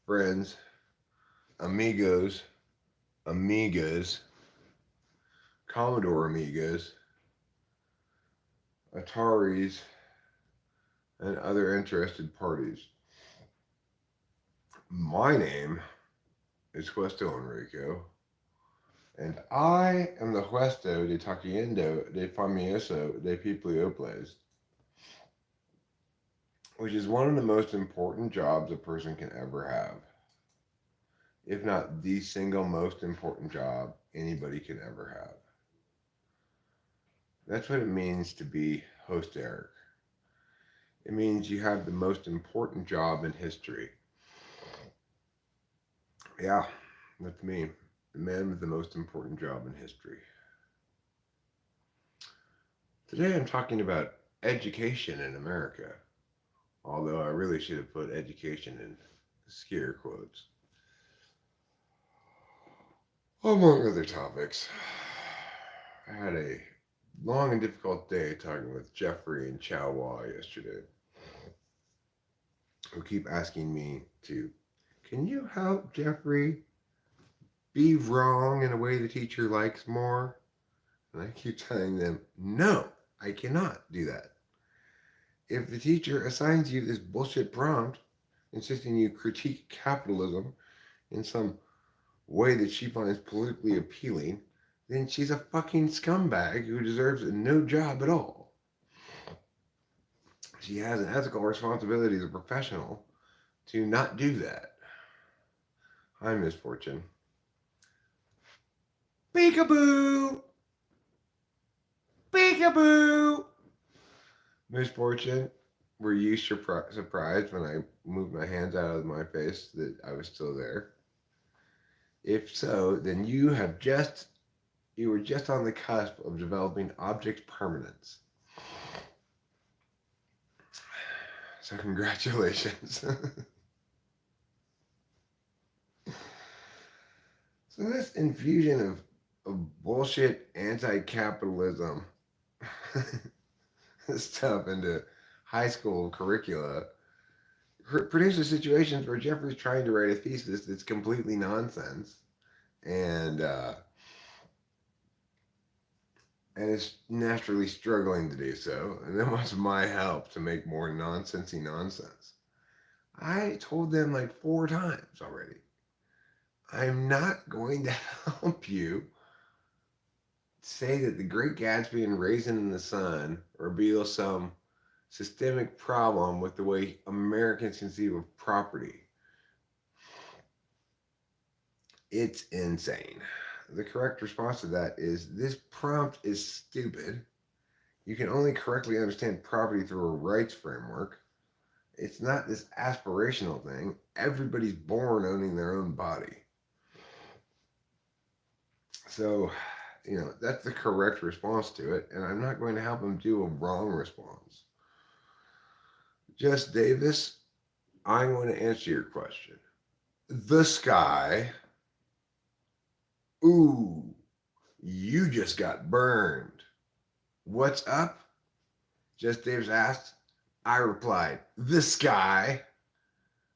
friends, amigos, amigas, Commodore Amigas, Ataris, and other interested parties. My name is Questo Enrico, and I am the Huesto de Taquiendo de Famoso de Piplioples, which is one of the most important jobs a person can ever have, if not the single most important job anybody can ever have. That's what it means to be Host Eric. It means you have the most important job in history. Yeah, that's me, the man with the most important job in history. Today I'm talking about education in America, although I really should have put education in scare quotes. Among other topics, I had a long and difficult day talking with Jeffrey and Chow yesterday, who keep asking me to, can you help Jeffrey be wrong in a way the teacher likes more? And I keep telling them, no, I cannot do that. If the teacher assigns you this bullshit prompt, insisting you critique capitalism in some way that she finds politically appealing, then she's a fucking scumbag who deserves no job at all. She has an ethical responsibility as a professional to not do that. Hi, Misfortune. Peekaboo! Peekaboo! Misfortune, were you surprised when I moved my hands out of my face that I was still there? If so, then you were just on the cusp of developing object permanence. So congratulations. So this infusion of bullshit anti-capitalism stuff into high school curricula produces situations where Jeffrey's trying to write a thesis that's completely nonsense and is naturally struggling to do so, and then wants my help to make more nonsensy nonsense. I told them like 4 times already, I'm not going to help you say that the Great Gatsby and Raisin in the Sun reveal some systemic problem with the way Americans conceive of property. It's insane. The correct response to that is this prompt is stupid. You can only correctly understand property through a rights framework. It's not this aspirational thing. Everybody's born owning their own body. So, that's the correct response to it, and I'm not going to help him do a wrong response. Jess Davis, I'm going to answer your question. The sky. Ooh, you just got burned. What's up? Jess Davis asked. I replied, the sky.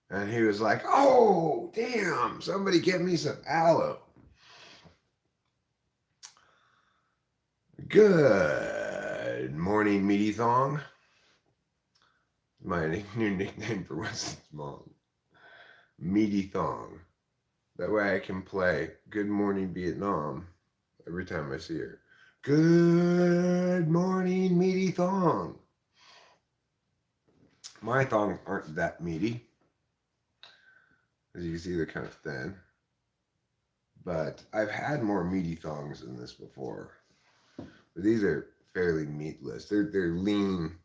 And he was like, oh, damn, somebody get me some aloe. Good morning, Meaty Thong. My new nickname for Winston's mom. Meaty Thong. That way I can play Good Morning Vietnam every time I see her. Good morning, Meaty Thong. My thongs aren't that meaty. As you can see, they're kind of thin. But I've had more meaty thongs than this before. But these are fairly meatless. They're lean.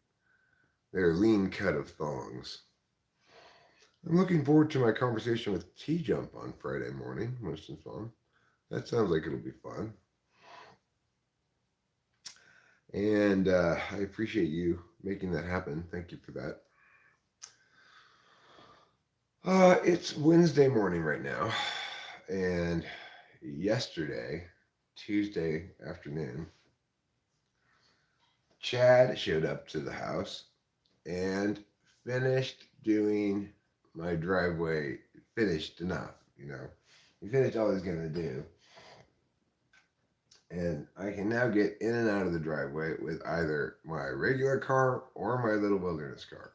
They're a lean cut of thongs. I'm looking forward to my conversation with T-Jump on Friday morning. Most fun. That sounds like it'll be fun. And I appreciate you making that happen. Thank you for that. It's Wednesday morning right now. And yesterday, Tuesday afternoon, Chad showed up to the house and finished doing my driveway finished enough, you know. He finished all he's gonna do. And I can now get in and out of the driveway with either my regular car or my little wilderness car.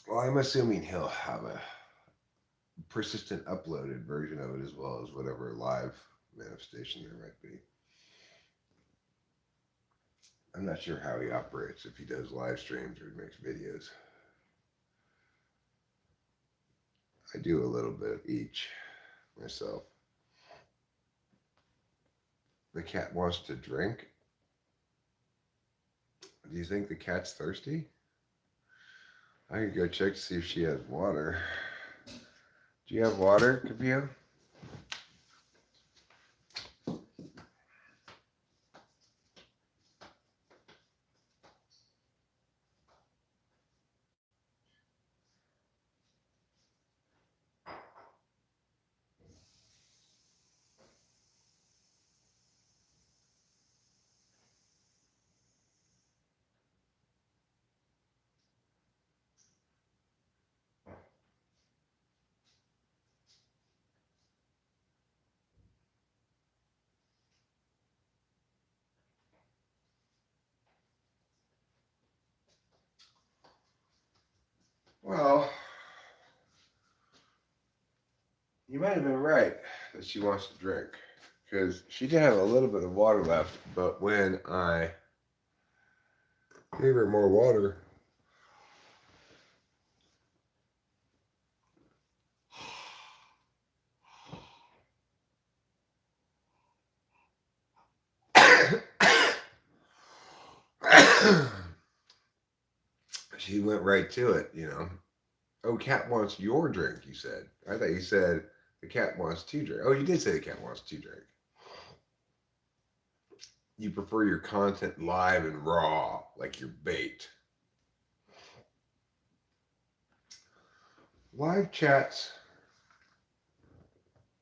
Well, I'm assuming he'll have a persistent uploaded version of it as well as whatever live manifestation there might be. I'm not sure how he operates, if he does live streams or makes videos. I do a little bit of each myself. The cat wants to drink. Do you think the cat's thirsty? I could go check to see if she has water. Do you have water, Capio? Well, you might have been right that she wants to drink, because she did have a little bit of water left, but when I gave her more water, she went right to it, you know. Oh, cat wants your drink, you said. I thought you said the cat wants to drink. Oh, you did say the cat wants to drink. You prefer your content live and raw, like your bait. Live chats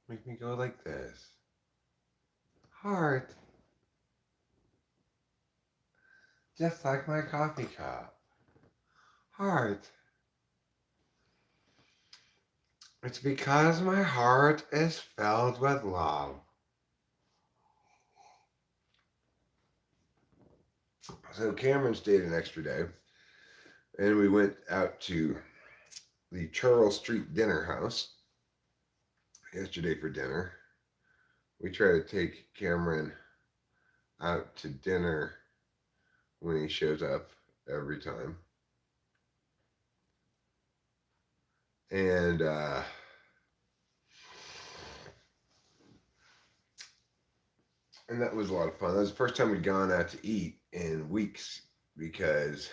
make me go like this. Heart. Just like my coffee cup. Heart. It's because my heart is filled with love. So Cameron stayed an extra day, and we went out to the Charles Street Dinner House yesterday for dinner. We try to take Cameron out to dinner when he shows up every time. And that was a lot of fun. That was the first time we'd gone out to eat in weeks because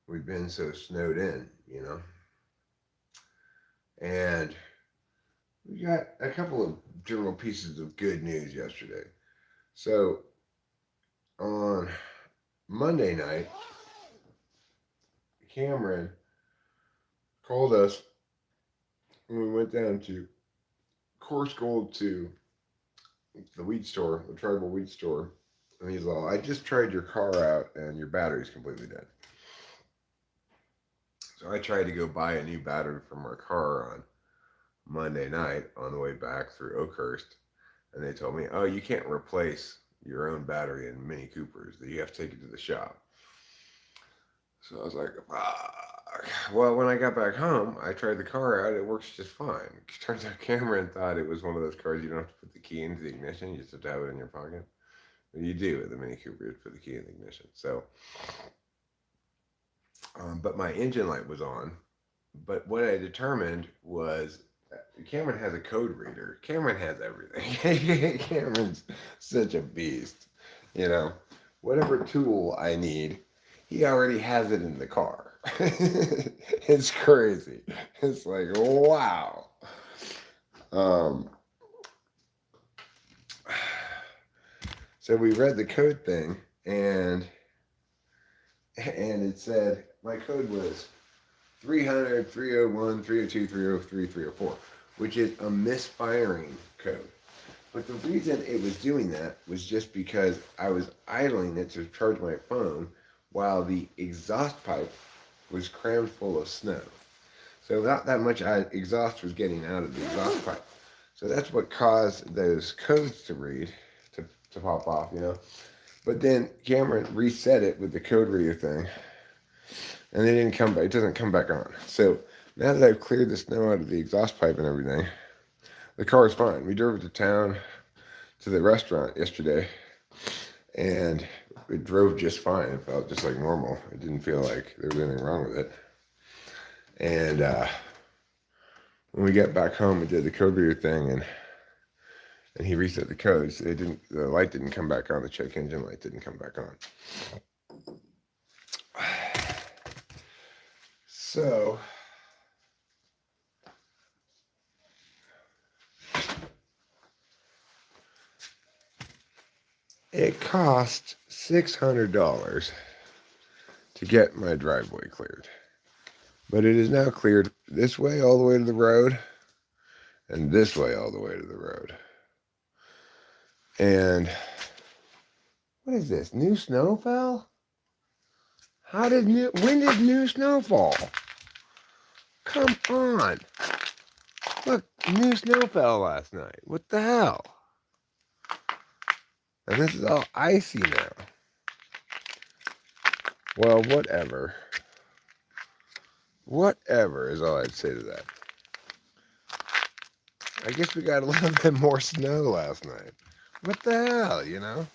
we've been so snowed in, you know. And we got a couple of general pieces of good news yesterday. So on Monday night, Cameron called us and we went down to Course Gold to the weed store, the tribal weed store. And he's all, I just tried your car out and your battery's completely dead. So I tried to go buy a new battery from our car on Monday night on the way back through Oakhurst. And they told me, oh, you can't replace your own battery in Mini Coopers, that you have to take it to the shop. So I was like, well, when I got back home, I tried the car out. It works just fine. Turns out Cameron thought it was one of those cars you don't have to put the key into the ignition. You just have to have it in your pocket. But you do with the Mini Cooper, you put the key in the ignition. So, but my engine light was on. But what I determined was Cameron has a code reader. Cameron has everything. Cameron's such a beast. You know, whatever tool I need, he already has it in the car. It's crazy. It's like, wow. So we read the code thing, and it said my code was 300, 301, 302, 303, 304, which is a misfiring code. But the reason it was doing that was just because I was idling it to charge my phone while the exhaust pipe was crammed full of snow. So not that much exhaust was getting out of the exhaust pipe. So that's what caused those codes to read, to pop off, you know. But then Cameron reset it with the code reader thing, and they didn't come back. It doesn't come back on. So now that I've cleared the snow out of the exhaust pipe and everything, the car is fine. We drove it to town to the restaurant yesterday, and it drove just fine. It felt just like normal. It didn't feel like there was anything wrong with it. And when we got back home, we did the code reader thing, and he reset the codes. The light didn't come back on. The check engine light didn't come back on. So it cost $600 to get my driveway cleared. But it is now cleared this way all the way to the road, and this way all the way to the road. And what is this? New snow fell? When did new snow fall? Come on. Look, new snow fell last night. What the hell? And this is all icy now. Well, whatever. Whatever is all I'd say to that. I guess we got a little bit more snow last night. What the hell, you know?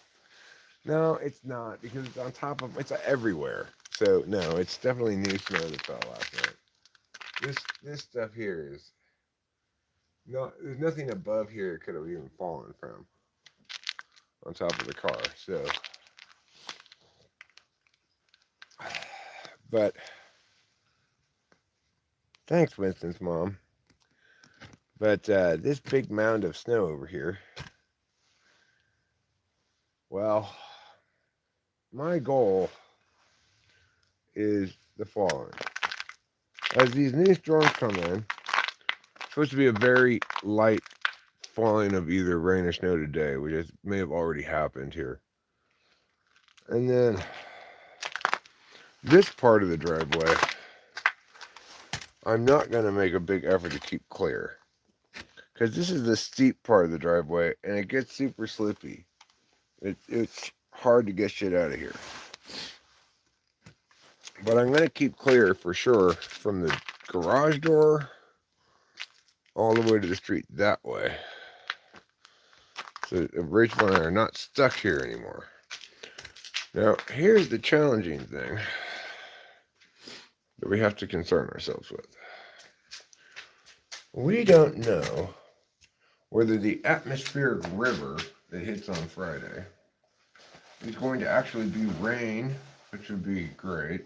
No, it's not, because it's on top of, it's everywhere. So, no, it's definitely new snow that fell last night. This stuff here is, no, there's nothing above here it could have even fallen from on top of the car. So, but thanks, Winston's mom. But this big mound of snow over here, well, my goal is the following. As these new storms come in, it's supposed to be a very light falling of either rain or snow today, which may have already happened here. And then this part of the driveway, I'm not going to make a big effort to keep clear, because this is the steep part of the driveway, and it gets super slippy. It's hard to get shit out of here. But I'm going to keep clear for sure from the garage door all the way to the street that way. So Rachel and I are not stuck here anymore. Now, here's the challenging thing that we have to concern ourselves with. We don't know whether the atmospheric river that hits on Friday is going to actually be rain, which would be great,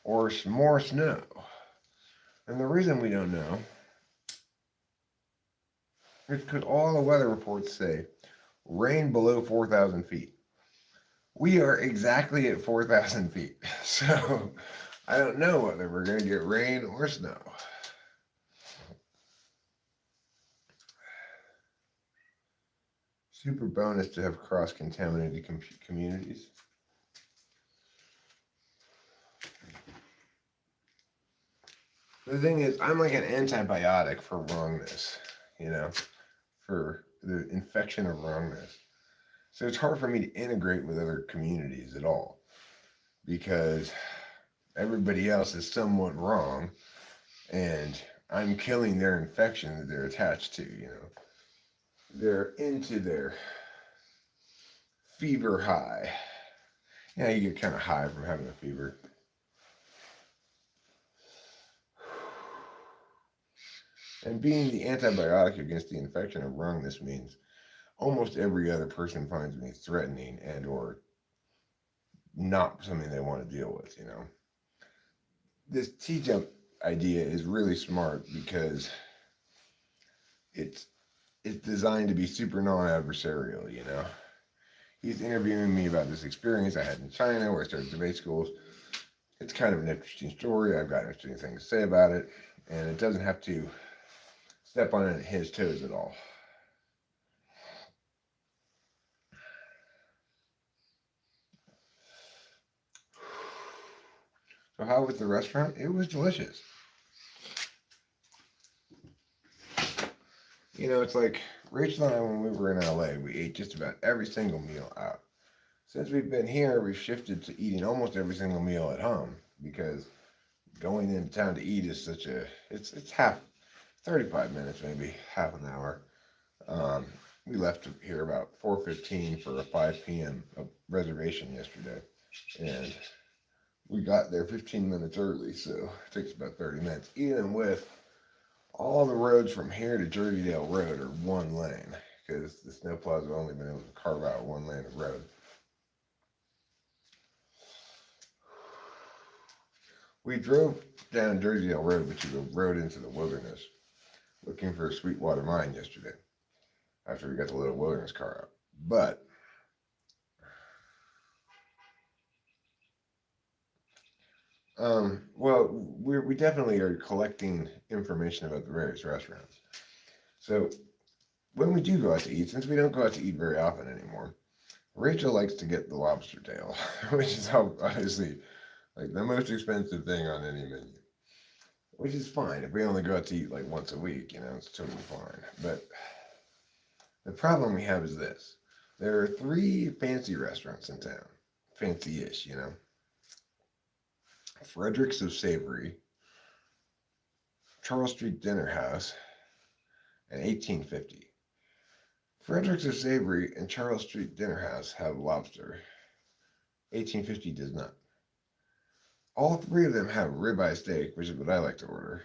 or more snow. And the reason we don't know is because all the weather reports say rain below 4,000 feet. We are exactly at 4,000 feet. So I don't know whether we're going to get rain or snow. Super bonus to have cross-contaminated communities. The thing is, I'm like an antibiotic for wrongness, you know, for the infection of wrongness. So it's hard for me to integrate with other communities at all, because everybody else is somewhat wrong, and I'm killing their infection that they're attached to, you know. They're into their fever high. Yeah, you get kind of high from having a fever. And being the antibiotic against the infection of wrongness means almost every other person finds me threatening and or not something they want to deal with, you know. This T-jump idea is really smart because it's designed to be super non-adversarial, you know. He's interviewing me about this experience I had in China where I started debate schools. It's kind of an interesting story. I've got interesting things to say about it, and it doesn't have to step on his toes at all. So how was the restaurant? It was delicious. You know, it's like Rachel and I, when we were in LA, we ate just about every single meal out. Since we've been here, we've shifted to eating almost every single meal at home because going into town to eat is such a it's half 35 minutes, maybe half an hour. Um, we left here about 4:15 for a 5 p.m. reservation yesterday, and we got there 15 minutes early, so it takes about 30 minutes. Even with all the roads from here to Jerseydale Road are one lane because the snowplows have only been able to carve out one lane of road. We drove down Jerseydale Road, which is a road into the wilderness, looking for a Sweetwater mine yesterday after we got the little wilderness car out. But well, we definitely are collecting information about the various restaurants. So when we do go out to eat, since we don't go out to eat very often anymore, Rachel likes to get the lobster tail, which is obviously like the most expensive thing on any menu. Which is fine. If we only go out to eat like once a week, it's totally fine. But the problem we have is this. There are 3 fancy restaurants in town. Fancy-ish, Frederick's of Savory, Charles Street Dinner House, and 1850. Frederick's of Savory and Charles Street Dinner House have lobster. 1850 does not. All 3 of them have ribeye steak, which is what I like to order.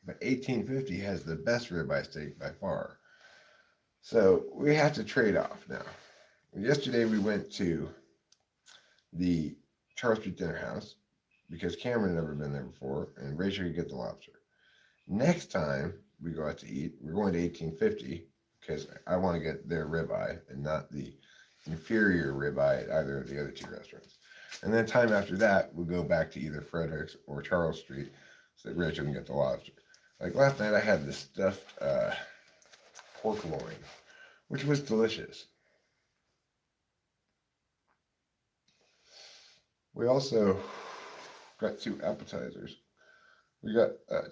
But 1850 has the best ribeye steak by far. So we have to trade off now. Yesterday we went to the Charles Street Dinner House because Cameron had never been there before, and Rachel could get the lobster. Next time we go out to eat, we're going to 1850 because I want to get their ribeye and not the inferior ribeye at either of the other 2 restaurants. And then time after that, we'll go back to either Frederick's or Charles Street so that Rachel can get the lobster. Like last night, I had this stuffed pork loin, which was delicious. We also got 2 appetizers. We got a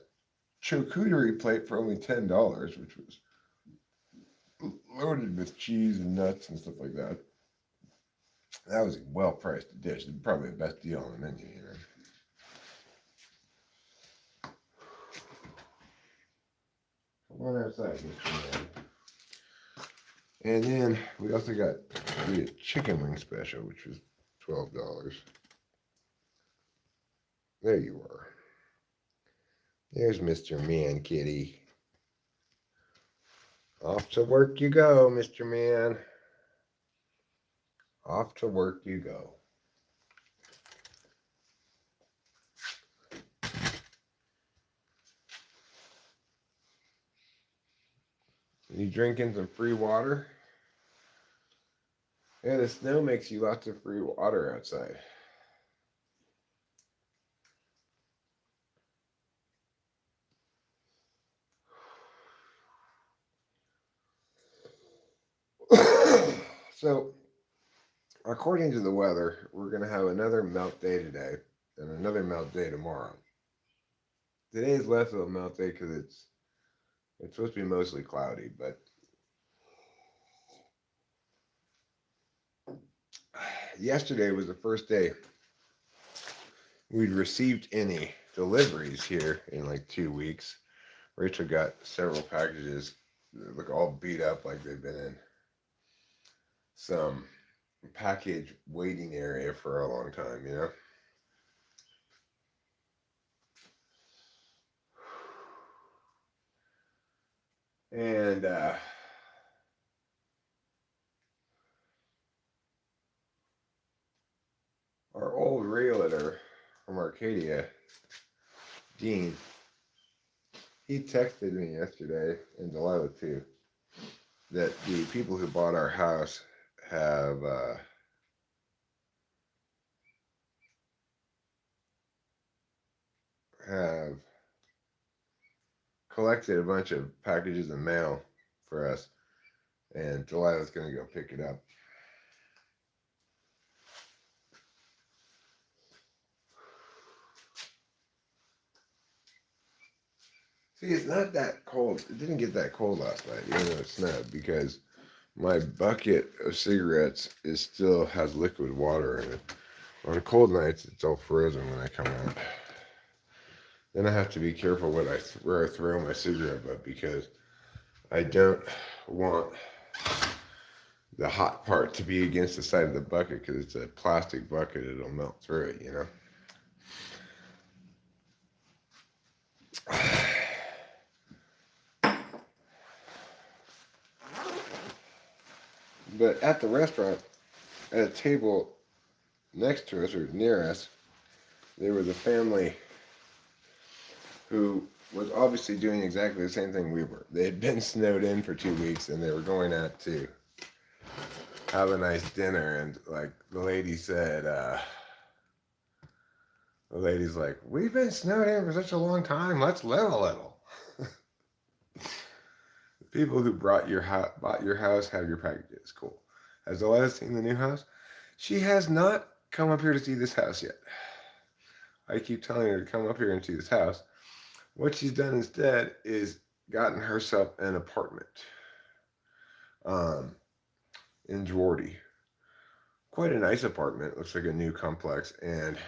charcuterie plate for only $10, which was loaded with cheese and nuts and stuff like that. That was a well-priced dish. Probably the best deal on the menu, Come on outside, Mr. Man. And then we also got the chicken wing special, which was $12. There you are. There's Mr. Man Kitty. Off to work you go, Mr. Man. Off to work you go. You drinking some free water? Yeah, the snow makes you lots of free water outside. So, according to the weather, we're going to have another melt day today and another melt day tomorrow. Today is less of a melt day because it's supposed to be mostly cloudy, but yesterday was the first day we'd received any deliveries here in like 2 weeks. Rachel got several packages that look all beat up like they've been in some package waiting area for a long time, And our old realtor from Arcadia, Dean, he texted me yesterday, and Delilah too, that the people who bought our house have collected a bunch of packages of mail for us, and Delilah's going to go pick it up. See, it's not that cold. It didn't get that cold last night, even though it snowed, because my bucket of cigarettes still has liquid water in it. On cold nights, it's all frozen when I come out. Then I have to be careful where I throw my cigarette butt, because I don't want the hot part to be against the side of the bucket, because it's a plastic bucket. It'll melt through it, you know. But at the restaurant, at a table next to us or near us, there was a family who was obviously doing exactly the same thing we were. They had been snowed in for 2 weeks, and they were going out to have a nice dinner. And like the lady said, the lady's like, "We've been snowed in for such a long time. Let's live a little." The people who bought your house have your packages. Cool. Has Delilah seen the new house? She has not come up here to see this house yet. I keep telling her to come up here and see this house. What she's done instead is gotten herself an apartment in Geordie. Quite a nice apartment. Looks like a new complex. And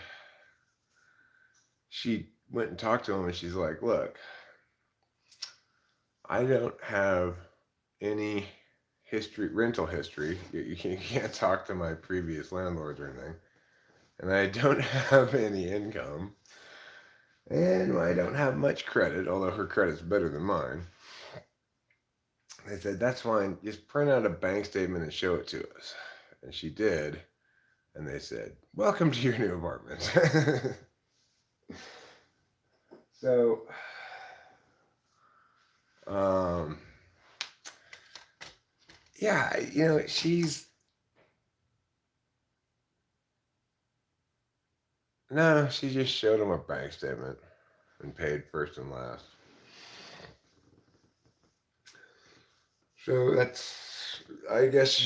she went and talked to him, and she's like, "Look, I don't have any rental history. You can't talk to my previous landlords or anything. And I don't have any income. And I don't have much credit, although her credit's better than mine." They said, "That's fine. Just print out a bank statement and show it to us." And she did. And they said, "Welcome to your new apartment." So, yeah, she's, no, she just showed him a bank statement and paid first and last. So I guess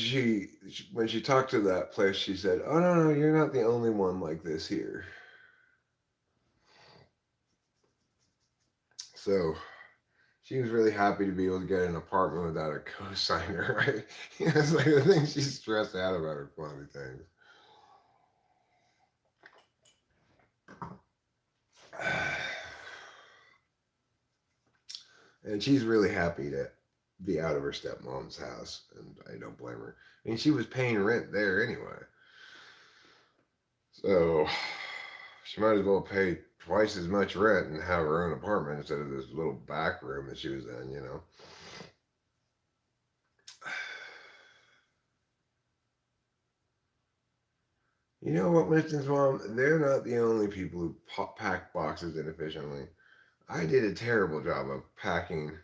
when she talked to that place, she said, "Oh, no, you're not the only one like this here." So she was really happy to be able to get an apartment without a co-signer, right? It's like the thing she's stressed out about are funny things. And she's really happy to be out of her stepmom's house, and I don't blame her. I mean, she was paying rent there anyway. So she might as well pay twice as much rent and have her own apartment instead of this little back room that she was in, you know. You know what, Winston's mom? They're not the only people who pack boxes inefficiently. I did a terrible job of packing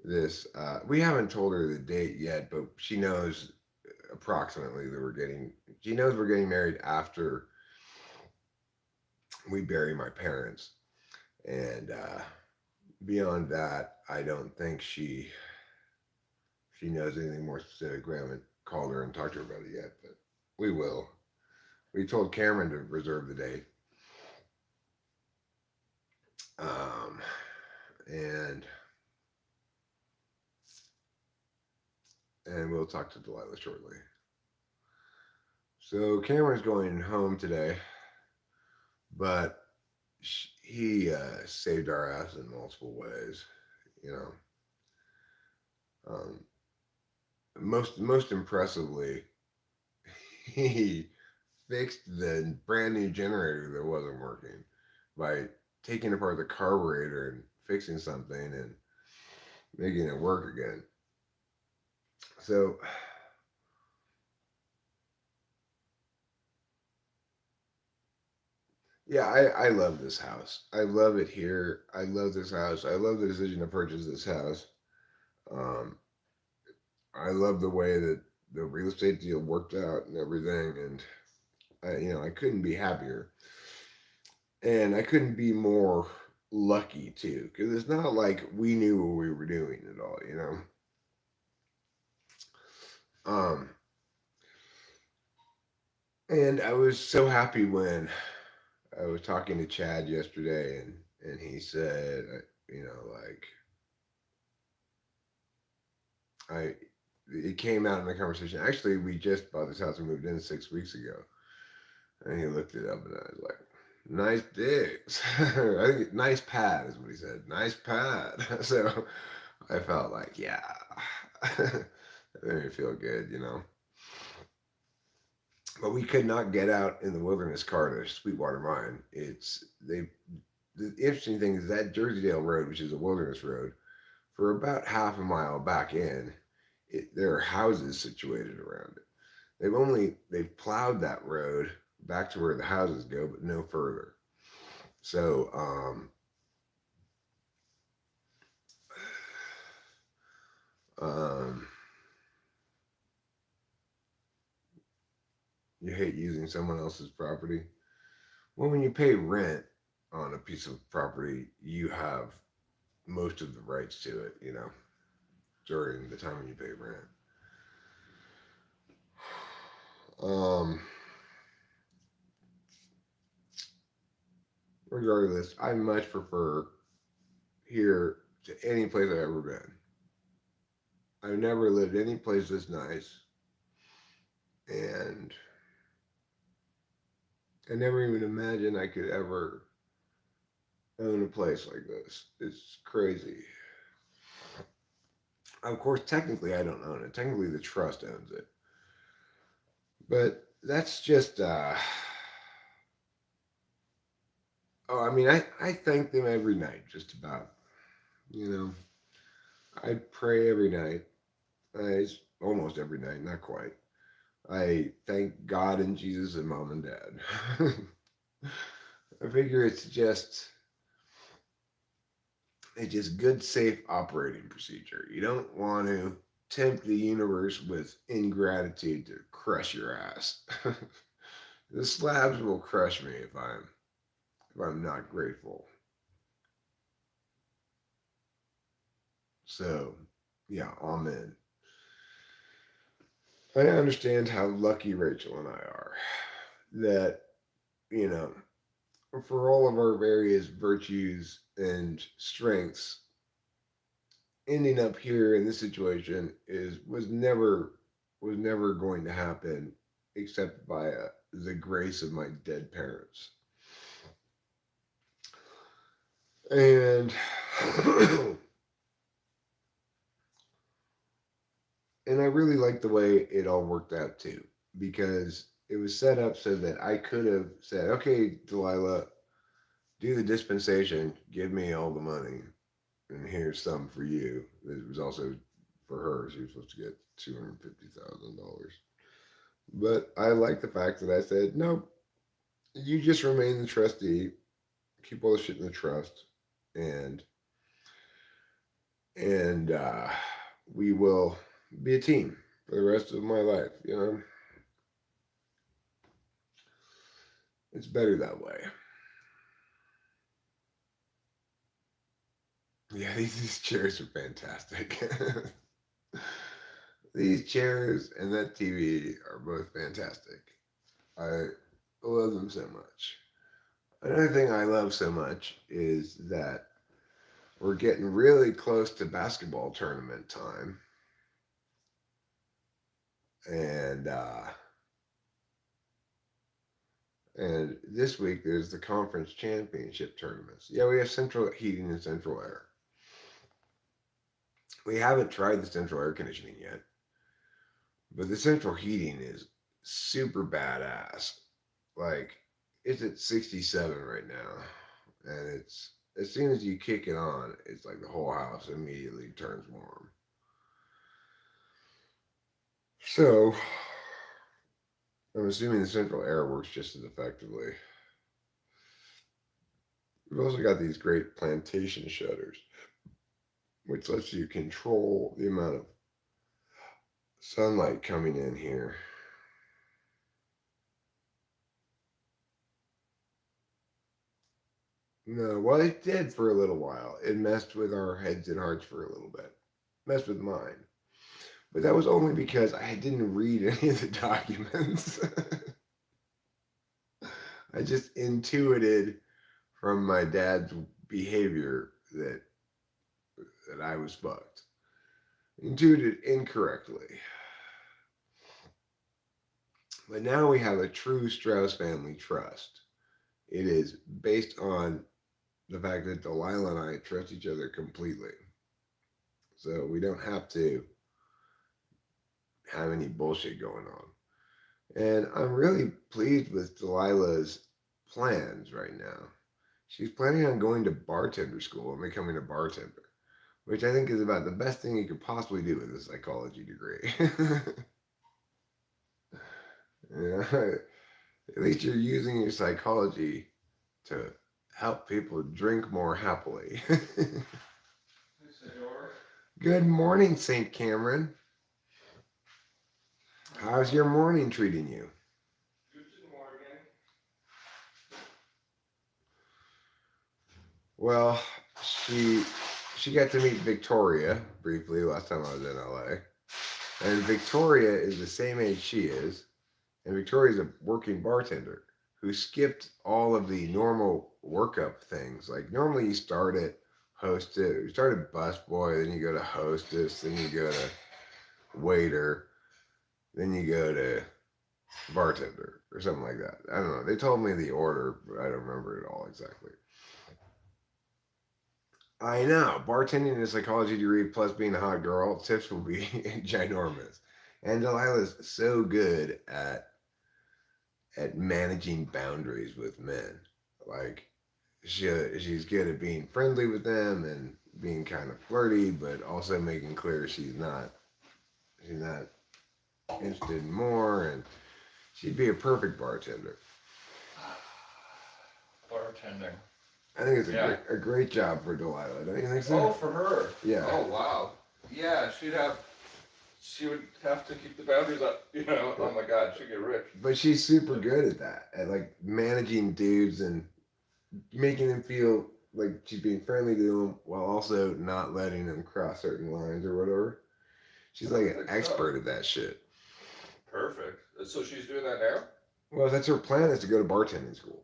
this. We haven't told her the date yet, but she knows approximately that she knows we're getting married after we bury my parents. And beyond that, I don't think she knows anything more specific. We haven't called her and talked to her about it yet, but we will. We told Cameron to reserve the date. And we'll talk to Delilah shortly. So Cameron's going home today, but he saved our ass in multiple ways, you know. Most impressively, he fixed the brand new generator that wasn't working by taking apart the carburetor and fixing something and making it work again. So yeah, I love this house. I love it here. I love this house. I love the decision to purchase this house. Um, I love the way that the real estate deal worked out and everything, and I couldn't be happier, and I couldn't be more lucky too, because it's not like we knew what we were doing at all, you know. And I was so happy when I was talking to Chad yesterday, and he said, like it came out in the conversation. Actually, we just bought this house and moved in 6 weeks ago. And he looked it up and I was like, nice digs. I think nice pad is what he said. Nice pad. So I felt like, yeah. That made me feel good. But we could not get out in the wilderness car to Sweetwater Mine. The interesting thing is that Jersey-Dale Road, which is a wilderness road, for about half a mile back in, there are houses situated around it. They've plowed that road back to where the houses go, but no further. So you hate using someone else's property. Well, when you pay rent on a piece of property, you have most of the rights to it, during the time when you pay rent. Regardless, I much prefer here to any place I've ever been. I've never lived any place this nice, and I never even imagined I could ever own a place like this. It's crazy. Of course, technically I don't own it. Technically the trust owns it. But that's just I mean, I thank them every night, just about. I pray every night. Almost every night, not quite. I thank God and Jesus and mom and dad. I figure it's just good, safe operating procedure. You don't want to tempt the universe with ingratitude to crush your ass. The slabs will crush me if I'm not grateful. So, yeah, amen. I understand how lucky Rachel and I are that, for all of our various virtues and strengths, ending up here in this situation was never going to happen except by the grace of my dead parents. And and I really like the way it all worked out too, because it was set up so that I could have said, okay, Delilah, do the dispensation, give me all the money, and here's some for you. It was also for her. She was supposed to get $250,000. But I like the fact that I said, no, you just remain the trustee, keep all the shit in the trust, and we will be a team for the rest of my life. It's better that way. Yeah, these chairs are fantastic. These chairs and that TV are both fantastic. I love them so much. Another thing I love so much is that we're getting really close to basketball tournament time. And this week there's the conference championship tournaments. Yeah, we have central heating and central air. We haven't tried the central air conditioning yet, but the central heating is super badass. Like, it's at 67 right now, and it's as soon as you kick it on, it's like the whole house immediately turns warm. So I'm assuming the central air works just as effectively. We've also got these great plantation shutters, which lets you control the amount of sunlight coming in here. No, well, it did for a little while. It messed with our heads and hearts for a little bit. Messed with mine. But that was only because I didn't read any of the documents. I just intuited from my dad's behavior that that I was fucked. Intuited incorrectly. But now we have a true Strauss family trust. It is based on the fact that Delilah and I trust each other completely. So we don't have to have any bullshit going on. And I'm really pleased with Delilah's plans right now. She's planning on going to bartender school and becoming a bartender, which I think is about the best thing you could possibly do with a psychology degree. Yeah, at least you're using your psychology to help people drink more happily. Good morning, St. Cameron. How's your morning treating you? Well, she got to meet Victoria briefly last time I was in LA. And Victoria is the same age she is. And Victoria's a working bartender who skipped all of the normal workup things. Like normally you start at hostess, you start at busboy, then you go to hostess, then you go to waiter, then you go to bartender or something like that. I don't know. They told me the order, but I don't remember it all exactly. I know. Bartending and a psychology degree plus being a hot girl, tips will be ginormous. And Delilah's so good at managing boundaries with men. Like she's good at being friendly with them and being kind of flirty, but also making clear she's not interested in more, and she'd be a perfect bartender. Bartending. I think it's a great job for Delilah. Don't you think so? Oh, for her. Yeah. Oh, wow. Yeah, she would have to keep the boundaries up. Oh my God, she'd get rich. But she's super good at that, at like managing dudes and making them feel like she's being friendly to them while also not letting them cross certain lines or whatever. She's like an expert at that shit. Perfect. So she's doing that now? Well, that's her plan, is to go to bartending school.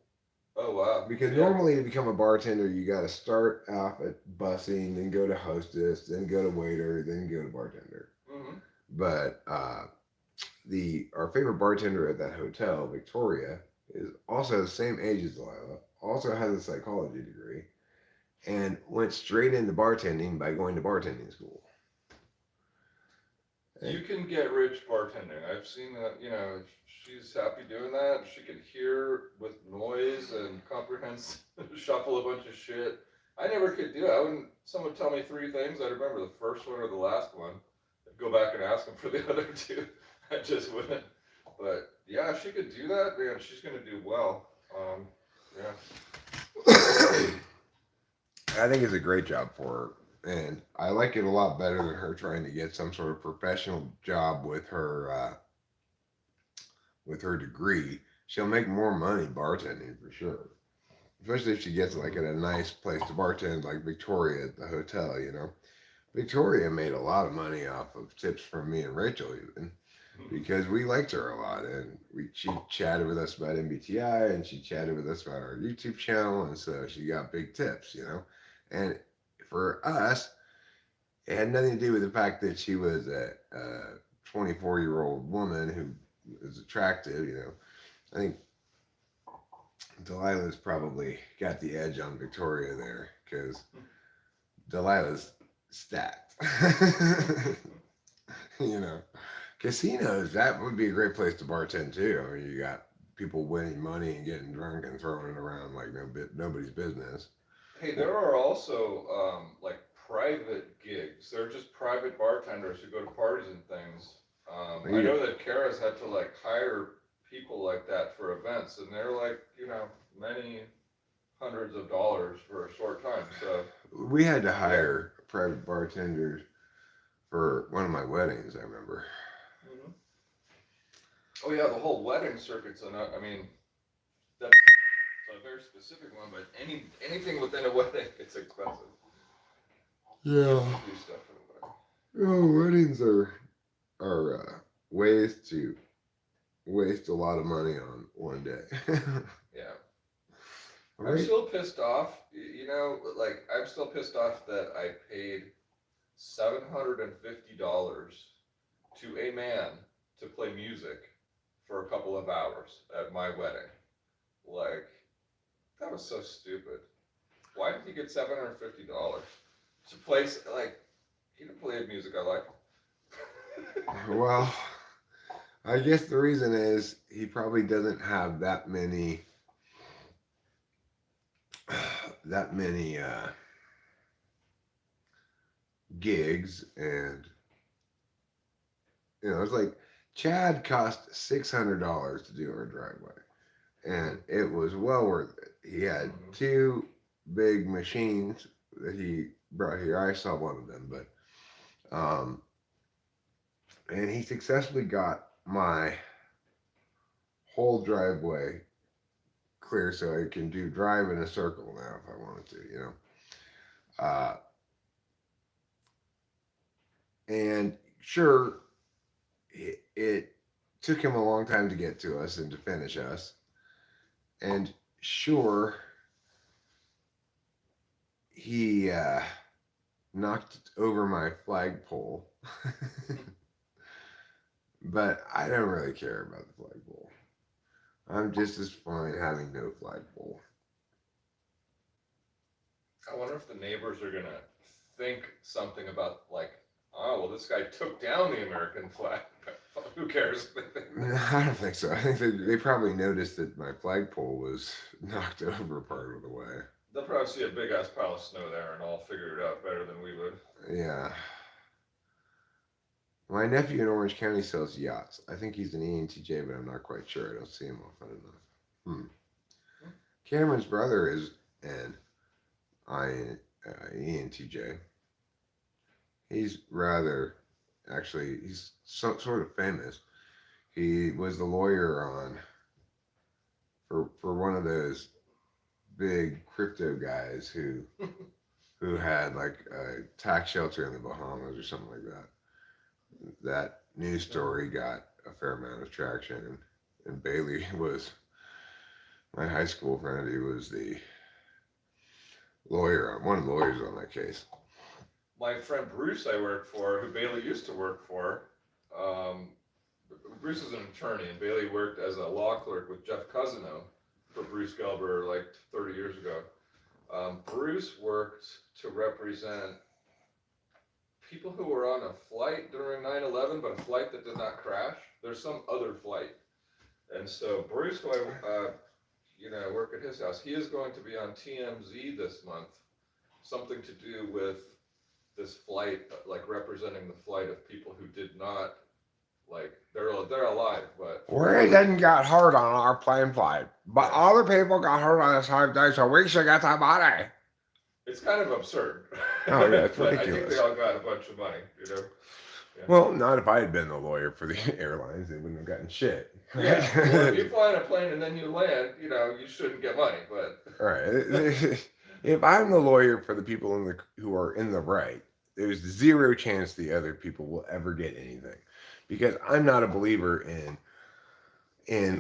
Oh, wow. Because normally to become a bartender, you got to start off at bussing, then go to hostess, then go to waiter, then go to bartender. Mm-hmm. But our favorite bartender at that hotel, Victoria, is also the same age as Delilah, also has a psychology degree, and went straight into bartending by going to bartending school. You can get rich bartending. I've seen that, she's happy doing that. She can hear with noise and shuffle a bunch of shit. I never could do it. Someone would tell me 3 things, I'd remember the first one or the last one. I'd go back and ask them for the other 2. I just wouldn't. But yeah, if she could do that, man, she's going to do well. Yeah. I think it's a great job for her. And I like it a lot better than her trying to get some sort of professional job with her degree. She'll make more money bartending for sure, especially if she gets like at a nice place to bartend, like Victoria at the hotel. Victoria made a lot of money off of tips from me and Rachel, even because we liked her a lot, and she chatted with us about MBTI, and she chatted with us about our YouTube channel, and so she got big tips, and for us, it had nothing to do with the fact that she was a 24-year-old woman who is attractive. I think Delilah's probably got the edge on Victoria there because Delilah's stacked. Casinos, that would be a great place to bartend too. I mean, you got people winning money and getting drunk and throwing it around like nobody's business. Hey, there are also like private gigs. They're just private bartenders who go to parties and things. I know that Kara's had to like hire people like that for events, and they're like, many hundreds of dollars for a short time. So we had to hire private bartenders for one of my weddings, I remember. Mm-hmm. Oh yeah, the whole wedding circuit's that's a very specific one, but anything within a wedding, it's expensive. Yeah. Do stuff for the wedding. Weddings are ways to waste a lot of money on one day. Yeah. Right. I'm still pissed off, I'm still pissed off that I paid $750 to a man to play music for a couple of hours at my wedding. Like, that was so stupid. Why did he get $750 to play? Like, he didn't play music I like. Well, I guess the reason is he probably doesn't have that many that many gigs, and it's like Chad cost $600 to do our driveway, and it was well worth it. He had two big machines that he brought here. I saw one of them, but and he successfully got my whole driveway clear, so I can drive in a circle now if I wanted to, and sure, it took him a long time to get to us and to finish us, and sure, he knocked over my flagpole. But I don't really care about the flagpole. I'm just as fine having no flagpole. I wonder if the neighbors are gonna think something about, like, oh, well, this guy took down the American flag. Who cares? I don't think so. I think they probably noticed that my flagpole was knocked over part of the way. They'll probably see a big ass pile of snow there and all figure it out better than we would. Yeah. My nephew in Orange County sells yachts. I think he's an ENTJ, but I'm not quite sure. I don't see him often enough. Cameron's brother is an ENTJ. He's he's sort of famous. He was the lawyer for one of those big crypto guys who had like a tax shelter in the Bahamas or something like that. That news story got a fair amount of traction, and Bailey was my high school friend. He was the one of the lawyers on that case. My friend Bruce I worked for, who Bailey used to work for, Bruce is an attorney, and Bailey worked as a law clerk with Jeff Cousino for Bruce Gelber like 30 years ago. Bruce worked to represent people who were on a flight during 9/11, but a flight that did not crash. There's some other flight. And so Bruce, who I work at his house, he is going to be on TMZ this month. Something to do with this flight, like representing the flight of people who did not, like, they're alive, but we didn't get hurt on our plane flight, but other people got hurt on the same day, so we should get that money. It's kind of absurd. Oh yeah, it's ridiculous. I think they all got a bunch of money, Yeah. Well, not if I had been the lawyer for the airlines. They wouldn't have gotten shit. Yeah. Well, if you fly in a plane and then you land, you shouldn't get money, but. Right. If I'm the lawyer for the people who are in the right, there's zero chance the other people will ever get anything, because I'm not a believer in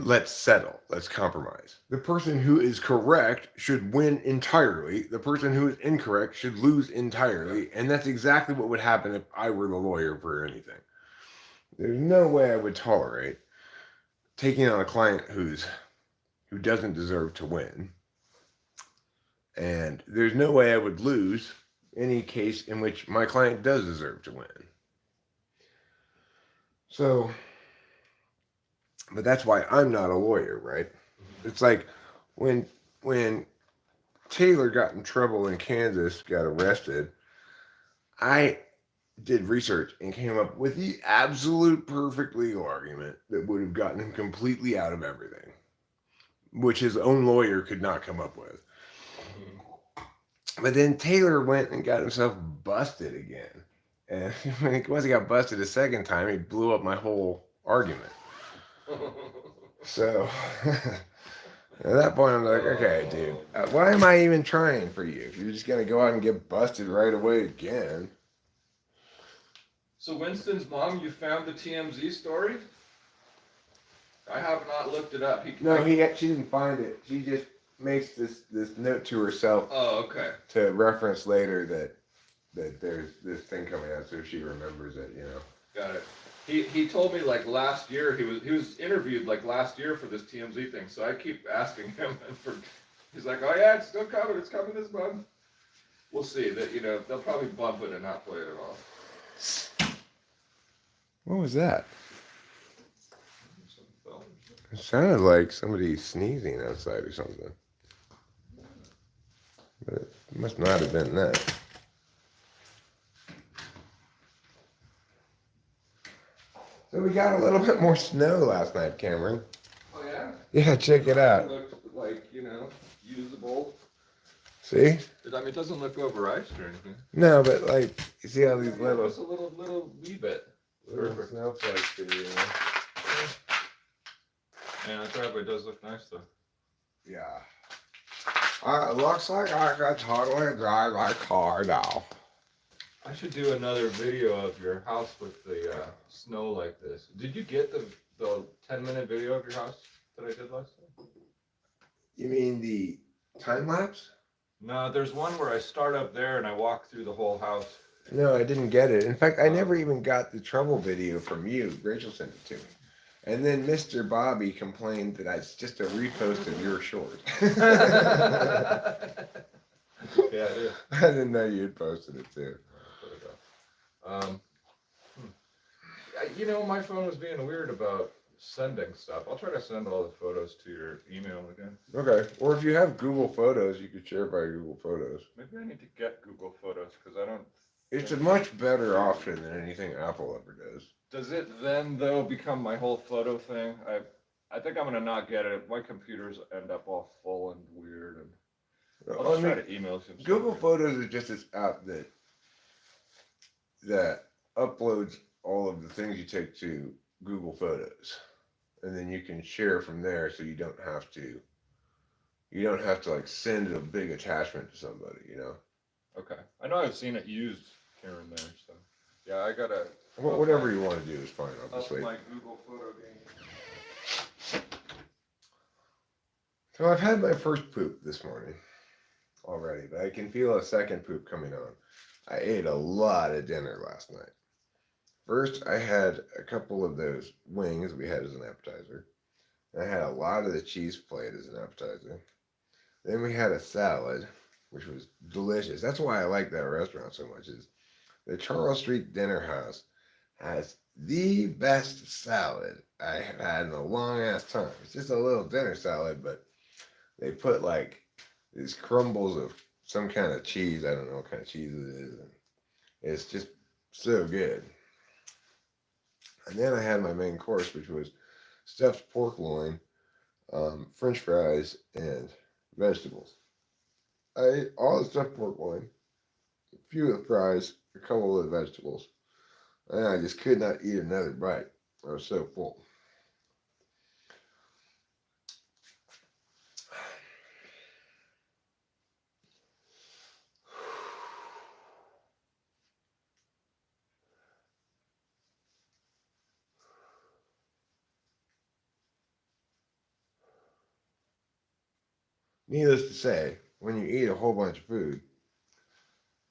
let's settle, let's compromise. The person who is correct should win entirely. The person who is incorrect should lose entirely. And that's exactly what would happen if I were the lawyer for anything. There's no way I would tolerate taking on a client who doesn't deserve to win. And there's no way I would lose any case in which my client does deserve to win. So, but that's why I'm not a lawyer, right? It's like when Taylor got in trouble in Kansas, got arrested, I did research and came up with the absolute perfect legal argument that would have gotten him completely out of everything, which his own lawyer could not come up with. But then Taylor went and got himself busted again. And once he got busted a second time, he blew up my whole argument. So at that point, I'm like, okay, dude, why am I even trying for you? If you're just going to go out and get busted right away again. So Winston's mom, you found the TMZ story? I have not looked it up. She didn't find it. She just makes this note to herself. Oh, okay. To reference later that that there's this thing coming out, so she remembers it. You know. Got it. He told me like last year he was interviewed like last year for this TMZ thing. So I keep asking him, and he's like, oh yeah, it's still coming. It's coming this month. We'll see. That they'll probably bump it and not play it at all. What was that? It sounded like somebody sneezing outside or something. But it must not have been that. So we got a little bit more snow last night, Cameron. Oh yeah? Yeah, check it out. It looks like, usable. See? I mean, it doesn't look overiced or anything. No, but like, you see all these little... Just a little wee bit. Little snowflakes here, you know? Yeah, the driveway does look nice though. Yeah. It looks like I could totally drive my car now. I should do another video of your house with the snow like this. Did you get the 10-minute video of your house that I did last time? You mean the time lapse? No, there's one where I start up there and I walk through the whole house. No, I didn't get it. In fact, I never even got the trouble video from you. Rachel sent it to me. And then Mr. Bobby complained that it's just a repost of your short. Yeah, it is. I didn't know you'd posted it too. My phone was being weird about sending stuff. I'll try to send all the photos to your email again. Okay. Or if you have Google Photos, you could share by Google Photos. Maybe I need to get Google Photos because I don't. It's a much better option than anything Apple ever does. Does it then though become my whole photo thing? I think I'm gonna not get it. My computers end up all full and weird, and I'll just try to email some. Google Photos is just this app that uploads all of the things you take to Google Photos, and then you can share from there, so you don't have to like send a big attachment to somebody, you know. Okay, I know I've seen it used here and there, so yeah, I gotta. Whatever you want to do is fine, obviously. Up my Google Photo game. So I've had my first poop this morning already, but I can feel a second poop coming on. I ate a lot of dinner last night. First, I had a couple of those wings we had as an appetizer. I had a lot of the cheese plate as an appetizer. Then we had a salad, which was delicious. That's why I like that restaurant so much. Is the Charles Street Dinner House has the best salad I have had in a long ass time. It's just a little dinner salad, but they put like these crumbles of some kind of cheese. I don't know what kind of cheese it is. And it's just so good. And then I had my main course, which was stuffed pork loin, French fries, and vegetables. I ate all the stuffed pork loin, a few of the fries, a couple of the vegetables. And I just could not eat another bite. I was so full. Needless to say, when you eat a whole bunch of food,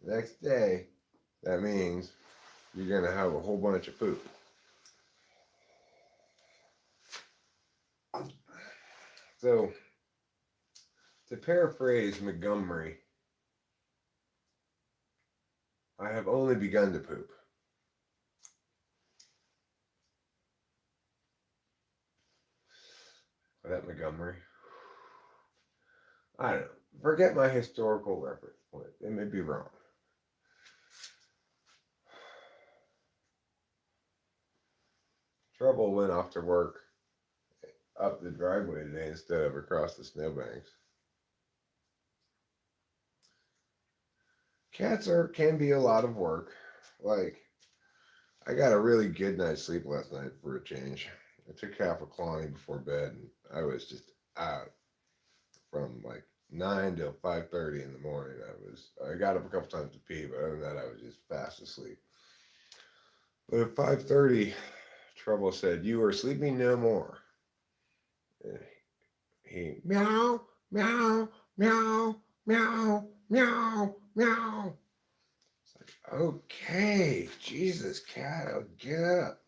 the next day, that means you're going to have a whole bunch of poop. So, to paraphrase Montgomery, I have only begun to poop. Was that Montgomery? I don't know. Forget my historical reference point. It may be wrong. Trouble went off to work up the driveway today instead of across the snowbanks. Cats can be a lot of work. Like, I got a really good night's sleep last night for a change. I took half a Clonny before bed, and I was just out from like 9 till 5:30 in the morning. I got up a couple times to pee, but other than that, I was just fast asleep. But at 5:30, Trouble said, "You are sleeping no more." And he meow, meow, meow, meow, meow, meow. It's like, Okay, Jesus, cat, I'll get up.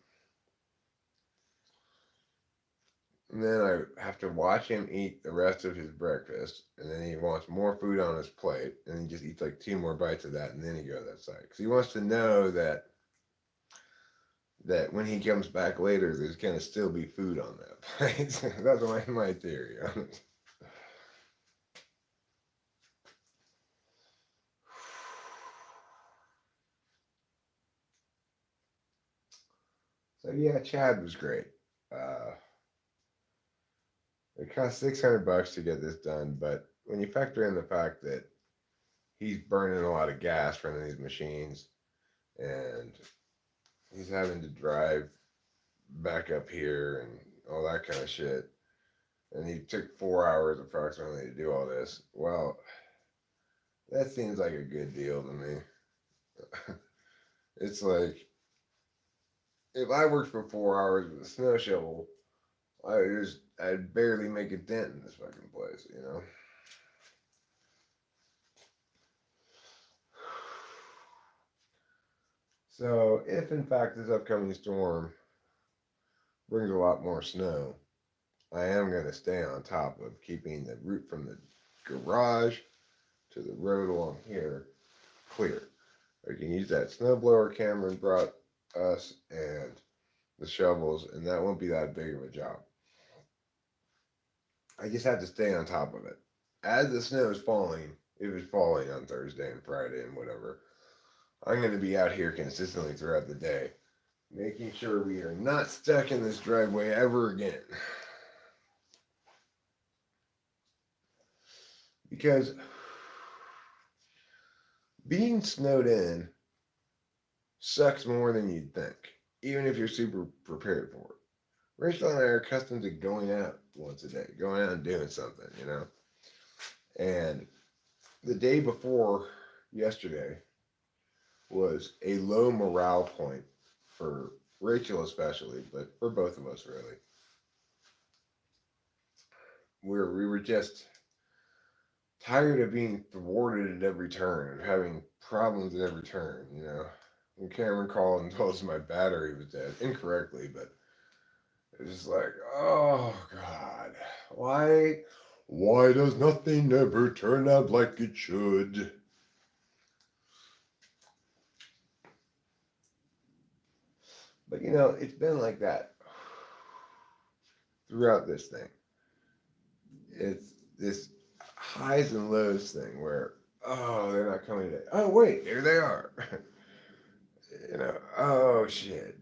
And then I have to watch him eat the rest of his breakfast, and then he wants more food on his plate, and he just eats like 2 more bites of that, and then he goes outside because he wants to know that when he comes back later, there's gonna still be food on that plate. That's my theory on it. So yeah, Chad was great. Uh, it cost $600 to get this done, but when you factor in the fact that he's burning a lot of gas running these machines, and he's having to drive back up here and all that kind of shit, and he took 4 hours approximately to do all this. Well, that seems like a good deal to me. It's like if I worked for 4 hours with a snow shovel, I'd barely make a dent in this fucking place, you know. So if in fact this upcoming storm brings a lot more snow, I am going to stay on top of keeping the route from the garage to the road along here clear. I can use that snowblower Cameron brought us and the shovels, and that won't be that big of a job. I just have to stay on top of it. As the snow is falling, if it's falling on Thursday and Friday and whatever, I'm going to be out here consistently throughout the day, making sure we are not stuck in this driveway ever again. Because being snowed in sucks more than you'd think, even if you're super prepared for it. Rachel and I are accustomed to going out once a day, going out and doing something, you know. And the day before yesterday was a low morale point for Rachel especially, but for both of us really. We were just tired of being thwarted at every turn, of having problems at every turn, you know. When Cameron called and told us my battery was dead, incorrectly, but it was just like, oh God, why does nothing ever turn out like it should? But you know, it's been like that throughout this thing. It's this highs and lows thing where, oh, they're not coming today. Oh wait, here they are. You know, oh shit,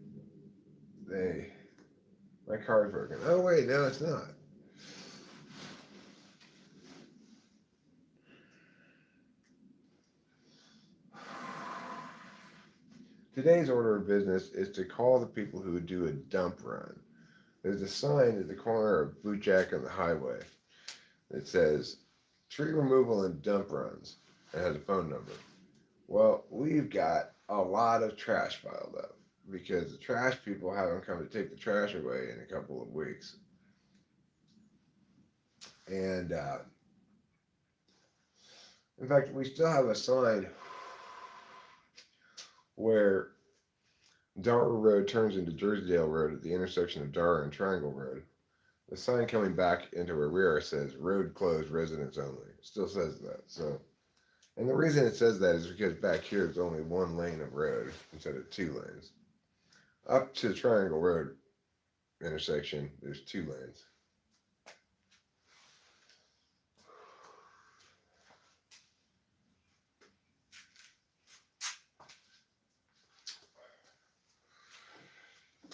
my car's broken. Oh wait, no, it's not. Today's order of business is to call the people who would do a dump run. There's a sign at the corner of Boot Jack and the highway that says tree removal and dump runs. It has a phone number. Well, we've got a lot of trash piled up because the trash people haven't come to take the trash away in a couple of weeks. And in fact, we still have a sign where Dara Road turns into Jerseydale Road at the intersection of Dara and Triangle Road. The sign coming back into where we are says road closed, residents only. It still says that. So, and the reason it says that is because back here there's only one lane of road instead of 2 lanes. Up to Triangle Road intersection, there's 2 lanes.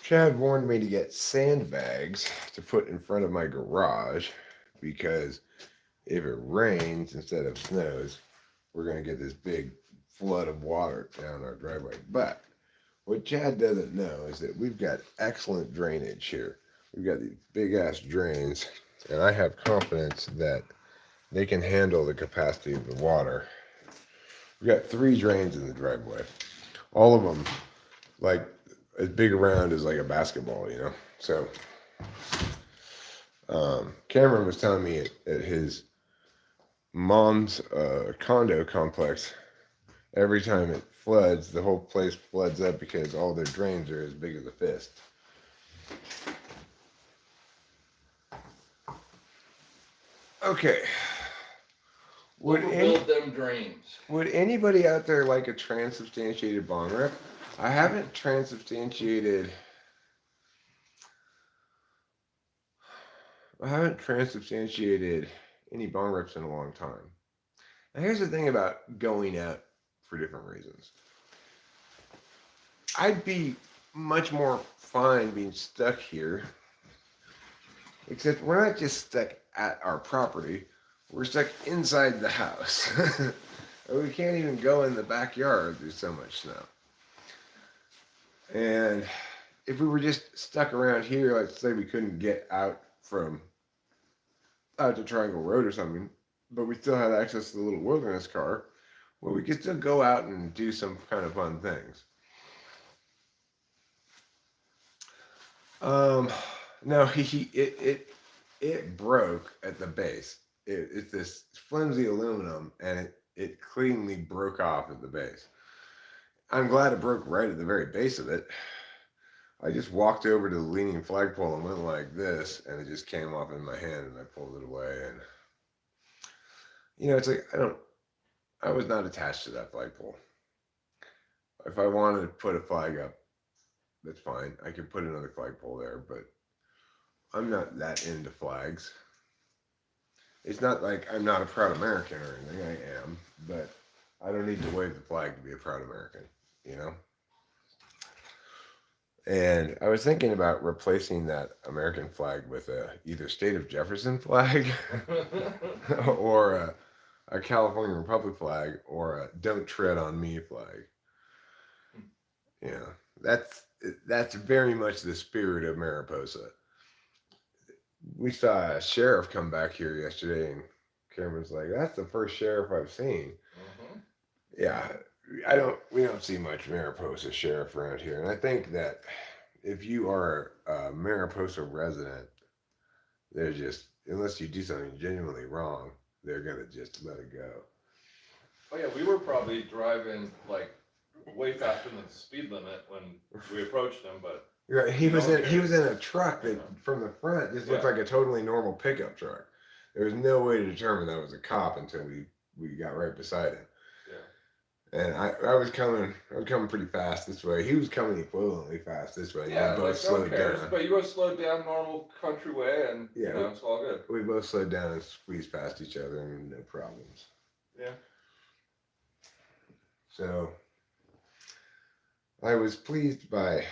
Chad warned me to get sandbags to put in front of my garage because if it rains instead of snows, we're going to get this big flood of water down our driveway. But what Chad doesn't know is that we've got excellent drainage here. We've got these big ass drains, and I have confidence that they can handle the capacity of the water. We've got 3 drains in the driveway. All of them, like, as big around as like a basketball, you know. So Cameron was telling me at his mom's condo complex, every time it floods, the whole place floods up because all their drains are as big as a fist. Okay. Overbuild them drains. Would anybody out there like a transubstantiated bong rip? I haven't transubstantiated any bong rips in a long time. Now here's the thing about going out for different reasons. I'd be much more fine being stuck here, except we're not just stuck at our property, we're stuck inside the house. We can't even go in the backyard, there's so much snow. And if we were just stuck around here, let's say we couldn't get out to Triangle Road or something, but we still had access to the little wilderness car, well, we could still go out and do some kind of fun things. No, it broke at the base. It's this flimsy aluminum, and it cleanly broke off at the base. I'm glad it broke right at the very base of it. I just walked over to the leaning flagpole and went like this, and it just came off in my hand, and I pulled it away. And it's like I was not attached to that flagpole. If I wanted to put a flag up, that's fine. I could put another flagpole there, but I'm not that into flags. It's not like I'm not a proud American or anything. I am, but I don't need to wave the flag to be a proud American, And I was thinking about replacing that American flag with either State of Jefferson flag or a California Republic flag or a Don't Tread on Me flag. That's very much the spirit of Mariposa. We saw a sheriff come back here yesterday, and Cameron's like, "That's the first sheriff I've seen." Mm-hmm. Yeah, we don't see much Mariposa sheriff around here, and I think that if you are a Mariposa resident, they're just, unless you do something genuinely wrong, they're gonna just let it go. Oh yeah, we were probably driving like way faster than the speed limit when we approached him, but right, he was in a truck that from the front just looked like a totally normal pickup truck. There was no way to determine that was a cop until we got right beside him. Yeah. And I was coming pretty fast this way. He was coming equivalently fast this way. Yeah, we both slowed down. But you both slowed down normal country way, and it's all good. We both slowed down and squeezed past each other, and no problems. Yeah. So I was pleased by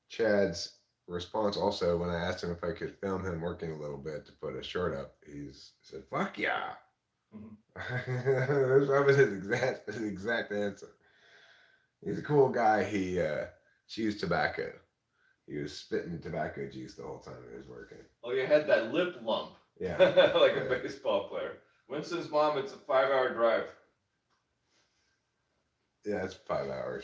Chad's response also when I asked him if I could film him working a little bit to put a short up. He said, "Fuck yeah." Mm-hmm. That was his exact answer. He's a cool guy. He chews tobacco. He was spitting tobacco juice the whole time he was working. Oh, you had that lip lump. Yeah. Like a baseball player. Winston's mom, it's a 5-hour drive. Yeah, it's 5 hours.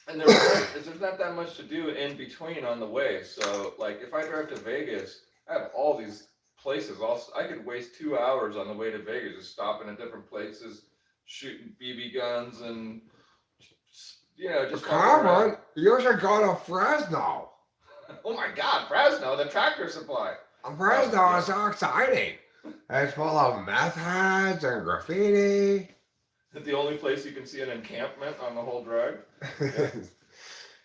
And there's not that much to do in between on the way. So, like, if I drive to Vegas, I have all these places. Also, I could waste 2 hours on the way to Vegas, just stopping at different places, shooting BB guns, and just. Come on, you should go to Fresno. Oh my God, Fresno, the Tractor Supply. Fresno is so exciting. It's full of meth heads and graffiti. The only place you can see an encampment on the whole drive.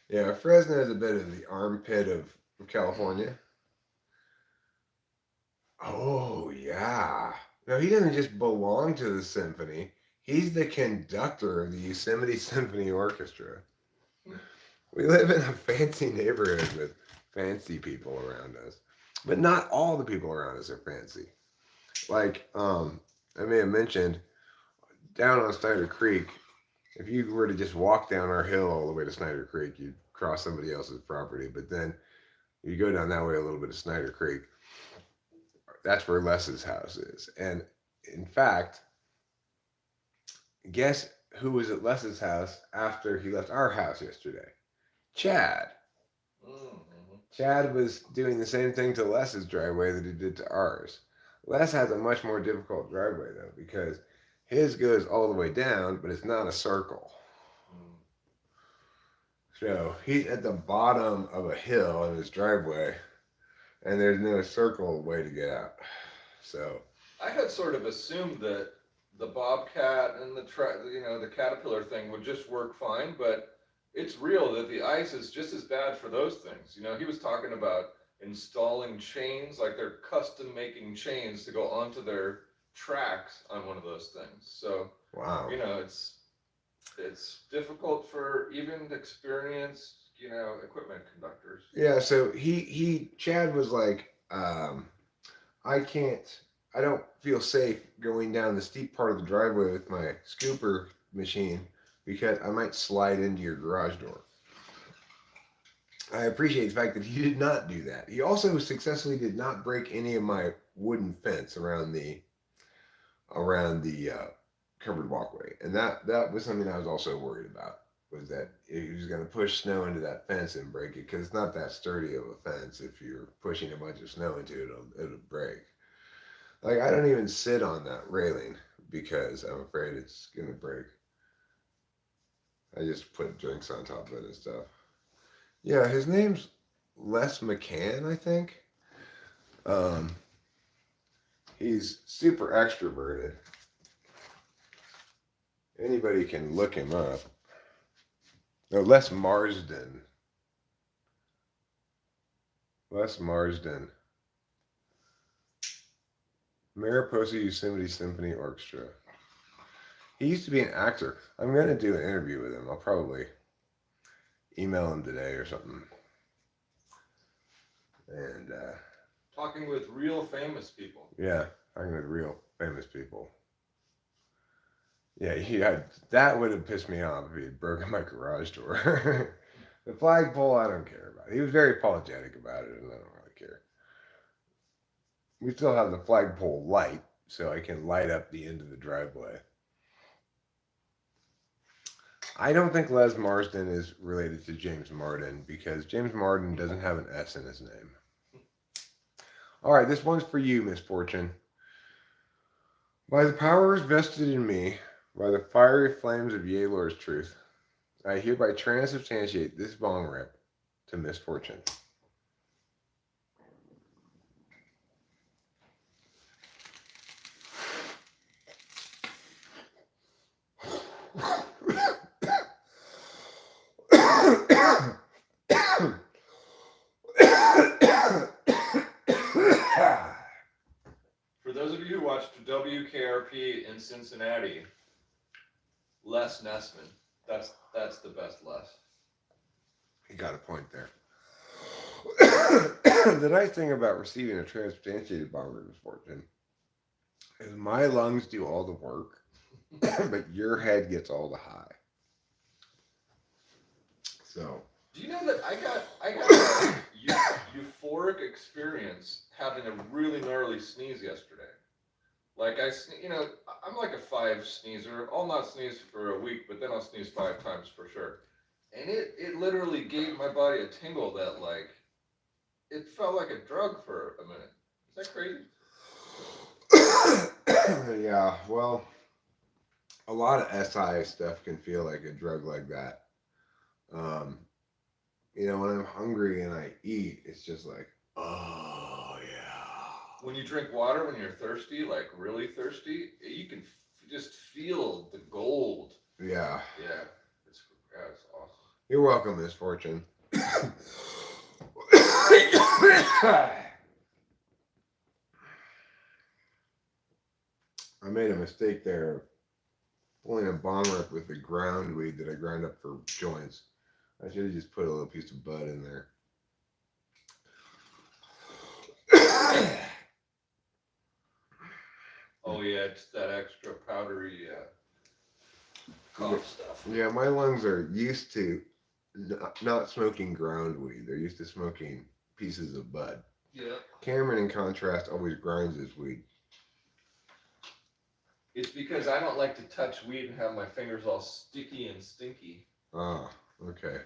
Yeah, Fresno is a bit of the armpit of California. Oh, yeah. No, he doesn't just belong to the symphony. He's the conductor of the Yosemite Symphony Orchestra. We live in a fancy neighborhood with fancy people around us. But not all the people around us are fancy. Like, I may have mentioned, down on Snyder Creek, if you were to just walk down our hill all the way to Snyder Creek, you'd cross somebody else's property. But then you go down that way a little bit to Snyder Creek. That's where Les's house is. And in fact, guess who was at Les's house after he left our house yesterday? Chad. Mm-hmm. Chad was doing the same thing to Les's driveway that he did to ours. Les has a much more difficult driveway, though, because His goes all the way down, but it's not a circle. So he's at the bottom of a hill in his driveway, and there's no circle way to get out. So I had sort of assumed that the bobcat and the caterpillar thing would just work fine, but it's real that the ice is just as bad for those things. He was talking about installing chains, like they're custom making chains to go onto their tracks on one of those things. So wow. it's difficult for even experienced, equipment conductors. Yeah, so Chad was like, I don't feel safe going down the steep part of the driveway with my scooper machine because I might slide into your garage door. I appreciate the fact that he did not do that. He also successfully did not break any of my wooden fence around the covered walkway, and that was something I was also worried about. Was that he was going to push snow into that fence and break it, because it's not that sturdy of a fence. If you're pushing a bunch of snow into it, it'll break. Like, I don't even sit on that railing because I'm afraid it's going to break. I just put drinks on top of it and stuff. Yeah, his name's Les McCann, I think. He's super extroverted. Anybody can look him up. No, Les Marsden. Les Marsden. Mariposa Yosemite Symphony Orchestra. He used to be an actor. I'm going to do an interview with him. I'll probably email him today or something. And talking with real famous people. Yeah, talking with real famous people. Yeah, that would have pissed me off if he had broken my garage door. The flagpole, I don't care about. He was very apologetic about it, and I don't really care. We still have the flagpole light, so I can light up the end of the driveway. I don't think Les Marsden is related to James Marden, because James Marden doesn't have an S in his name. All right, this one's for you, Miss Fortune. By the powers vested in me, by the fiery flames of Yalor's truth, I hereby transubstantiate this bong rip to Miss Fortune. For those of you who watched WKRP in Cincinnati, Les Nessman. That's the best Les. You got a point there. The nice thing about receiving a transubstantiated bong rip, Miss Fortune, is my lungs do all the work, but your head gets all the high. So. Do you know that I got a euphoric experience having a really gnarly sneeze yesterday? Like I'm like a 5 sneezer. I'll not sneeze for a week, but then I'll sneeze 5 times for sure. And it literally gave my body a tingle that it felt like a drug for a minute. Is that crazy? Yeah, well, a lot of SI stuff can feel like a drug like that. When I'm hungry and I eat, it's just like, oh yeah. When you drink water, when you're thirsty, like really thirsty, you can just feel the gold. Yeah. Yeah, it's awesome. You're welcome, Miss Fortune. I made a mistake there, pulling a bong rip with the ground weed that I grind up for joints. I should have just put a little piece of bud in there. Oh yeah, it's that extra powdery cough stuff. Yeah, my lungs are used to not smoking ground weed. They're used to smoking pieces of bud. Yeah. Cameron, in contrast, always grinds his weed. It's because I don't like to touch weed and have my fingers all sticky and stinky. Ah, okay.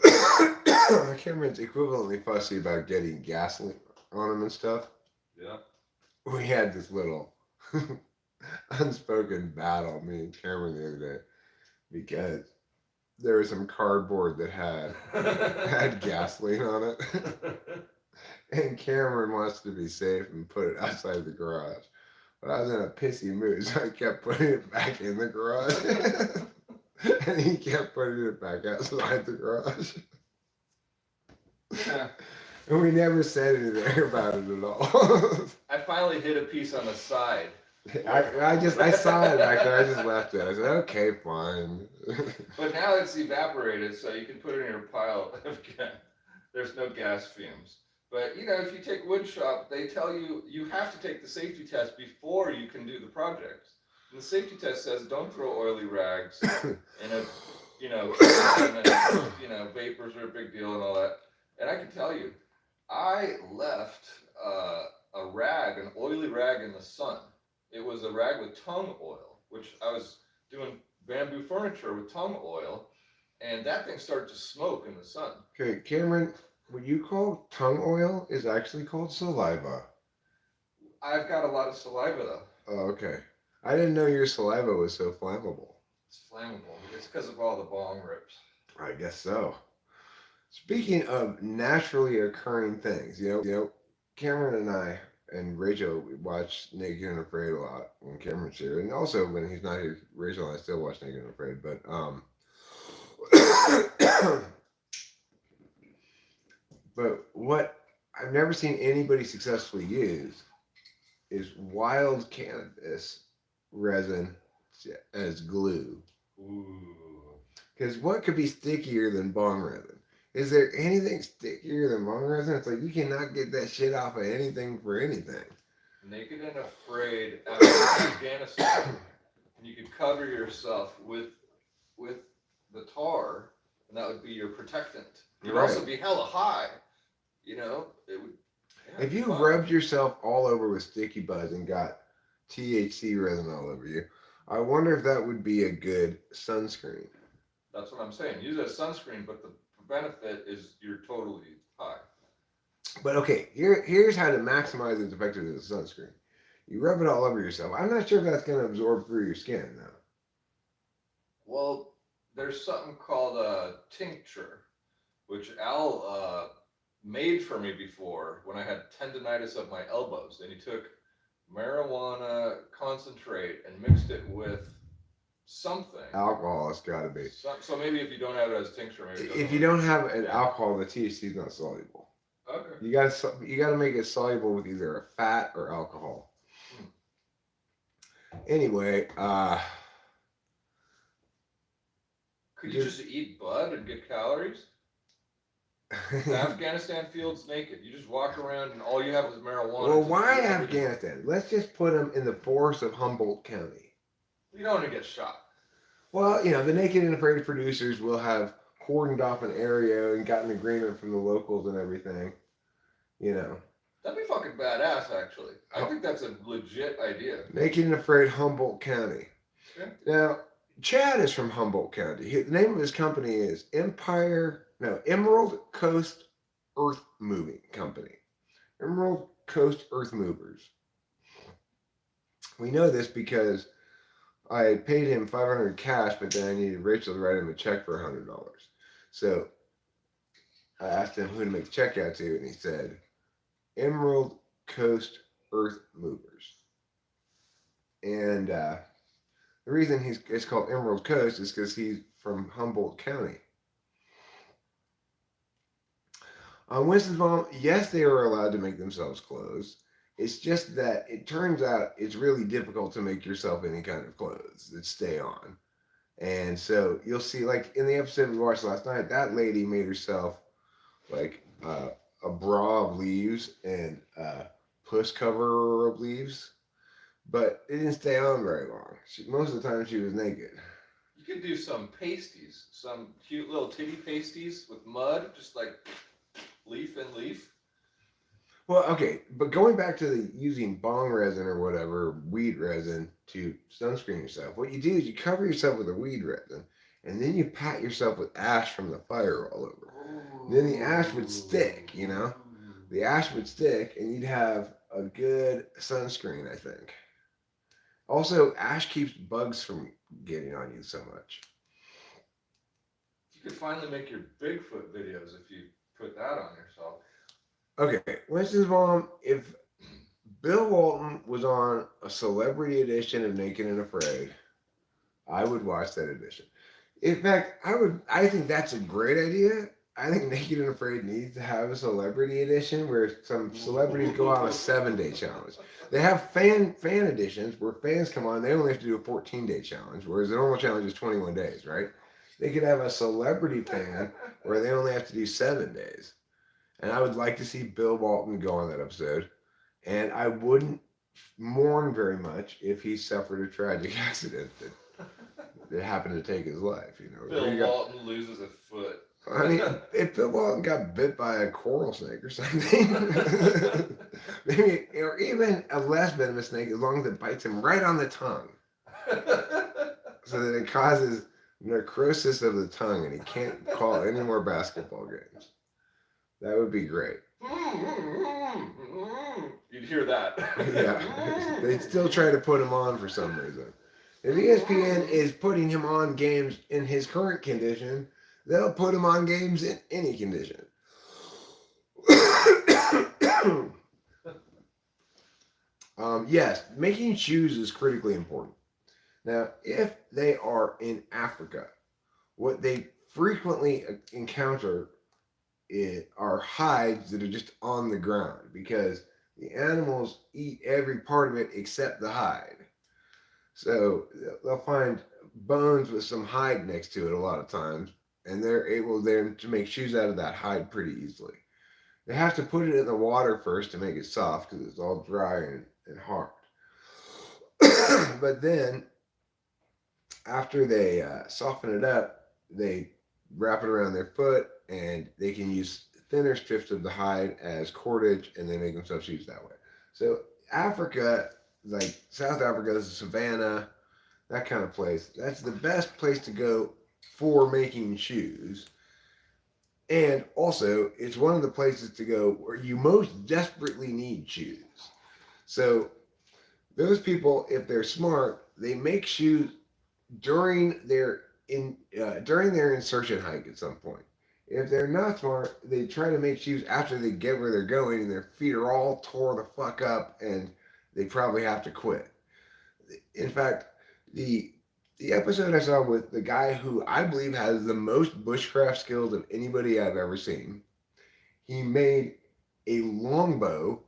Yeah. Cameron's equivalently fussy about getting gasoline on him and stuff. Yeah. We had this little unspoken battle, me and Cameron the other day, because there was some cardboard that had gasoline on it, and Cameron wants to be safe and put it outside the garage. But I was in a pissy mood, so I kept putting it back in the garage, and he kept putting it back outside the garage. Yeah. And we never said anything about it at all. I finally hit a piece on the side. I saw it back there. I just left it. I said, okay, fine. But now it's evaporated, so you can put it in your pile of gas. There's no gas fumes. But you know, if you take wood shop, they tell you you have to take the safety test before you can do the project. And the safety test says don't throw oily rags in a, you know, vapors are a big deal and all that. And I can tell you, I left a rag, an oily rag in the sun. It was a rag with tung oil, which I was doing bamboo furniture with tung oil, and that thing started to smoke in the sun. Okay, Cameron, what you call tongue oil is actually called saliva. I've got a lot of saliva though. Oh, okay. I didn't know your saliva was so flammable. It's flammable. It's because of all the bong rips. I guess so. Speaking of naturally occurring things, Cameron and I and Rachel we watch Naked and Afraid a lot when Cameron's here, and also when he's not here, Rachel and I still watch Naked and Afraid. But but what I've never seen anybody successfully use is wild cannabis resin as glue. Ooh. Because what could be stickier than bong resin? Is there anything stickier than bong resin? It's like you cannot get that shit off of anything for anything. Naked and Afraid after Afghanistan, you could cover yourself with the tar, and that would be your protectant. You'd also be hella high. You know, it would. Yeah, if you rubbed yourself all over with sticky buzz and got THC resin all over you, I wonder if that would be a good sunscreen. That's what I'm saying. Use it as sunscreen, but the benefit is you're totally high. But okay, here's how to maximize its effectiveness as a sunscreen. You rub it all over yourself. I'm not sure if that's going to absorb through your skin, though. Well, there's something called a tincture, which Al made for me before when I had tendonitis of my elbows. And he took marijuana concentrate and mixed it with something. Alcohol, it's got to be. So maybe if you don't have it as tincture, maybe if you don't have an alcohol, the THC is not soluble. Okay. You got to make it soluble with either a fat or alcohol. Anyway, could you just eat bud and get calories? The Afghanistan fields naked. You just walk around and all you have is marijuana. Well, why Afghanistan? Let's just put them in the forests of Humboldt County. You don't want to get shot. Well, the Naked and Afraid producers will have cordoned off an area and gotten agreement from the locals and everything. That'd be fucking badass, actually. I think that's a legit idea. Naked and Afraid Humboldt County. Yeah. Now, Chad is from Humboldt County. The name of his company is Emerald Coast Earth Moving Company. Emerald Coast Earth Movers. We know this because I paid him $500 cash, but then I needed Rachel to write him a check for $100. So I asked him who to make the check out to, and he said, Emerald Coast Earth Movers. And the reason it's called Emerald Coast is because he's from Humboldt County. On Winston-Salem, yes, they were allowed to make themselves clothes. It's just that it turns out it's really difficult to make yourself any kind of clothes that stay on. And so you'll see, like in the episode we watched last night, that lady made herself like a bra of leaves and a puss cover of leaves, but it didn't stay on very long. Most of the time she was naked. You could do some pasties, some cute little titty pasties with mud, just like leaf and leaf. Well, okay, but going back to the using bong resin or whatever, weed resin to sunscreen yourself, what you do is you cover yourself with a weed resin, and then you pat yourself with ash from the fire all over. Ooh. Then the ash would stick, The ash would stick, and you'd have a good sunscreen, I think. Also, ash keeps bugs from getting on you so much. You could finally make your Bigfoot videos if you put that on yourself. Okay, Winston's mom, if Bill Walton was on a celebrity edition of Naked and Afraid, I would watch that edition. In fact, I think that's a great idea. I think Naked and Afraid needs to have a celebrity edition where some celebrities go on a 7-day challenge. They have fan editions where fans come on, they only have to do a 14-day challenge, whereas the normal challenge is 21 days, right? They could have a celebrity fan where they only have to do 7 days. And I would like to see Bill Walton go on that episode. And I wouldn't mourn very much if he suffered a tragic accident that happened to take his life. You know, Bill Walton loses a foot. I mean, if Bill Walton got bit by a coral snake or something, maybe, or even a less venomous snake, as long as it bites him right on the tongue, so that it causes necrosis of the tongue and he can't call any more basketball games. That would be great. You'd hear that. Yeah, they'd still try to put him on for some reason. If ESPN is putting him on games in his current condition, they'll put him on games in any condition. Yes, making shoes is critically important. Now, if they are in Africa, what they frequently encounter are hides that are just on the ground because the animals eat every part of it except the hide. So they'll find bones with some hide next to it a lot of times, and they're able then to make shoes out of that hide pretty easily. They have to put it in the water first to make it soft because it's all dry and hard. But then, after they soften it up, they wrap it around their foot, and they can use thinner strips of the hide as cordage, and they make themselves shoes that way. So Africa, like South Africa, is a savannah, that kind of place. That's the best place to go for making shoes. And also, it's one of the places to go where you most desperately need shoes. So those people, if they're smart, they make shoes during their insertion hike at some point. If they're not smart, they try to make shoes after they get where they're going and their feet are all tore the fuck up and they probably have to quit. In fact, the episode I saw with the guy who I believe has the most bushcraft skills of anybody I've ever seen, he made a longbow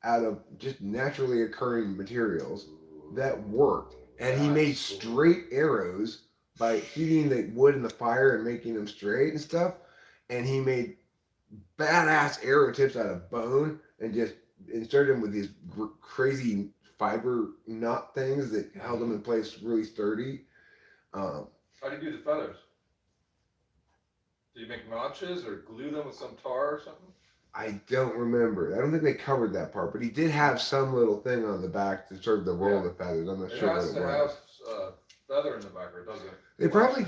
out of just naturally occurring materials that worked. And he made straight arrows by heating the wood in the fire and making them straight and stuff. And he made badass arrow tips out of bone and just inserted them with these crazy fiber knot things that held them in place really sturdy. How do you do the feathers? Do you make notches or glue them with some tar or something? I don't remember. I don't think they covered that part, but he did have some little thing on the back to serve the roll of the feathers. I'm not sure what it was. It has to have feather in the back, or doesn't it? He probably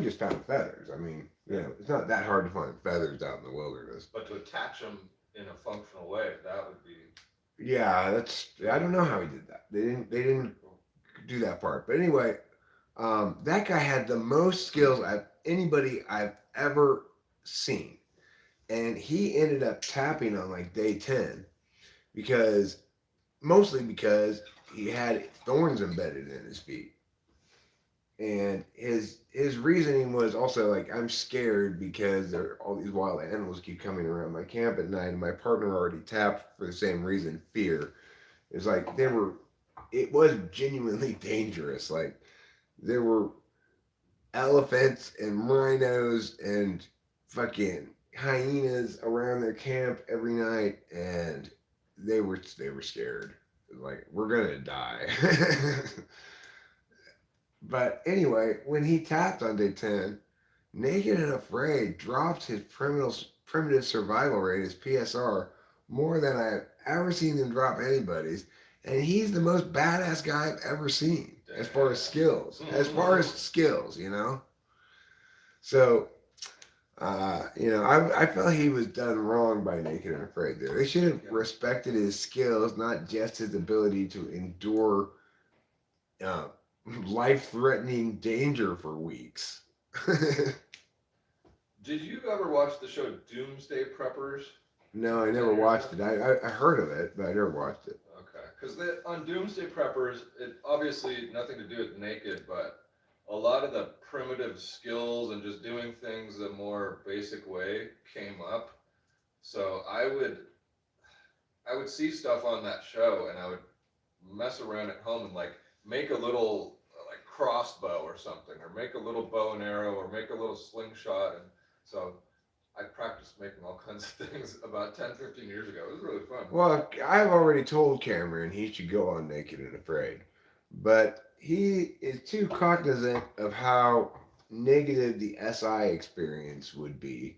just found feathers. I mean, you know, it's not that hard to find feathers out in the wilderness. But to attach them in a functional way, that would be. Yeah, I don't know how he did that. They didn't do that part. But anyway, that guy had the most skills anybody I've ever seen. And he ended up tapping on like day 10 mostly because he had thorns embedded in his feet. And his reasoning was also like, I'm scared because all these wild animals keep coming around my camp at night, and my partner already tapped for the same reason, fear. It's like it was genuinely dangerous. Like there were elephants and rhinos and fucking hyenas around their camp every night, and they were scared. Like, we're gonna die. But anyway, when he tapped on day 10, Naked and Afraid dropped his primitive survival rate, his PSR, more than I've ever seen them drop anybody's. And he's the most badass guy I've ever seen as far as skills. You know? So, you know, I felt he was done wrong by Naked and Afraid there. They should have respected his skills, not just his ability to endure uh, life-threatening danger for weeks. Did you ever watch the show Doomsday Preppers? No, I never watched it. I heard of it, but I never watched it. Okay, because on Doomsday Preppers, it obviously nothing to do with naked, but a lot of the primitive skills and just doing things a more basic way came up. So I would see stuff on that show, and I would mess around at home and like make a little like crossbow or something, or make a little bow and arrow, or make a little slingshot. And so I practiced making all kinds of things about 10, 15 years ago. It was really fun. Well, I've already told Cameron he should go on Naked and Afraid, but he is too cognizant of how negative the SI experience would be,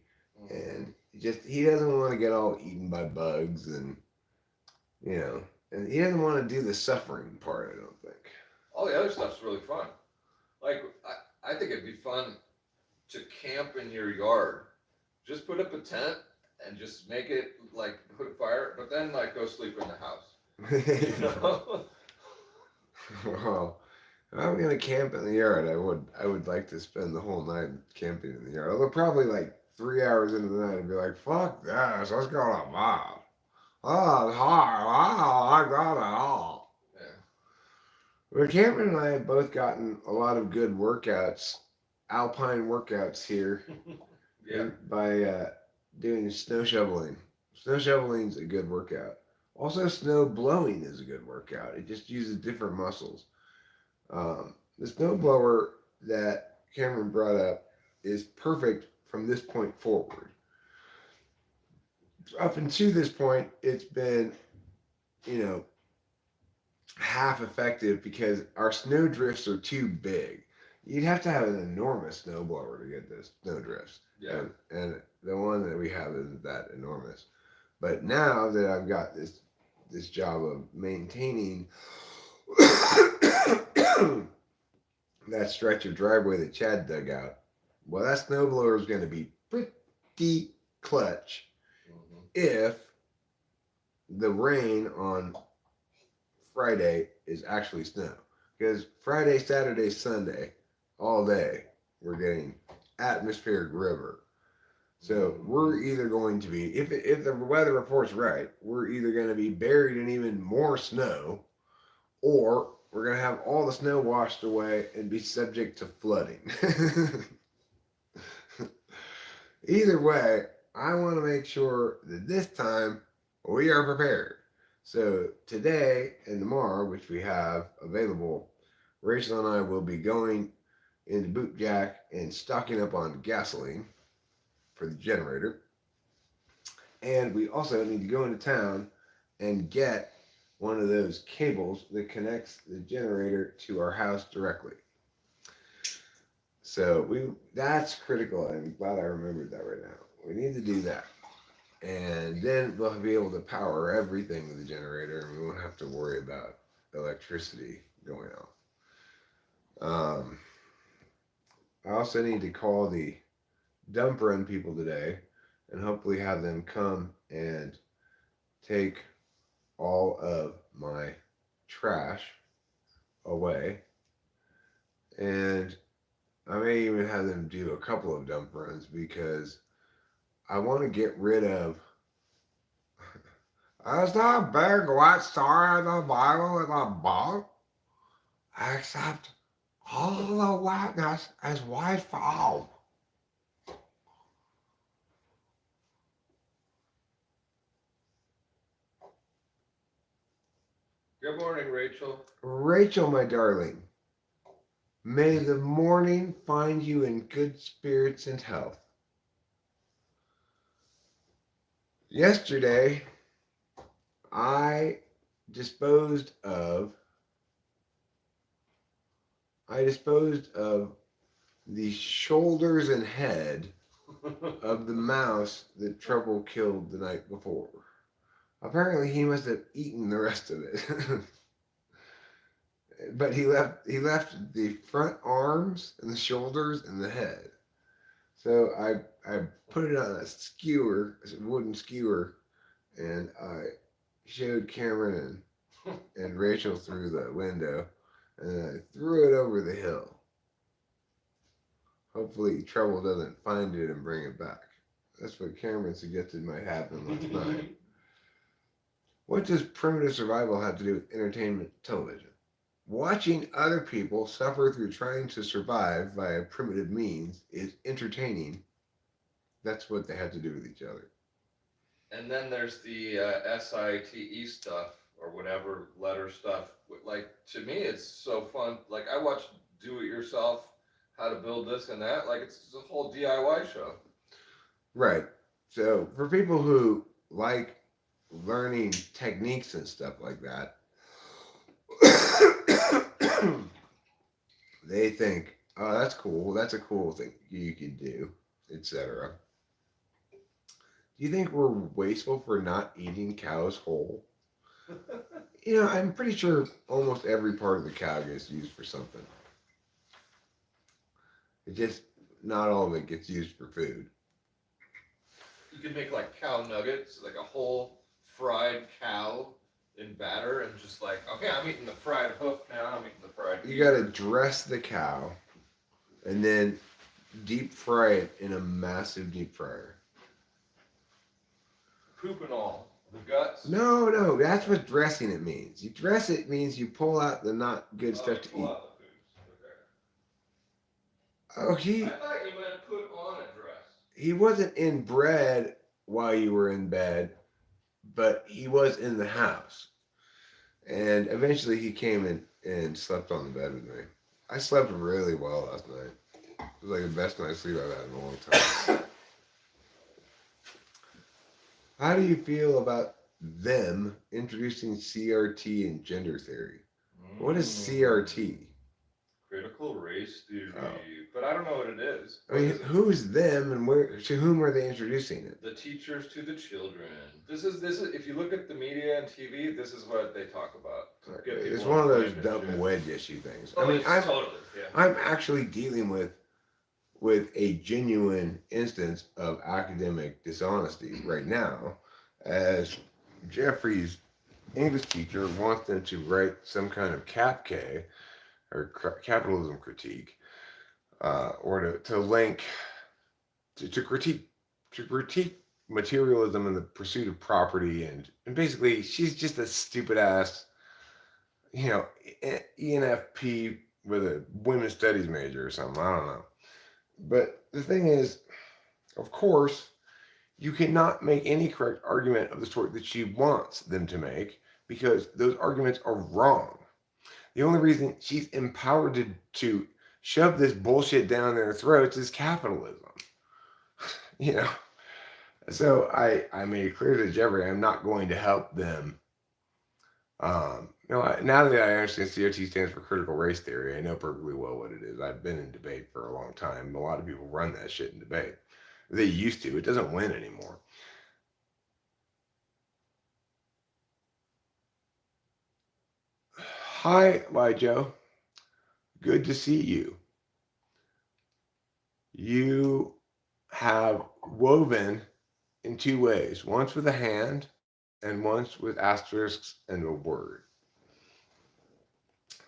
and just he doesn't want to get all eaten by bugs, and and he doesn't want to do the suffering part. I don't think. All the other stuff's really fun. Like I think it'd be fun to camp in your yard. Just put up a tent and just make it like put a fire, but then like go sleep in the house. You know? Well, if I'm gonna camp in the yard, I would like to spend the whole night camping in the yard. Although probably like 3 hours into the night, I'd be like, "Fuck this! Let's go to bed." Oh, it's hot. Oh, I got it all. Yeah. Well, Cameron and I have both gotten a lot of good workouts, alpine workouts here, Yeah. by doing snow shoveling. Snow shoveling is a good workout. Also, snow blowing is a good workout. It just uses different muscles. The snow blower that Cameron brought up is perfect from this point forward. Up until this point, it's been, you know, half effective because our snow drifts are too big. You'd have to have an enormous snow blower to get this snow drifts. Yeah. And the one that we have isn't that enormous. But now that I've got this job of maintaining that stretch of driveway that Chad dug out, well, that snowblower is going to be pretty clutch if the rain on Friday is actually snow. Because Friday, Saturday, Sunday, all day, we're getting atmospheric river. So we're either going to be, if the weather report's right, we're either going to be buried in even more snow, or we're going to have all the snow washed away and be subject to flooding. Either way, I want to make sure that this time we are prepared. So today and tomorrow, which we have available, Rachel and I will be going into Boot Jack and stocking up on gasoline for the generator. And we also need to go into town and get one of those cables that connects the generator to our house directly. So that's critical. I'm glad I remembered that right now. We need to do that. And then we'll be able to power everything with the generator, and we won't have to worry about electricity going off. I also need to call the dump run people today and hopefully have them come and take all of my trash away. And I may even have them do a couple of dump runs because I want to get rid of. There's that big white star in the Bible in the book, except all the whiteness is white foam. Good morning, Rachel. Rachel, my darling, may the morning find you in good spirits and health. Yesterday, I disposed of the shoulders and head of the mouse that Trouble killed the night before. Apparently, he must have eaten the rest of it. But he left the front arms and the shoulders and the head. So I put it on a skewer, a wooden skewer, and I showed Cameron and Rachel through the window, and I threw it over the hill. Hopefully, trouble doesn't find it and bring it back. That's what Cameron suggested might happen last night. What does primitive survival have to do with entertainment television? Watching other people suffer through trying to survive via primitive means is entertaining. That's what they have to do with each other. And then there's the SITE stuff or whatever letter stuff. Like, to me, it's so fun. Like, I watch Do It Yourself, how to build this and that. Like, it's a whole DIY show. Right. So for people who like learning techniques and stuff like that, they think, oh, that's cool. That's a cool thing you can do, etc. Do you think we're wasteful for not eating cows whole? I'm pretty sure almost every part of the cow gets used for something. It just, not all of it gets used for food. You could make like cow nuggets, like a whole fried cow in batter, and just like, okay, I'm eating the fried hoof now. I'm eating the fried. You got to dress the cow, and then deep fry it in a massive deep fryer. Poop and all, the guts. No, that's what dressing it means. You dress it means you pull out the not good stuff to eat. Okay. Oh, I thought you meant put on a dress. He wasn't in bed while you were in bed, but he was in the house. And eventually he came in and slept on the bed with me. I slept really well last night. It was like the best night's sleep I've had in a long time. How do you feel about them introducing CRT and gender theory? What is CRT? Critical race theory. Oh. But I don't know what it is. I mean, who's them and where? To whom are they introducing it? The teachers to the children. This is. If you look at the media and TV, this is what they talk about. It's one of those dumb wedge issue things. Oh, I mean, I'm actually dealing with a genuine instance of academic dishonesty right now, as Jeffrey's English teacher wants them to write some kind of CAPK, or capitalism critique, or to link to critique materialism and the pursuit of property, and basically she's just a stupid ass, ENFP with a women's studies major or something. I don't know. But the thing is, of course, you cannot make any correct argument of the sort that she wants them to make, because those arguments are wrong. The only reason she's empowered to shove this bullshit down their throats is capitalism. So I made it clear to Jeffrey I'm not going to help them. Now that I understand CRT stands for critical race theory, I know perfectly well what it is. I've been in debate for a long time. A lot of people run that shit in debate. They used to. It doesn't win anymore. Hi, Lijo. Good to see you. You have woven in two ways. Once with a hand and once with asterisks and a word.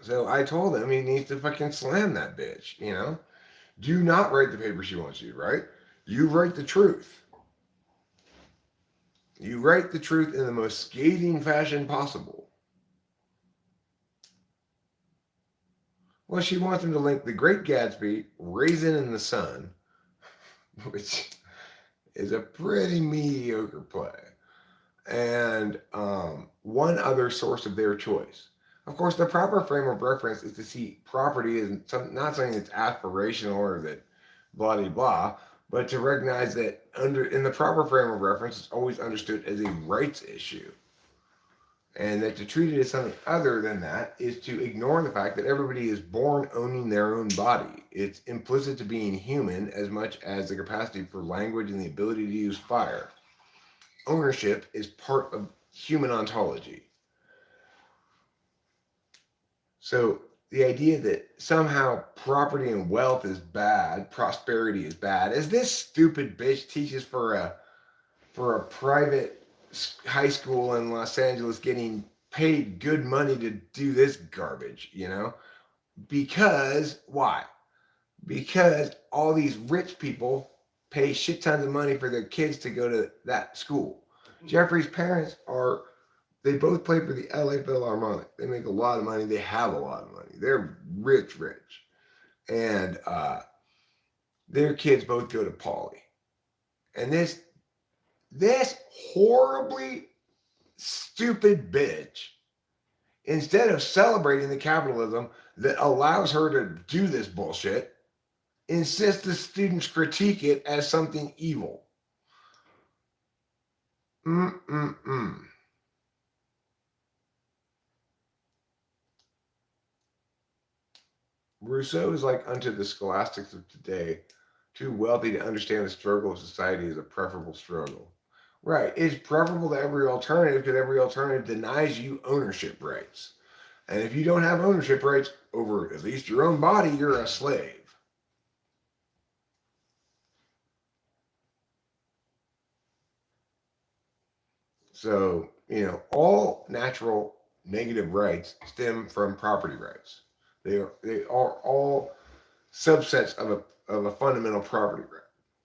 So I told him he needs to fucking slam that bitch, Do not write the paper she wants you to write. You write the truth. You write the truth in the most scathing fashion possible. Well, she wants him to link The Great Gatsby, Raisin in the Sun, which is a pretty mediocre play, and one other source of their choice. Of course, the proper frame of reference is to see property as not something that's aspirational or that blah, blah, blah, but to recognize that in the proper frame of reference, it's always understood as a rights issue. And that to treat it as something other than that is to ignore the fact that everybody is born owning their own body. It's implicit to being human as much as the capacity for language and the ability to use fire. Ownership is part of human ontology. So the idea that somehow property and wealth is bad, prosperity is bad, as this stupid bitch teaches for a private high school in Los Angeles getting paid good money to do this garbage, Because why? Because all these rich people pay shit tons of money for their kids to go to that school. Jeffrey's parents are, they both play for the LA Philharmonic. They make a lot of money. They have a lot of money. They're rich, rich. And their kids both go to Poly. And this horribly stupid bitch, instead of celebrating the capitalism that allows her to do this bullshit, insists the students critique it as something evil. Mm-mm-mm. Rousseau is like unto the scholastics of today, too wealthy to understand the struggle of society as a preferable struggle. Right, it's preferable to every alternative because every alternative denies you ownership rights. And if you don't have ownership rights over at least your own body, you're a slave. So, all natural negative rights stem from property rights. They are all subsets of a fundamental property right.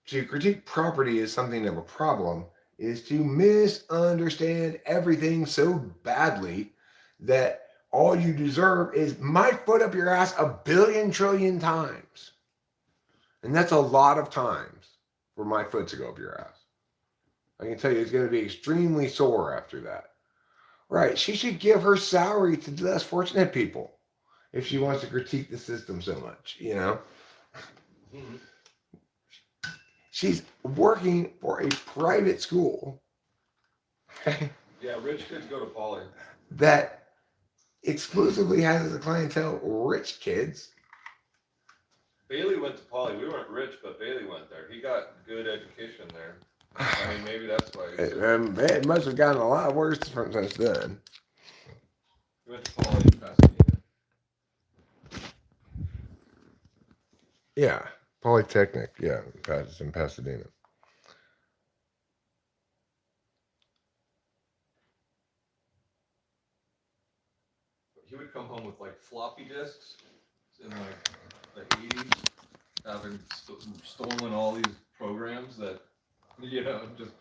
To critique property as something of a problem is to misunderstand everything so badly that all you deserve is my foot up your ass a billion trillion times. And that's a lot of times for my foot to go up your ass. I can tell you it's going to be extremely sore after that. Right. She should give her salary to the less fortunate people if she wants to critique the system so much, Mm-hmm. She's working for a private school. Yeah, rich kids go to Poly. That exclusively has as a clientele rich kids. Bailey went to Poly. We weren't rich, but Bailey went there. He got good education there. I mean, maybe that's why. It must have gotten a lot worse since then. He went to Poly in Pasadena. Yeah, Polytechnic. Yeah, it's in Pasadena. He would come home with like floppy disks in like the 80s, having stolen all these programs that, just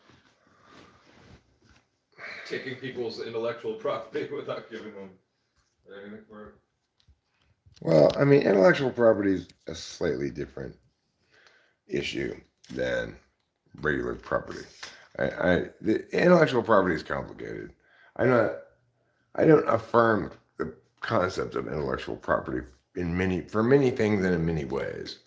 taking people's intellectual property without giving them anything for it. Well, I mean, intellectual property is a slightly different issue than regular property. The intellectual property is complicated. I don't affirm the concept of intellectual property for many things and in many ways.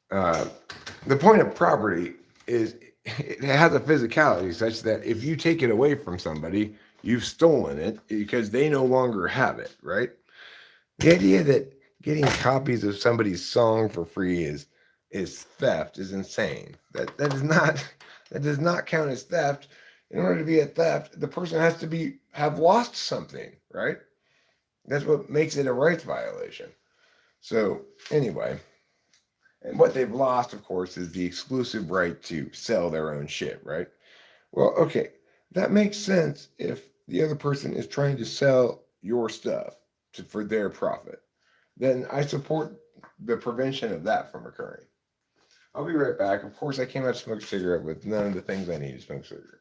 The point of property is it has a physicality such that if you take it away from somebody, you've stolen it because they no longer have it, right? The idea that getting copies of somebody's song for free is theft is insane. That does not count as theft. In order to be a theft, the person has to have lost something, right? That's what makes it a rights violation. So anyway, and what they've lost, of course, is the exclusive right to sell their own shit, right? Well, okay, that makes sense if the other person is trying to sell your stuff for their profit. Then I support the prevention of that from occurring. I'll be right back. Of course, I came out to smoke a cigarette with none of the things I need to smoke a cigarette.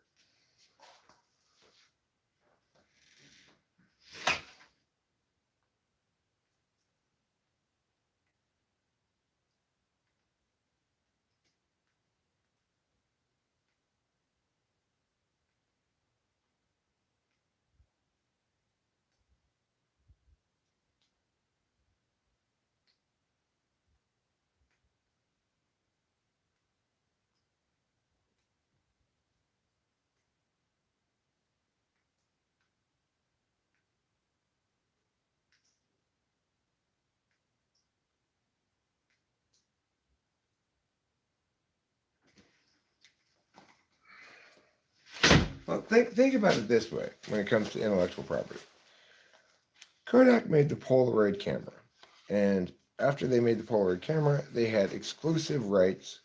Well, think about it this way when it comes to intellectual property. Kodak made the Polaroid camera, and after they made the Polaroid camera, they had exclusive rights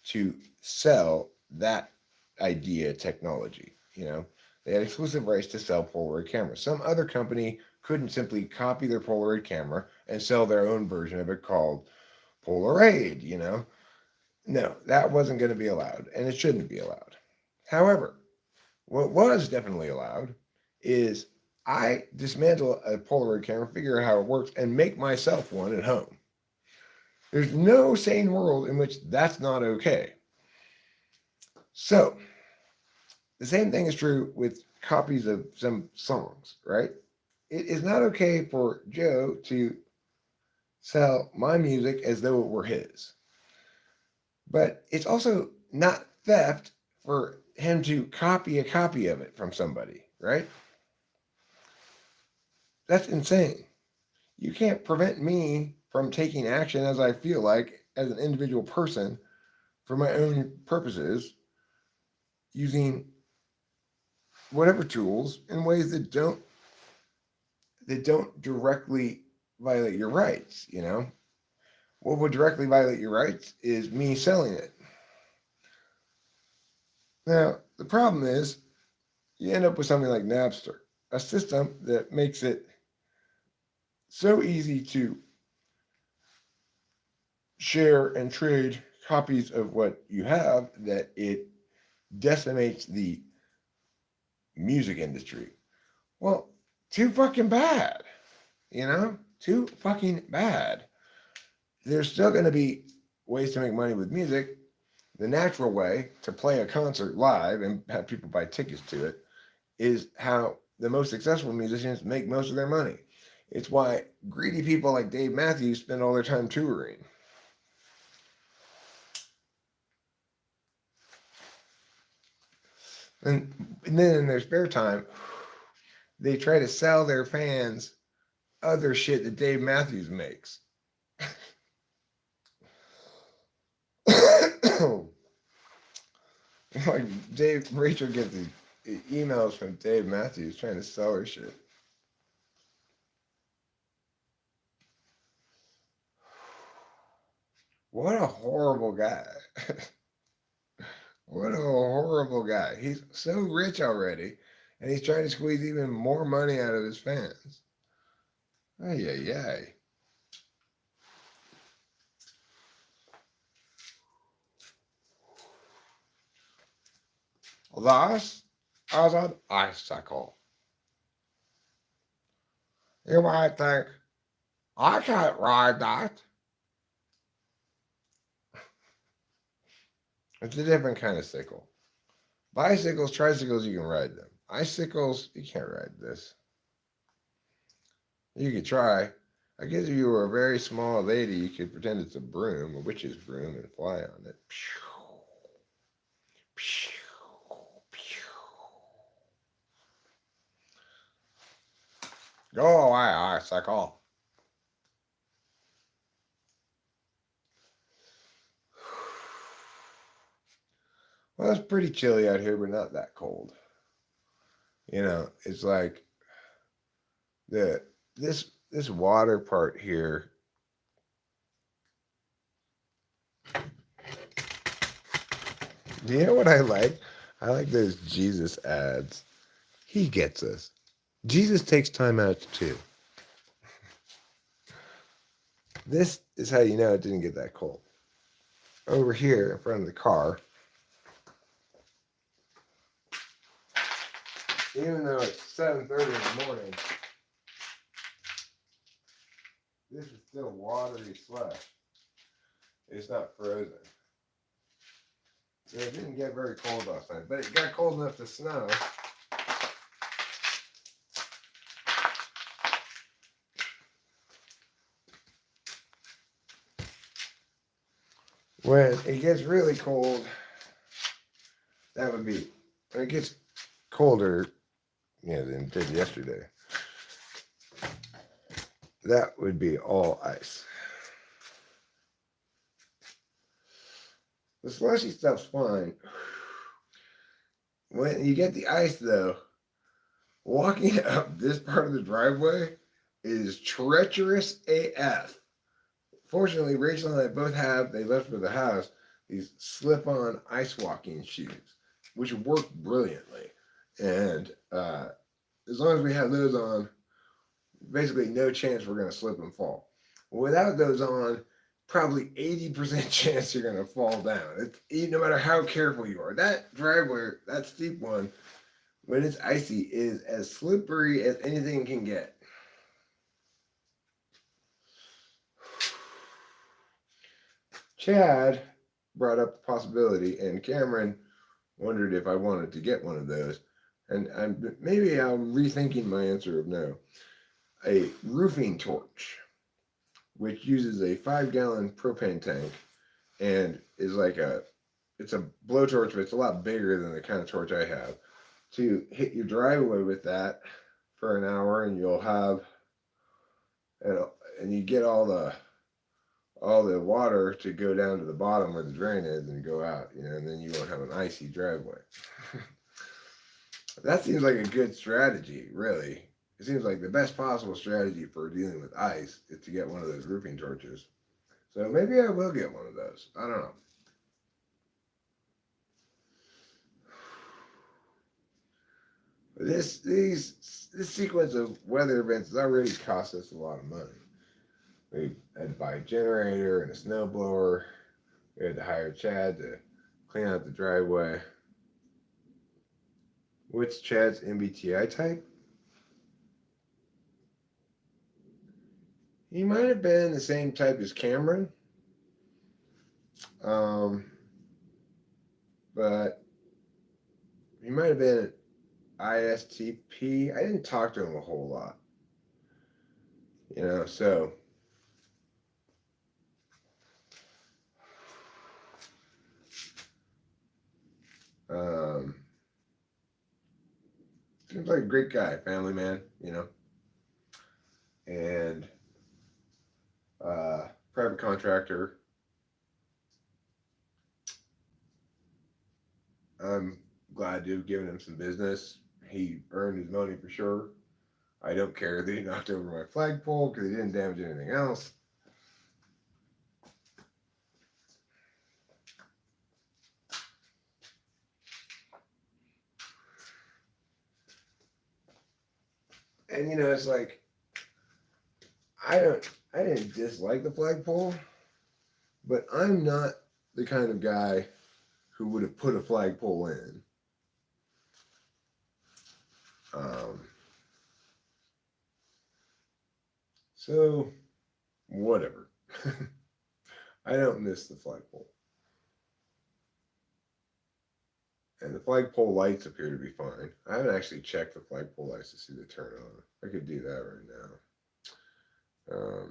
to sell that idea technology. They had exclusive rights to sell Polaroid cameras. Some other company couldn't simply copy their Polaroid camera and sell their own version of it called Polaroid, you know? No, that wasn't going to be allowed, and it shouldn't be allowed. However, what was definitely allowed is I dismantle a Polaroid camera, figure out how it works, and make myself one at home. There's no sane world in which that's not okay. So, the same thing is true with copies of some songs, right? It is not okay for Joe to sell my music as though it were his. But it's also not theft for him to copy a copy of it from somebody, right? That's insane. You can't prevent me from taking action as I feel like as an individual person for my own purposes using whatever tools in ways that don't directly violate your rights, you know? What would directly violate your rights is me selling it. Now, the problem is you end up with something like Napster, a system that makes it so easy to share and trade copies of what you have that it decimates the music industry. Well, too fucking bad, you know? Too fucking bad. There's still going to be ways to make money with music. The natural way to play a concert live and have people buy tickets to it is how the most successful musicians make most of their money. It's why greedy people like Dave Matthews spend all their time touring. And then in their spare time, they try to sell their fans other shit that Dave Matthews makes. Like Rachel gets these emails from Dave Matthews trying to sell her shit. What a horrible guy. What a horrible guy. He's so rich already, and he's trying to squeeze even more money out of his fans. Ay, ay, ay. Thus, as an icicle. You might think, I can't ride that. It's a different kind of sickle. Bicycles, tricycles, you can ride them. Icicles, you can't ride this. You could try. I guess if you were a very small lady, you could pretend it's a broom, a witch's broom, and fly on it. Go away, icicle. Well, it's pretty chilly out here, but not that cold. You know, it's like this water part here. Do you know what I like? I like those Jesus ads. He gets us. Jesus takes time out too. This is how you know it didn't get that cold. Over here in front of the car, even though it's 7:30 in the morning, this is still watery slush. It's not frozen. So it didn't get very cold last night, but it got cold enough to snow. When it gets really cold, that would be, when it gets colder, than it did yesterday, that would be all ice. The slushy stuff's fine. When you get the ice, though, walking up this part of the driveway is treacherous AF. Fortunately, Rachel and I both have, they left for the house, these slip-on ice walking shoes, which work brilliantly. And as long as we have those on, basically no chance we're going to slip and fall. Without those on, probably 80% chance you're going to fall down. No matter how careful you are. That driveway, that steep one, when it's icy, is as slippery as anything can get. Chad brought up the possibility, and Cameron wondered if I wanted to get one of those. And maybe I'm rethinking my answer of no. A roofing torch, which uses a 5-gallon propane tank and is like it's a blowtorch, but it's a lot bigger than the kind of torch I have. To hit your driveway with that for an hour, and you'll have, and you get all the water to go down to the bottom where the drain is and go out, and then you won't have an icy driveway. That seems like a good strategy, really. It seems like the best possible strategy for dealing with ice is to get one of those roofing torches. So maybe I will get one of those. I don't know. This sequence of weather events has already cost us a lot of money. We had to buy a generator and a snowblower. We had to hire Chad to clean out the driveway. What's Chad's MBTI type? He might have been the same type as Cameron. But he might have been ISTP. I didn't talk to him a whole lot. So seems like a great guy, family man, and private contractor. I'm glad to have given him some business. He earned his money for sure. I don't care that he knocked over my flagpole because he didn't damage anything else. And it's like I didn't dislike the flagpole, but I'm not the kind of guy who would have put a flagpole in. So whatever. I don't miss the flagpole. And the flagpole lights appear to be fine. I haven't actually checked the flagpole lights to see the turn on. I could do that right now.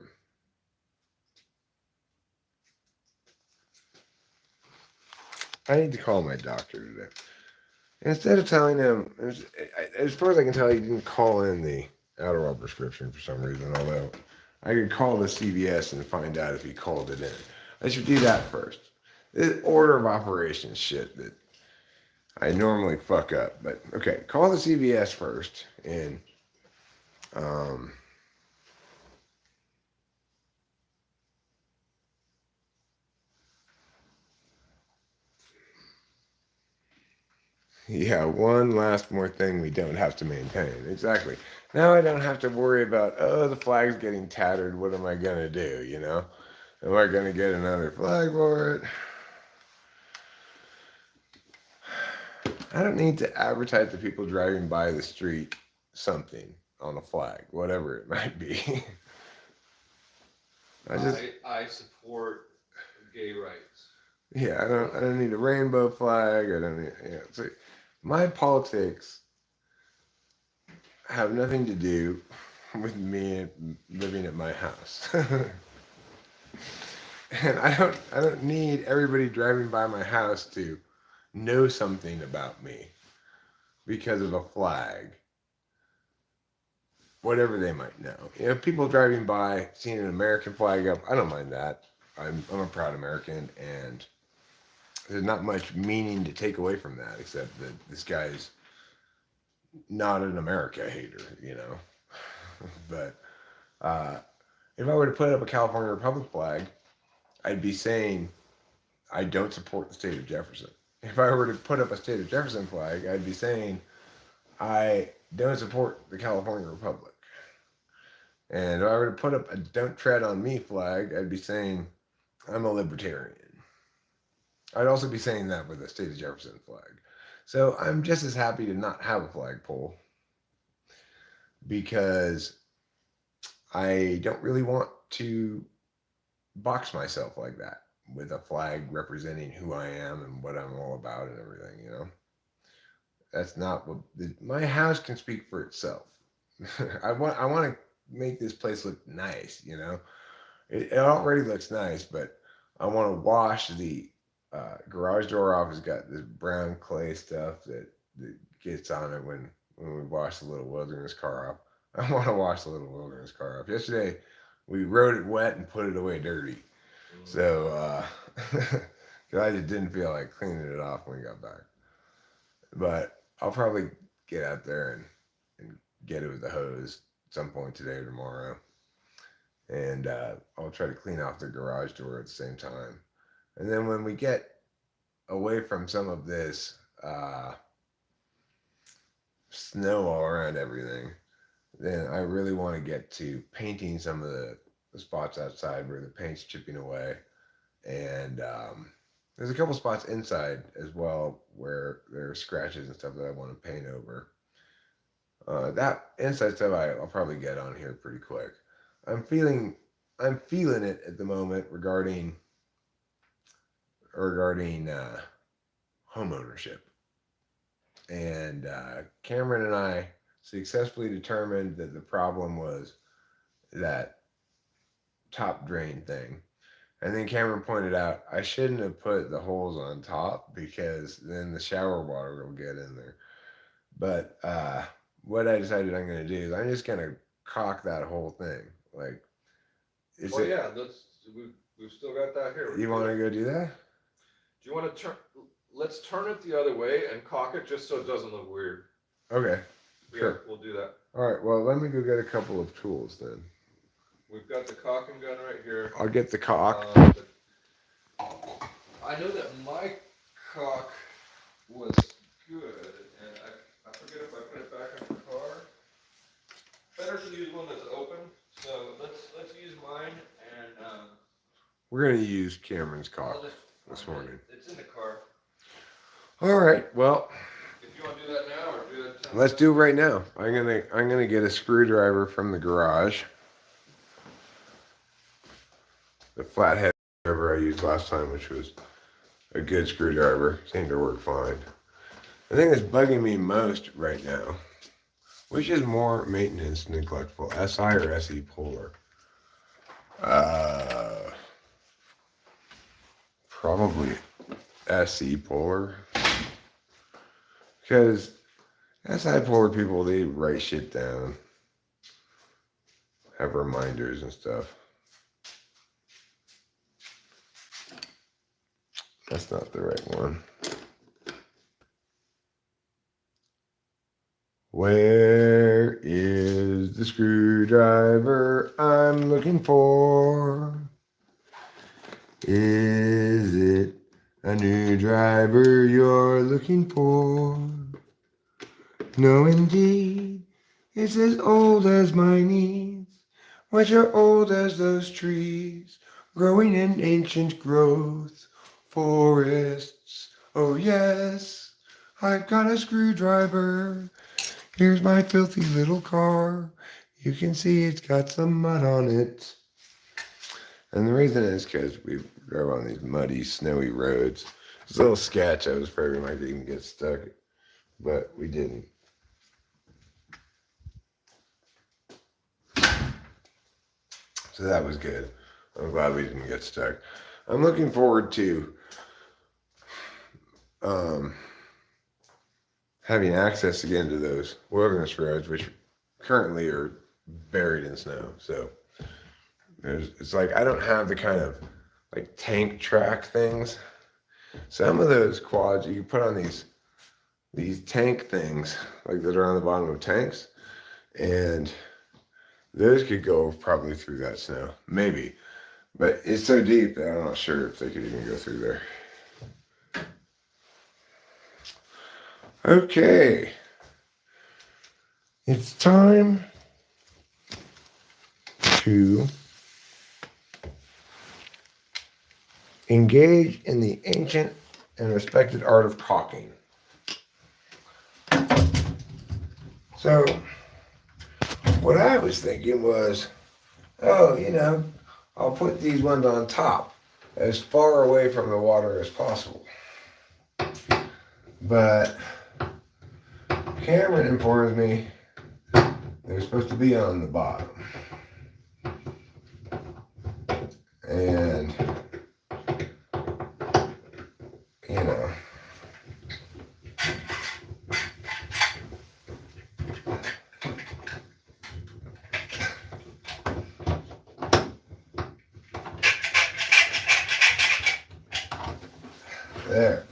I need to call my doctor today. Instead of telling him, as far as I can tell, he didn't call in the Adderall prescription for some reason, although I could call the CVS and find out if he called it in. I should do that first. This order of operations shit that I normally fuck up. But, okay, call the CVS first, and yeah, one last more thing we don't have to maintain. Exactly. Now I don't have to worry about, the flag's getting tattered. What am I going to do, Am I going to get another flag for it? I don't need to advertise to people driving by the street something on a flag, whatever it might be. I support gay rights. Yeah, I don't need a rainbow flag. I don't need, so my politics have nothing to do with me living at my house. And I don't need everybody driving by my house to know something about me because of a flag. Whatever they might know. People driving by, seeing an American flag up, I don't mind that. I'm a proud American, and there's not much meaning to take away from that, except that this guy's not an America hater, But if I were to put up a California Republic flag, I'd be saying I don't support the state of Jefferson. If I were to put up a state of Jefferson flag, I'd be saying I don't support the California Republic. And if I were to put up a "Don't Tread on Me" flag, I'd be saying I'm a libertarian. I'd also be saying that with a State of Jefferson flag. So I'm just as happy to not have a flagpole because I don't really want to box myself like that with a flag representing who I am and what I'm all about and everything, you know? That's not what my house can speak for itself. I want to make this place look nice, you know? It already looks nice, but I want to wash the garage door off. It's got this brown clay stuff that gets on it when we wash the little wilderness car off. I want to wash the little wilderness car off. Yesterday, we rode it wet and put it away dirty. So, cause I just didn't feel like cleaning it off when we got back. But I'll probably get out there and get it with the hose at some point today or tomorrow. And I'll try to clean off the garage door at the same time. And then when we get away from some of this snow all around everything, then I really want to get to painting some of the spots outside where the paint's chipping away. And there's a couple spots inside as well where there are scratches and stuff that I want to paint over. That inside stuff I'll probably get on here pretty quick. I'm feeling it at the moment regarding home ownership. And Cameron and I successfully determined that the problem was that top drain thing. And then Cameron pointed out I shouldn't have put the holes on top because then the shower water will get in there. But what I decided I'm going to do is I'm just going to caulk that whole thing. Like, yeah, we've still got that here. You want to go do that? Do you want to turn? Let's turn it the other way and caulk it just so it doesn't look weird. Okay. Yeah, Sure. we'll do that. All right. Well, let me go get a couple of tools then. We've got the caulking gun right here. I'll get the caulk. I know that my caulk was good, and I forget if I put it back in the car. Better to use one that's open. So let's use mine, and We're gonna use Cameron's caulk this morning. It's in the car. All right. Well, if you want to do that now or do it. Let's do it right now. I'm gonna get a screwdriver from the garage. The flathead screwdriver I used last time, which was a good screwdriver, seemed to work fine. The thing that's bugging me most right now, which is more maintenance neglectful, SI or SE polar? Probably SE polar. Because SI polar people, they write shit down, have reminders and stuff. That's not the right one. Where is the screwdriver I'm looking for? Is it a new driver you're looking for? No, indeed, it's as old as my knees, which are old as those trees growing in ancient growth forests. Oh yes, I've got a screwdriver. Here's my filthy little car. You can see it's got some mud on it. And the reason is because we drove on these muddy, snowy roads. It's a little sketch. I was afraid we might even get stuck, but we didn't. So that was good. I'm glad we didn't get stuck. I'm looking forward to having access again to those wilderness roads, which currently are buried in snow. So it's like I don't have the kind of like tank track things. Some of those quads you can put on these tank things like that are on the bottom of tanks, and those could go probably through that snow, maybe. But it's so deep that I'm not sure if they could even go through there. Okay. It's time to engage in the ancient and respected art of caulking. So, what I was thinking was, oh, I'll put these ones on top as far away from the water as possible. But Cameron informs me they're supposed to be on the bottom. And, there.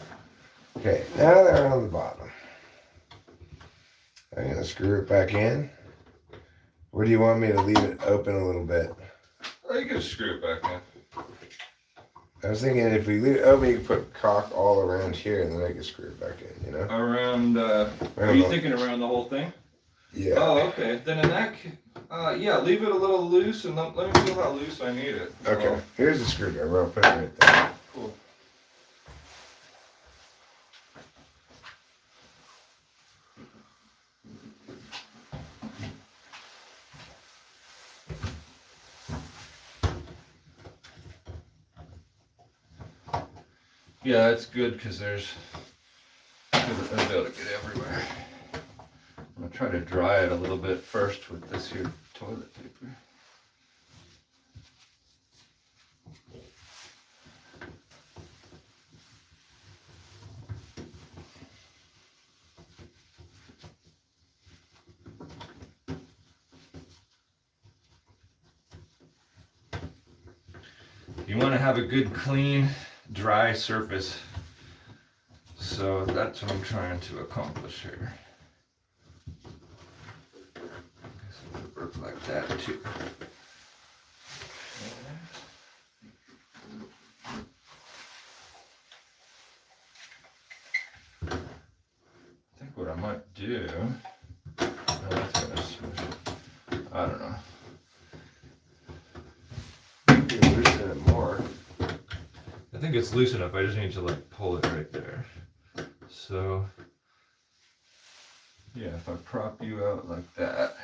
Okay, now they're on the bottom. I'm going to screw it back in. Or do you want me to leave it open a little bit? Oh, you can screw it back in. I was thinking if we leave it open, you can put caulk all around here and then I can screw it back in, Around, are you thinking around the whole thing? Yeah. Oh, okay. Then in that yeah, leave it a little loose and let me feel how loose I need it. Okay, here's the screwdriver. I'll put it right there. Cool. Yeah, it's good because it'll be able to get everywhere. I'm gonna try to dry it a little bit first with this here toilet paper. You want to have a good, clean, dry surface. So that's what I'm trying to accomplish here. So it'll work like that too. I think what I might do, oh, that's gonna smush it. I don't know. You can loosen it more. I think it's loose enough. I just need to like pull it right there. So yeah, if I prop you out like that.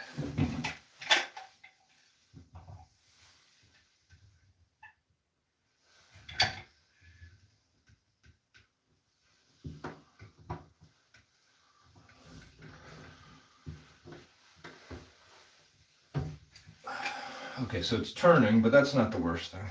Okay, so it's turning, but that's not the worst thing.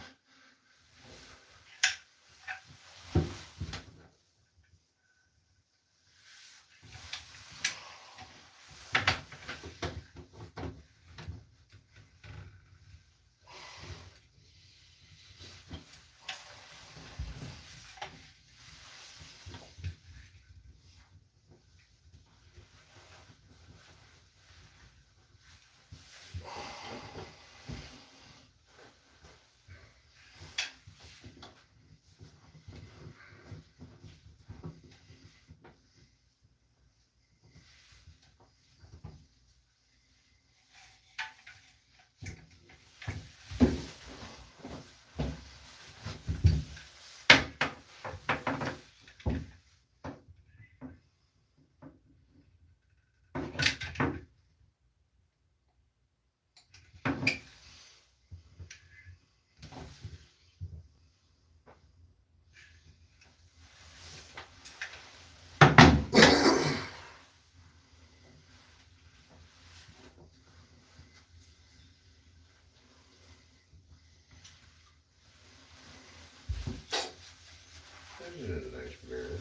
This is a nice mirror.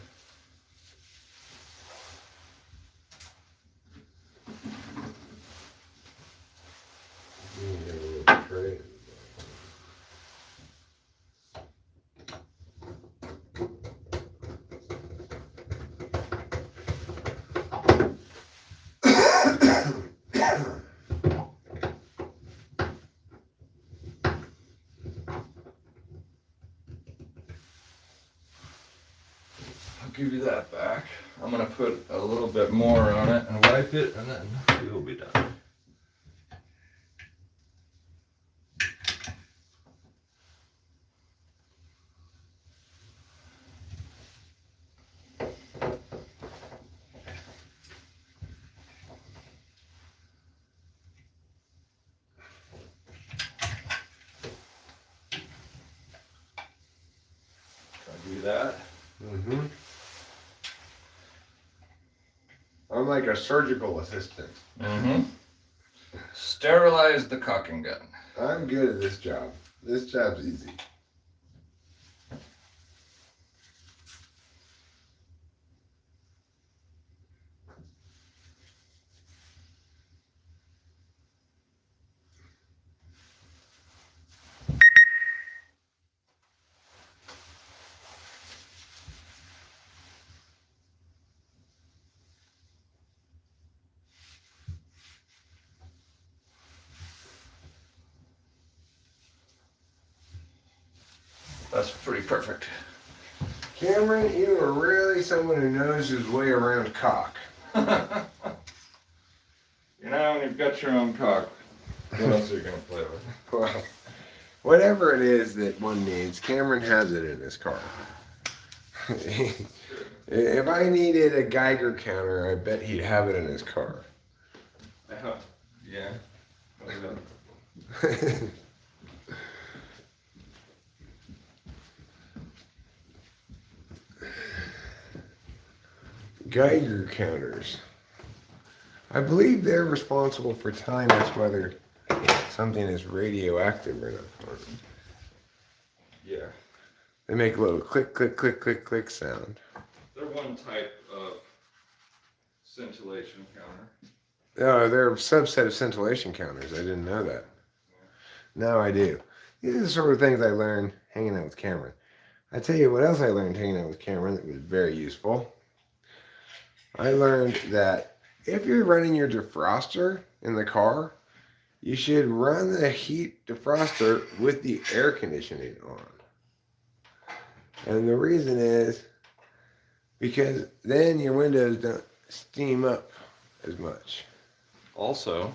You can get a little tray. I'll give you that back. I'm gonna put a little bit more on it and wipe it, and then we will be done. that. Mm-hmm. I'm like a surgical assistant. Mm-hmm. Sterilize the caulking gun. I'm good at this job. This job's easy. That's pretty perfect. Cameron, you are really someone who knows his way around cock. You know, when you've got your own cock, what else are you going to play with? Well, whatever it is that one needs, Cameron has it in his car. If I needed a Geiger counter, I bet he'd have it in his car. Yeah. Geiger counters. I believe they're responsible for telling us whether something is radioactive or not. Yeah. They make a little click, click, click, click, click sound. They're one type of scintillation counter. Oh, they're a subset of scintillation counters. I didn't know that. Now I do. These are the sort of things I learned hanging out with Cameron. I tell you what else I learned hanging out with Cameron that was very useful. I learned that if you're running your defroster in the car, you should run the heat defroster with the air conditioning on. And the reason is because then your windows don't steam up as much. Also,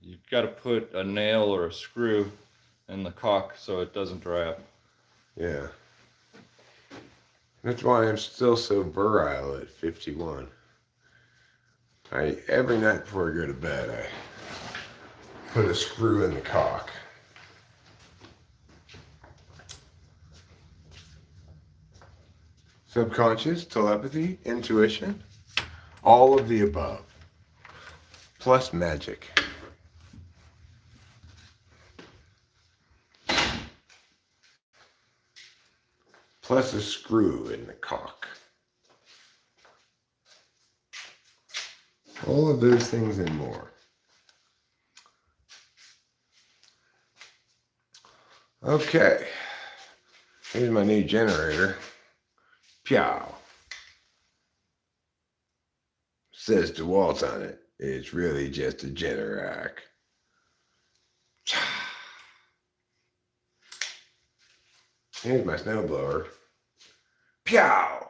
you've got to put a nail or a screw in the caulk so it doesn't dry up. Yeah. That's why I'm still so virile at 51. Every night before I go to bed, I put a screw in the caulk. Subconscious, telepathy, intuition, all of the above. Plus magic. Plus a screw in the caulk. All of those things and more. Okay. Here's my new generator. Pyow. Says DeWalt on it. It's really just a Generac. Here's my snowblower. Pyow!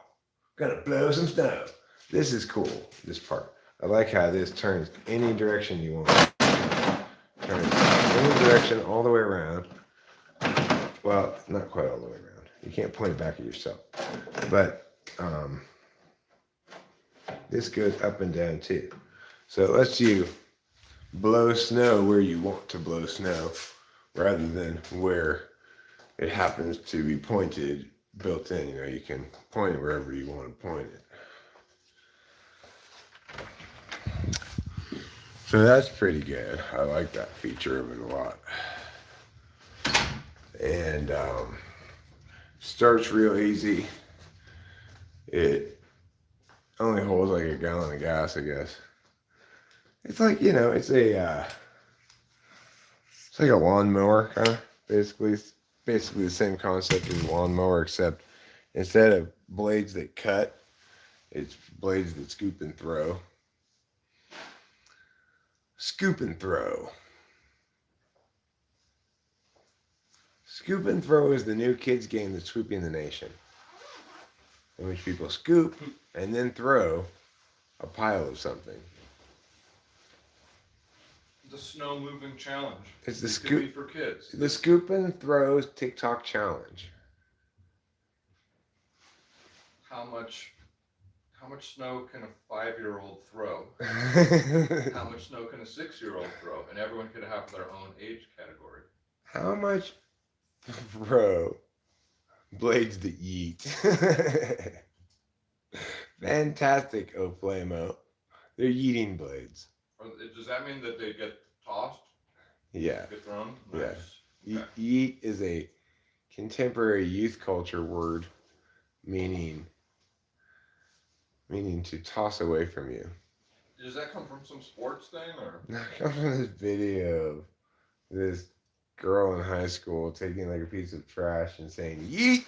Gonna blow some snow. This is cool, this part. I like how this turns any direction you want. Turns any direction all the way around. Well, not quite all the way around. You can't point it back at yourself. But this goes up and down too. So it lets you blow snow where you want to blow snow rather than where it happens to be pointed, built in. You know, you can point it wherever you want to point it. So that's pretty good. I like that feature of it a lot. And starts real easy. It only holds like a gallon of gas, I guess. It's like, you know, it's like a lawnmower kind of, basically. It's basically the same concept as a lawnmower, except instead of blades that cut, it's blades that scoop and throw. Scoop and throw. Scoop and throw is the new kids game that's sweeping the nation, in which people scoop and then throw a pile of something. The snow moving challenge. It's the Could be for kids. The scoop and throws TikTok challenge. How much snow can a 5-year-old throw? How much snow can a 6-year-old throw? And everyone could have their own age category. How much throw Blades that yeet. Fantastic, Oflamo. They're yeeting blades. Does that mean that they get tossed? Yeah, Get thrown? yeah. Nice. Okay. Yeet is a contemporary youth culture word meaning to toss away from you. Does that come from some sports thing or? Now, I comes from this video of this girl in high school taking like a piece of trash and saying "yeet."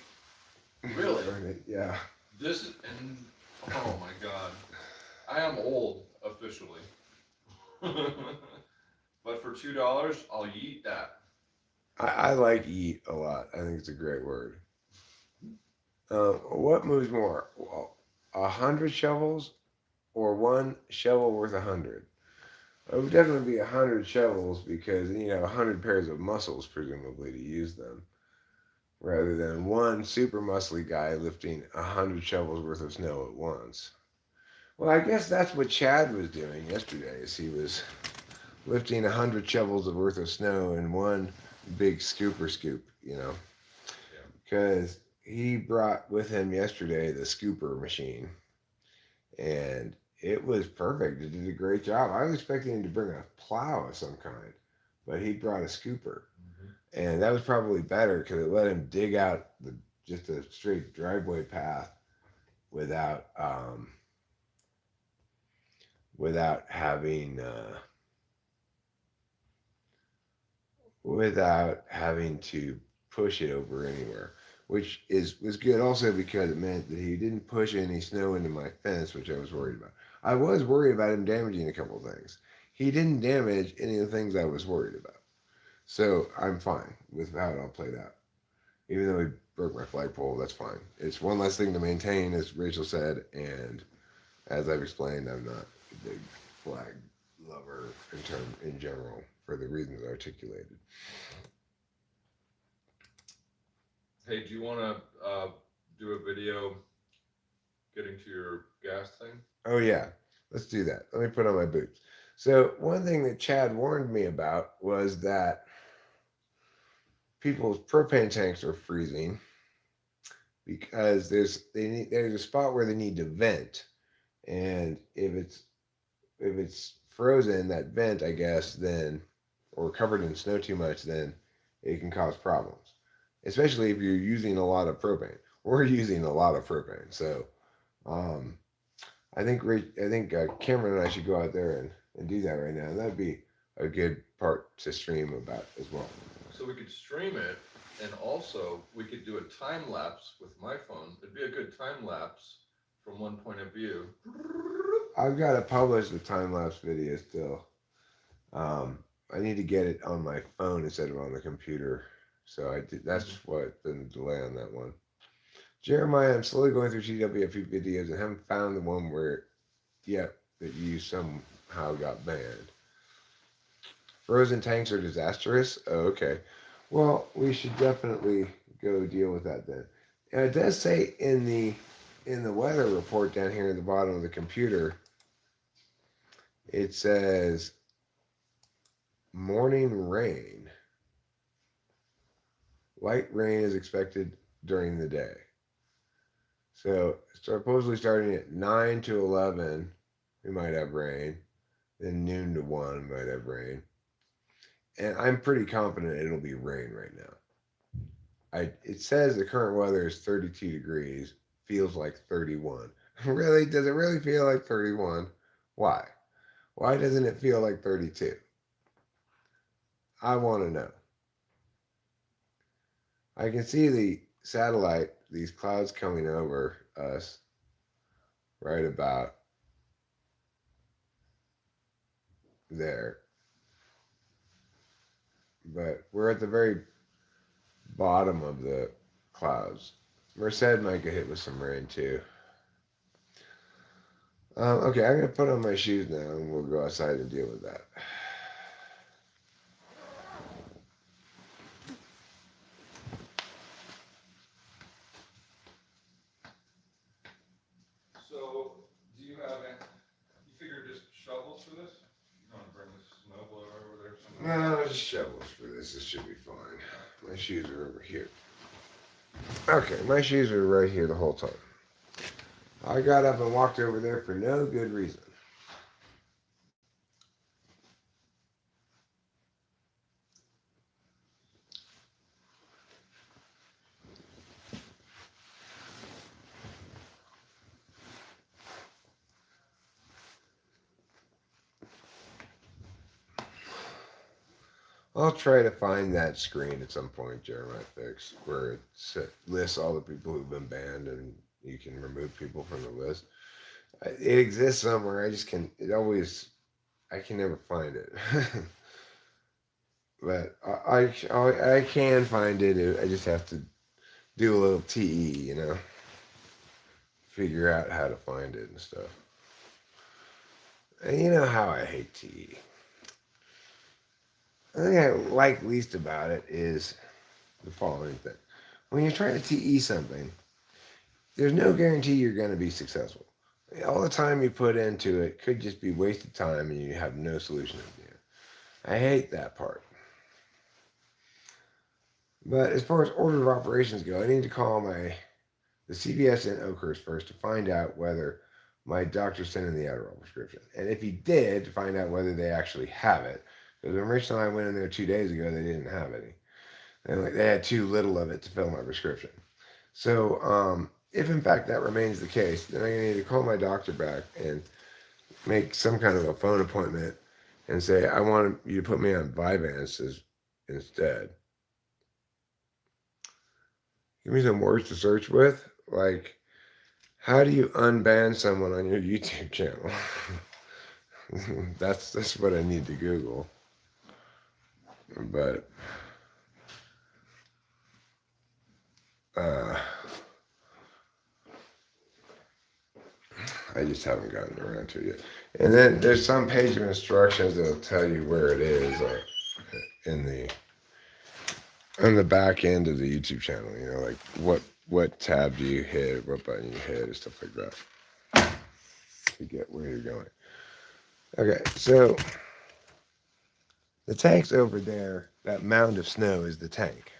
Really? Yeah. This is, and oh my god, I am old officially. But for $2, I'll eat that. I like "eat" a lot. I think it's a great word. What moves more, 100 shovels or one shovel worth 100? It would definitely be 100 shovels because you have 100 pairs of muscles presumably to use them, rather than one super muscly guy lifting 100 shovels worth of snow at once. Well, I guess that's what Chad was doing yesterday. Is he was lifting 100 shovels of worth of snow in one big scooper scoop, Yeah. because he brought with him yesterday the scooper machine, and it was perfect. It did a great job. I was expecting him to bring a plow of some kind, but he brought a scooper, and that was probably better because it let him dig out just a straight driveway path without without having to push it over anywhere, which was good also because it meant that he didn't push any snow into my fence, which I was worried about. I was worried about him damaging a couple of things. He didn't damage any of the things I was worried about, so I'm fine with how it all played out. Even though he broke my flagpole, that's fine. It's one less thing to maintain, as Rachel said, and as I've explained, I'm not a big flag lover in general for the reasons articulated. Hey, do you want to do a video getting to your gas thing? Oh yeah, let's do that. Let me put on my boots. So one thing that Chad warned me about was that people's propane tanks are freezing because there's a spot where they need to vent, and if it's frozen, that vent, I guess, then, or covered in snow too much, then it can cause problems, especially if you're using a lot of propane. We're using a lot of propane, so um, I think Cameron and I should go out there and do that right now. That'd be a good part to stream about as well. So we could stream it, and also we could do a time lapse with my phone. It'd be a good time lapse from one point of view. I've got to publish the time lapse video still. I need to get it on my phone instead of on the computer. So that's what the delay on that one. Jeremiah, I'm slowly going through TWFE videos and haven't found the one where yet that you somehow got banned. Frozen tanks are disastrous. Oh, okay. Well, we should definitely go deal with that then. And it does say in the weather report down here at the bottom of the computer, it says morning rain. Light rain is expected during the day. So supposedly starting at 9 to 11, we might have rain. Then noon to 1 might have rain. And I'm pretty confident it'll be rain right now. It says the current weather is 32 degrees, feels like 31. Really? Does it really feel like 31? Why? Why doesn't it feel like 32? I want to know. I can see the satellite, these clouds coming over us right about there. But we're at the very bottom of the clouds. Merced might get hit with some rain too. Okay, I'm going to put on my shoes now and we'll go outside and deal with that. So, do you have any? You figure just shovels for this? You want to bring this snowblower over there? No, just shovels for this. This should be fine. My shoes are over here. Okay, my shoes were right here the whole time. I got up and walked over there for no good reason. I'll try to find that screen at some point, Jeremiah Fix, where it lists all the people who've been banned and you can remove people from the list. It exists somewhere. I just can. It always. I can never find it. But I can find it. I just have to do a little TE, figure out how to find it and stuff. And you know how I hate TE. The thing I like least about it is the following thing. When you're trying to TE something, there's no guarantee you're going to be successful. All the time you put into it could just be wasted time and you have no solution at the end. I hate that part. But as far as order of operations go, I need to call the CVS in Oakhurst first to find out whether my doctor sent in the Adderall prescription. And if he did, to find out whether they actually have it. Because when Rachel and I went in there 2 days ago, they didn't have any. And they had too little of it to fill my prescription. So if in fact that remains the case, then I'm going to need to call my doctor back and make some kind of a phone appointment and say, I want you to put me on Vyvanse instead. Give me some words to search with. Like, how do you unban someone on your YouTube channel? That's what I need to Google. But I just haven't gotten around to it yet. And then there's some page of instructions that'll tell you where it is on the back end of the YouTube channel. Like what tab do you hit, what button you hit, and stuff like that to get where you're going. Okay, so the tank's over there. That mound of snow is the tank.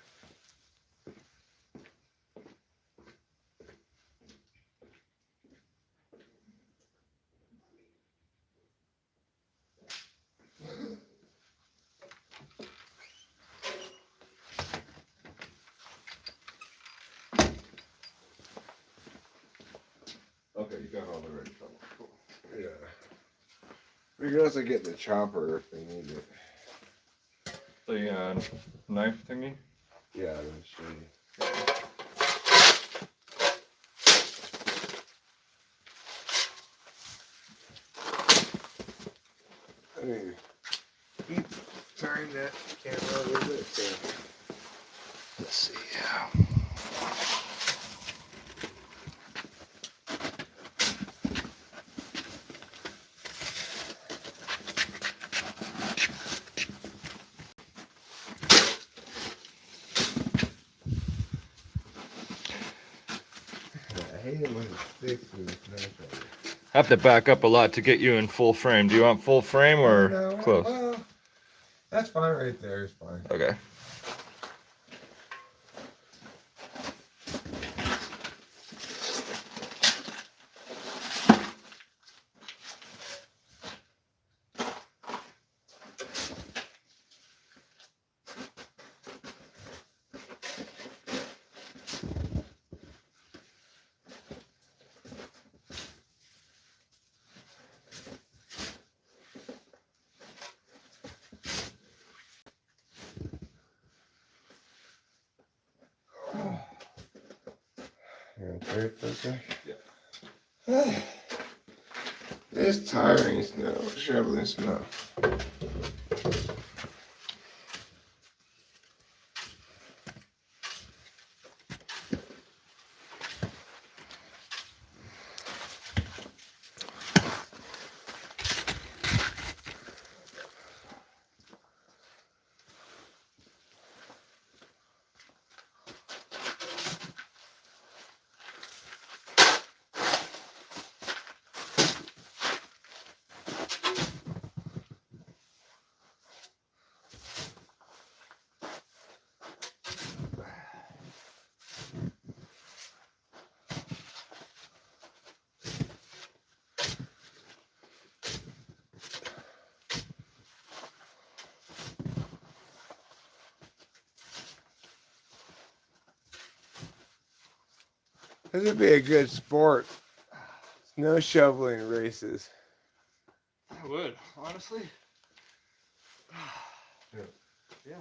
Okay, you got all the right trouble. Cool. Yeah. We can also get the chopper if we need it. The knife thingy? Yeah, I'm gonna show you. I mean, keep turning that camera a little bit. So. Let's see. I hate it when it sticks to the knife. I have to back up a lot to get you in full frame. Do you want full frame or No, close? Well, that's fine right there. It's fine. Okay. Okay, for a sec? Yeah. It's tiring snow, shoveling snow. This would be a good sport. Snow shoveling races. I would, honestly. Yeah.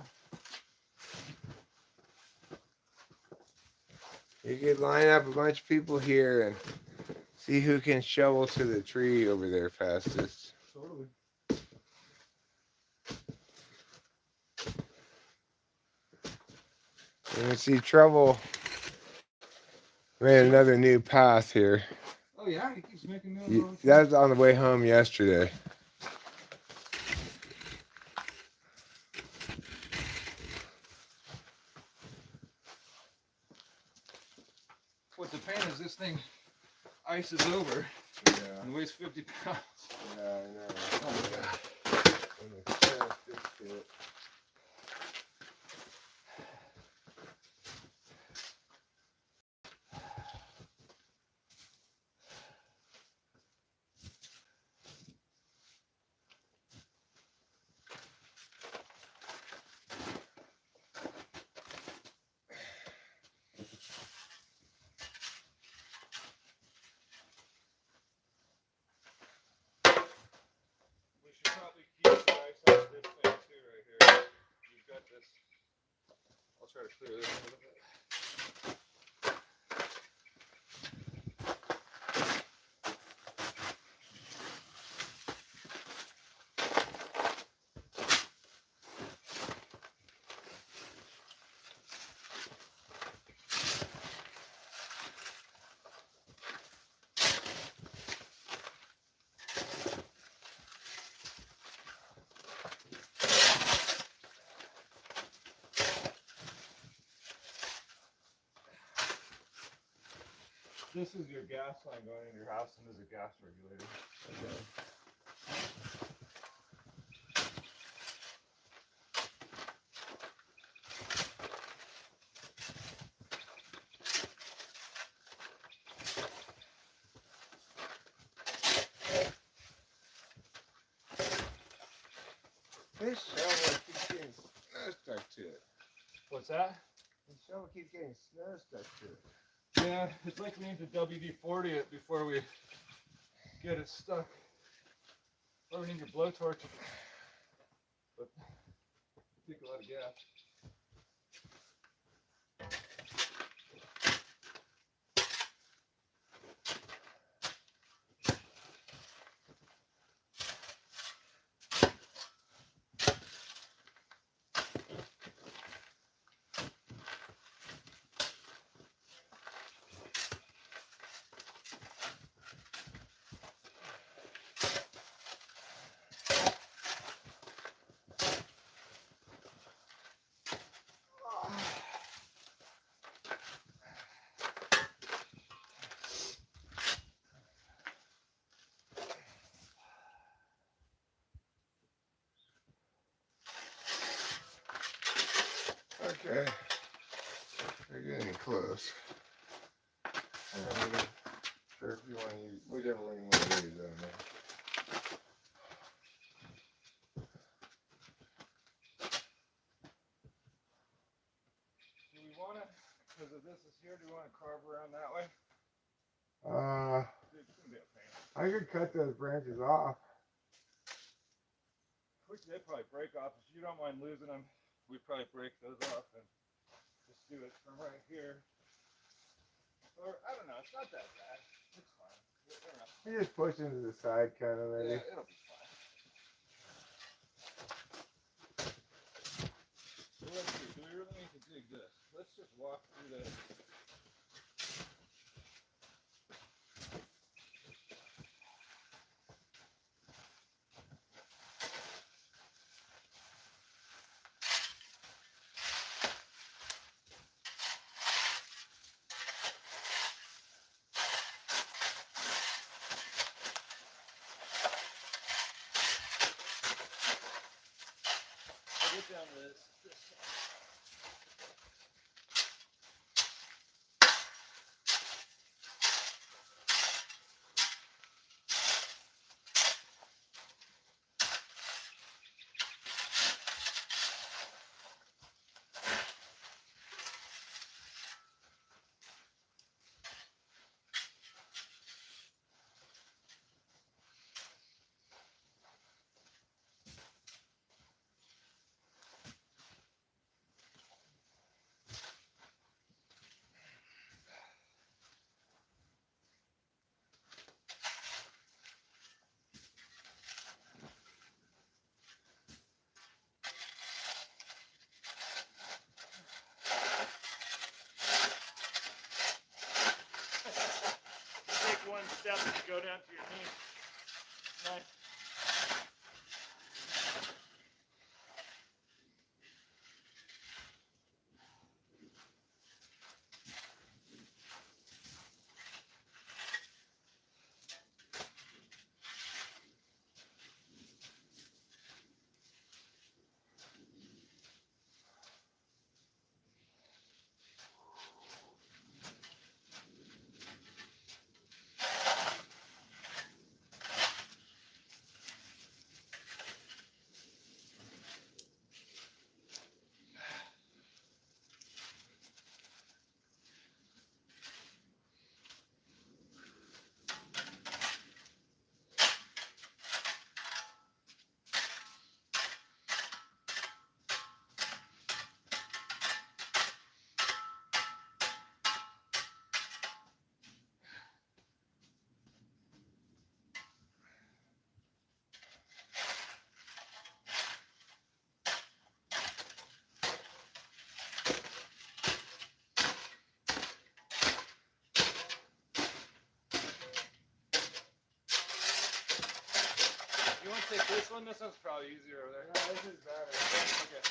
You could line up a bunch of people here and see who can shovel to the tree over there fastest. Totally. And we see Trouble made another new path here. Oh yeah, he keeps making new. That was on the way home yesterday. What's the pain is this thing ices over Yeah, and weighs 50 pounds. yeah, I know. Oh my god. And the snow sticks to it. We should probably keep the ice off this thing too right here. We've got this. I'll try to clear this a little bit. This is your gas line going into your house, and there's a gas regulator. Okay. This shovel keeps getting snow stuck to it. What's that? This shovel keeps getting snow stuck to it. Yeah, it's like we need to WD-40 it before we get it stuck. Or we need to blowtorch it. But it take a lot of gas. Okay. We're getting close. Sure, if you want to use, we definitely want to use that, man. Do we want to, because if this is here, do we want to carve around that way? It's going to be a pain. I could cut those branches off. Which they probably break off. If you don't mind losing them, we'd probably break those off and just do it from right here. Or, I don't know, it's not that bad. It's fine. You just push them to the side, kind of, maybe. Yeah, it'll be fine. So let's see, do we really need to dig this? Let's just walk through this. I'll get down to this side. go down to your knee. Nice. You want to take this one? This one's probably easier over there. No, this is better. Okay.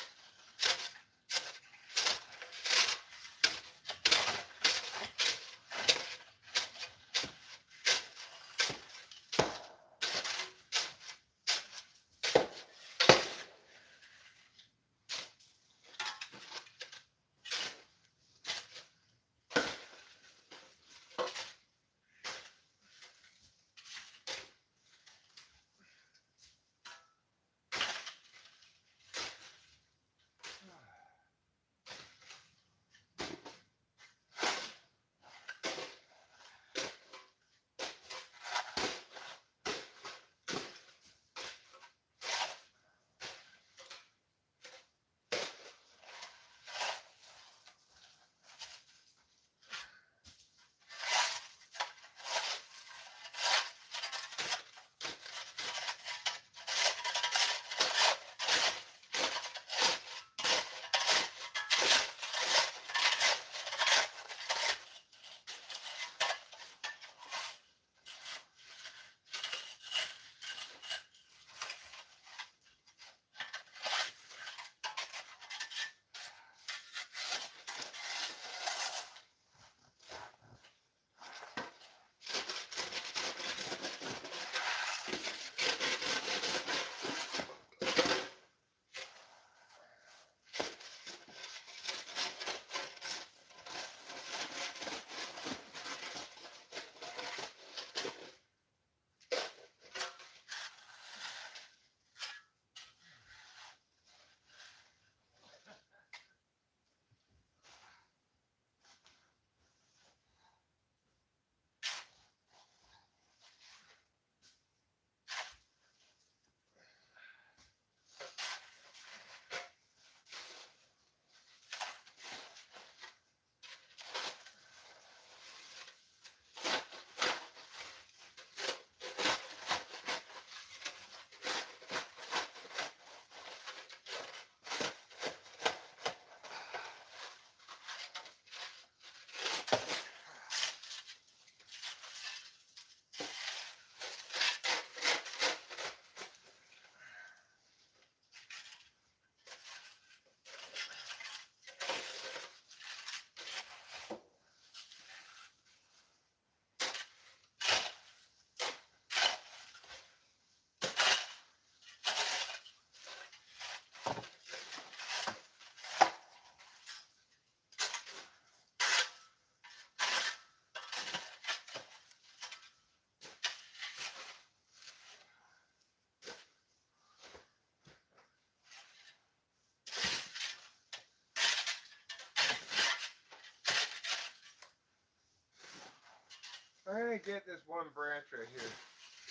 I'm gonna get this one branch right here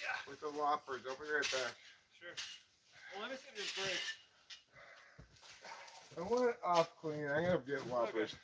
Yeah. with the loppers. I'll be right back. Sure. Well, let me see this break. I want it off clean. I'm gonna get loppers.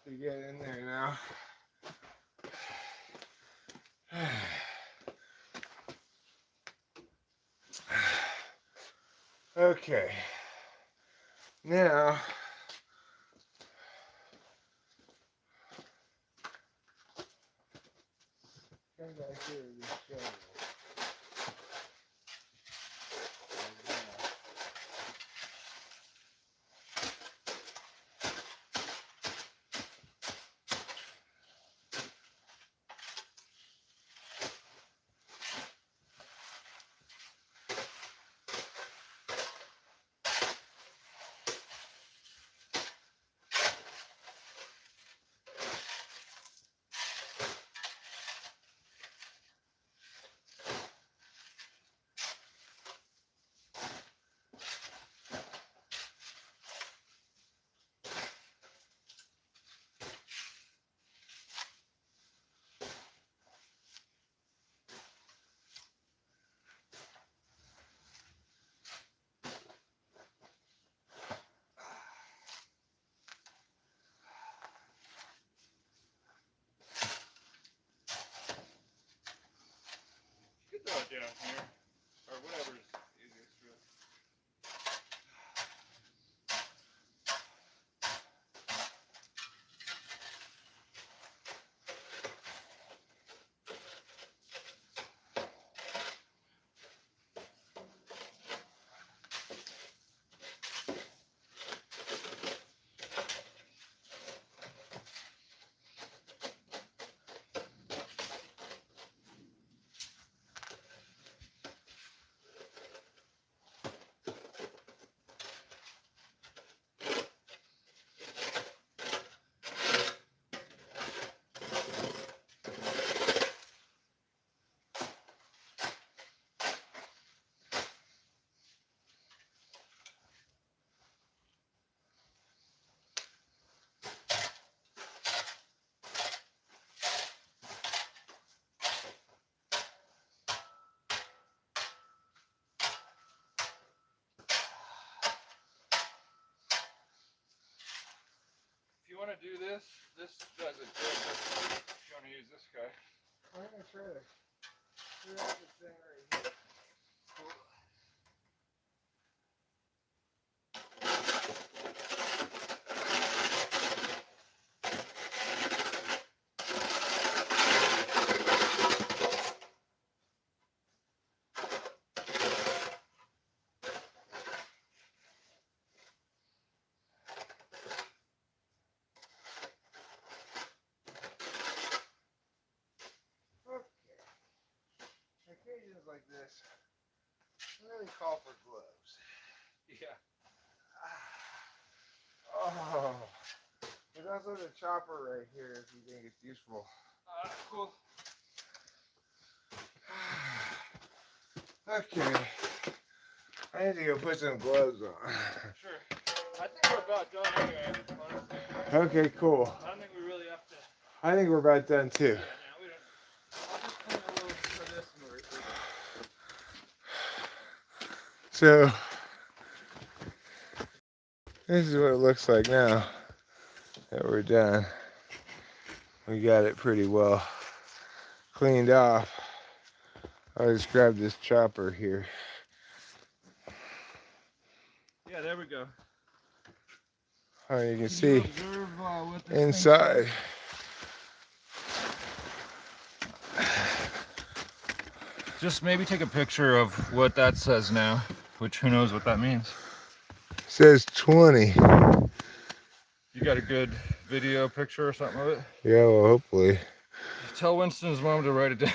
to get in there now. Okay. Now, come back here to this shovel. You can throw it down here. Or whatever's easiest for you. If you want to do this does it good. If you want to use this guy. I'm gonna try to put out this thing right here. Occasions like this really call for gloves. Yeah. Oh, there's also the chopper right here if you think it's useful. Cool. Okay, I need to go put some gloves on. Sure. I think we're about done anyway, honestly. Okay, cool. I don't think we really have to. I think we're about done too. Yeah, no, we don't. I'll just clean a little for this and we're good. So, this is what it looks like now that we're done. We got it pretty well cleaned off. I'll just grab this chopper here. Yeah, there we go. Oh, you can Can see you observe, what this thing inside. says? Just maybe take a picture of what that says now, which who knows what that means. Says 20. You got a good video picture or something of it? Yeah, well, hopefully. Tell Winston's mom to write it down.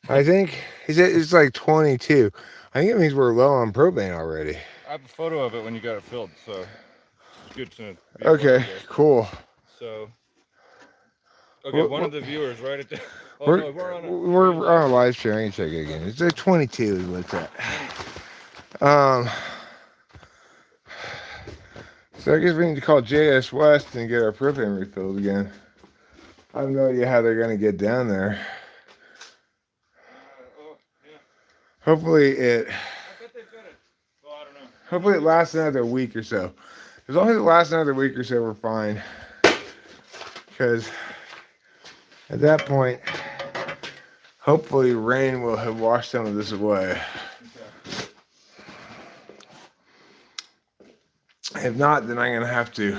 I think he said it's like 22. I think it means we're low on propane already. I have a photo of it when you got it filled, so it's good to be Okay, aware of it. cool. So, okay, one of the viewers write it down. Oh, no, We're on a live stream. I can check it again. It's like 22 is what it's at. So I guess we need to call JS West and get our propane refilled again. I have no idea how they're gonna get down there. Yeah. Hopefully it. I bet they've got it. Well, I don't know. Hopefully it lasts another week or so. As long as it lasts another week or so, we're fine. because at that point, hopefully rain will have washed some of this away. If not, then I'm gonna have to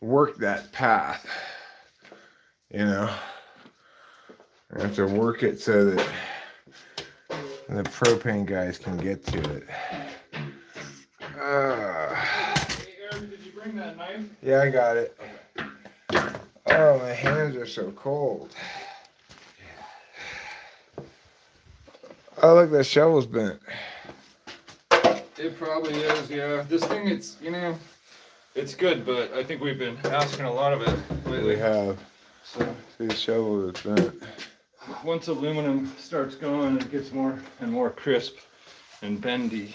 work that path. You know, I have to work it so that the propane guys can get to it. Hey, Aaron, did you bring that knife? Yeah, I got it. Okay. Oh, my hands are so cold. Oh, look, that shovel's bent. It probably is, yeah. This thing, it's, you know, it's good, but I think we've been asking a lot of it lately. We have. So See, the shovel is bent. once aluminum starts going, it gets more and more crisp and bendy.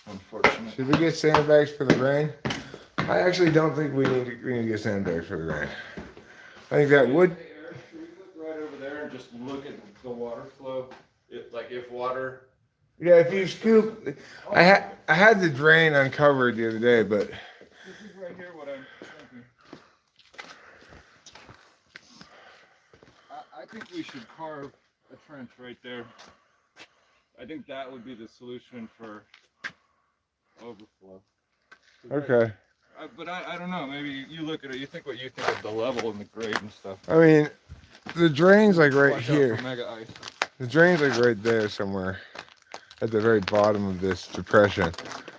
Unfortunately. Should we get sandbags for the rain? I actually don't think we need to get sandbags for the rain. I think that would. Hey, Eric, should we look right over there and just look at the water flow? If water. Yeah, if you scoop, I had the drain uncovered the other day, but This is right here what I'm thinking. I think we should carve a trench right there. I think that would be the solution for overflow. okay. But I don't know. Maybe you look at it. You think what you think of the level and the grade and stuff. I mean, the drain's like right Watch out here. for mega ice. The drain's like right there somewhere, at the very bottom of this depression.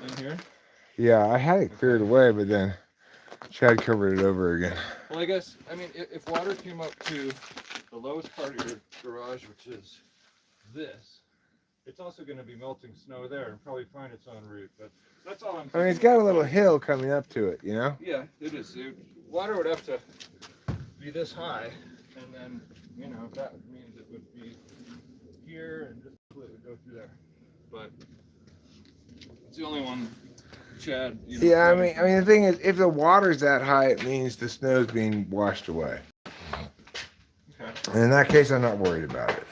In here. Yeah, I had it cleared away, but then Chad covered it over again. Well, I guess if water came up to the lowest part of your garage, which is this, it's also going to be melting snow there and probably find its own route. But that's all I'm thinking. I mean, it's got a little hill coming up to it, you know? Yeah, it is. Water would have to be this high, and then, you know, that means it would be here and just it would go through there. But it's the only one, Chad. You know, Yeah, I mean, the thing is, if the water's that high, it means the snow's being washed away. Okay. And in that case, I'm not worried about it.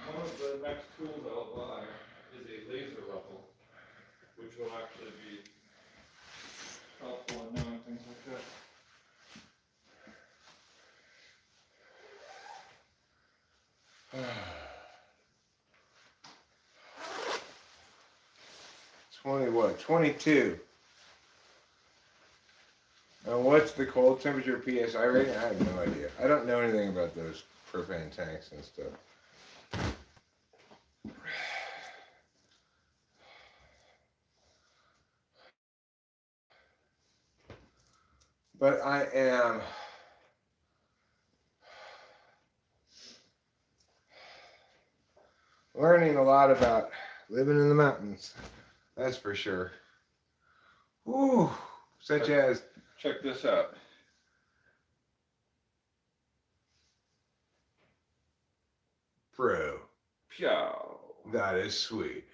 One of the next tools I'll buy is a laser level, which will actually be helpful in knowing things like that. What? 22. And what's the cold temperature PSI rating? I have no idea. I don't know anything about those propane tanks and stuff. But I am learning a lot about living in the mountains. That's for sure. Ooh, such as Check this out. bro. Pyow. That is sweet.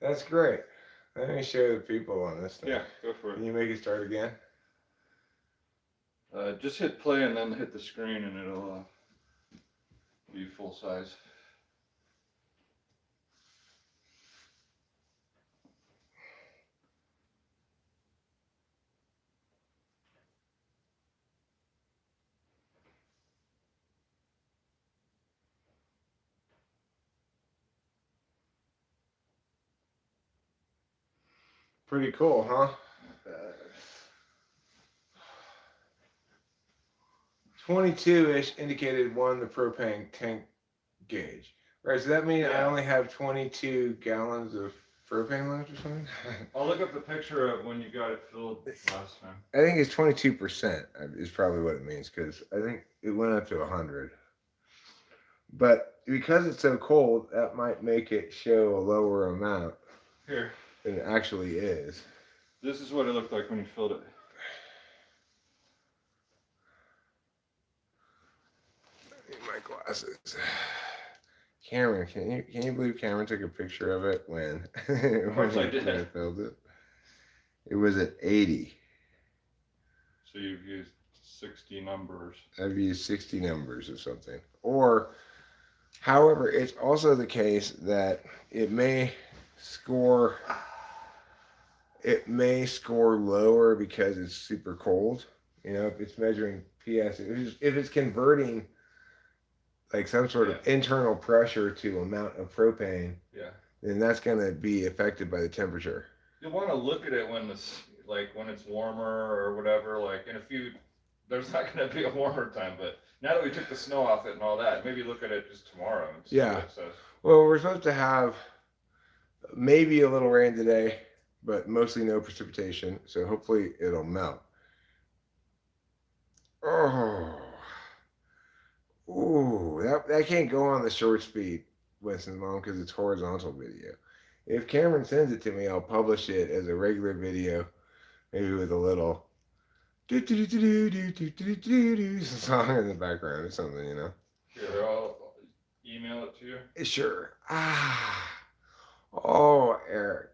That's great. Let me show the people on this thing. Yeah, go for Can it. you make it start again? Just hit play and then hit the screen and it'll be full size. Pretty cool, huh? 22-ish indicated the propane tank gauge. Right, so that means I Yeah. only have 22 gallons of propane left or something? I'll look up the picture of when you got it filled last time. I think it's 22% is probably what it means, because I think it went up to 100. But because it's so cold, that might make it show a lower amount Here, than it actually is. this is what it looked like when you filled it. I need my glasses. Cameron, can you believe Cameron took a picture of it when course I when did. filled it? It was at 80. So you've used 60 numbers. I've used 60 numbers or something. Or, however, it's also the case that it may score lower because it's super cold. You know, if it's measuring PS, if it's converting like some sort of internal pressure to amount of propane, Yeah. then that's going to be affected by the temperature. You want to look at it when when it's warmer or whatever. Like in a few, there's not going to be a warmer time. But now that we took the snow off it and all that, maybe look at it just tomorrow and see Yeah. what it says. Well, we're supposed to have maybe a little rain today, but mostly no precipitation. So hopefully it'll melt. Oh, ooh, that can't go on the short speed, Winston's mom, because it's horizontal video. If Cameron sends it to me, I'll publish it as a regular video, maybe with a little do do do do do do do do do song in the background or something, you know. Here, I'll email it to you. Sure. Oh, Eric,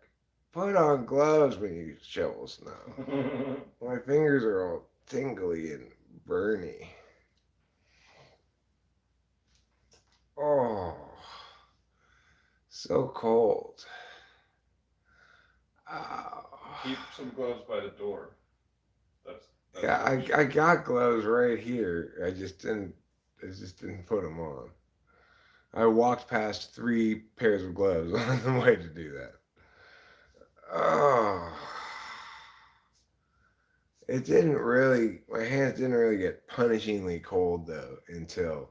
put on gloves when you shovel snow. My fingers are all tingly and burny. Oh, so cold. Ow. Keep some gloves by the door. That's Yeah, I got gloves right here. I just didn't put them on. I walked past 3 pairs of gloves on the way to do that. Oh, my hands didn't really get punishingly cold though until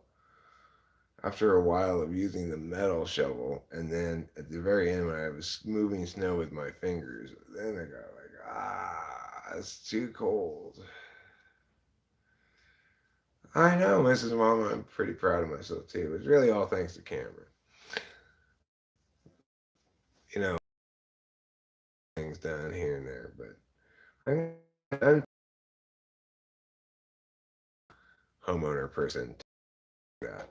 after a while of using the metal shovel, and then at the very end when I was moving snow with my fingers, then I got like, it's too cold. I know, Mrs. Mama, I'm pretty proud of myself too. It's really all thanks to Cameron. You know, things down here and there, but I'm a homeowner person. That.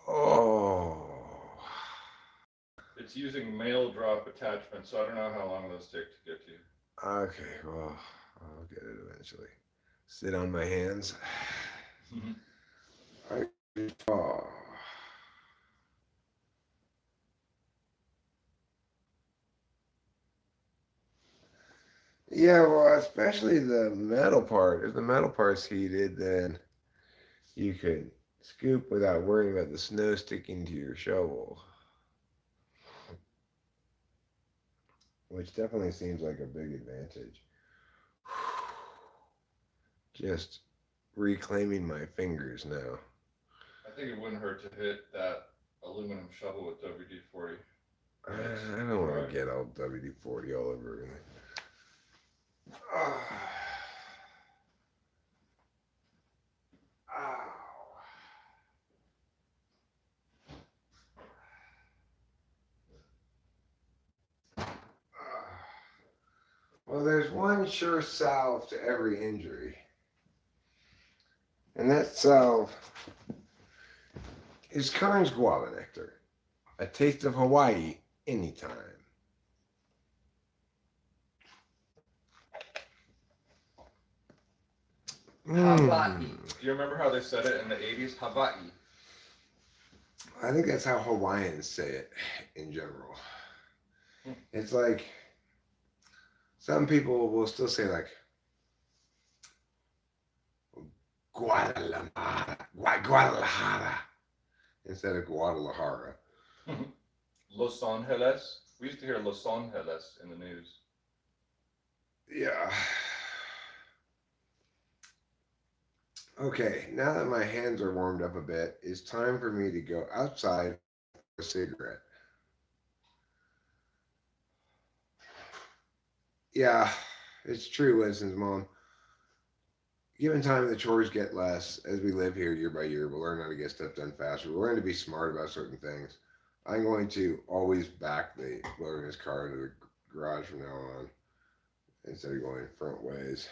Oh. It's using mail drop attachment, so I don't know how long those take to get to you. Okay, well, I'll get it eventually. Sit on my hands. Oh. Yeah, well, especially the metal part. If the metal part's heated, then you could scoop without worrying about the snow sticking to your shovel. Which definitely seems like a big advantage. Just reclaiming my fingers now. I think it wouldn't hurt to hit that aluminum shovel with WD-40. I don't want to get all WD-40 all over everything. Oh. Ow. Well, there's one sure salve to every injury. And that salve is Kern's guava nectar. A taste of Hawaii anytime. Hawaii. Do you remember how they said it in the 80s? Hawaii. I think that's how Hawaiians say it in general. It's like some people will still say like Guadalajara instead of Guadalajara. Los Angeles. We used to hear Los Angeles in the news. Yeah. Okay, now that my hands are warmed up a bit, it's time for me to go outside for a cigarette. Yeah, it's true, Winston's mom. Given time, the chores get less as we live here year by year. We'll learn how to get stuff done faster. We'll learn to be smart about certain things. I'm going to always back the wilderness car into the garage from now on instead of going front ways.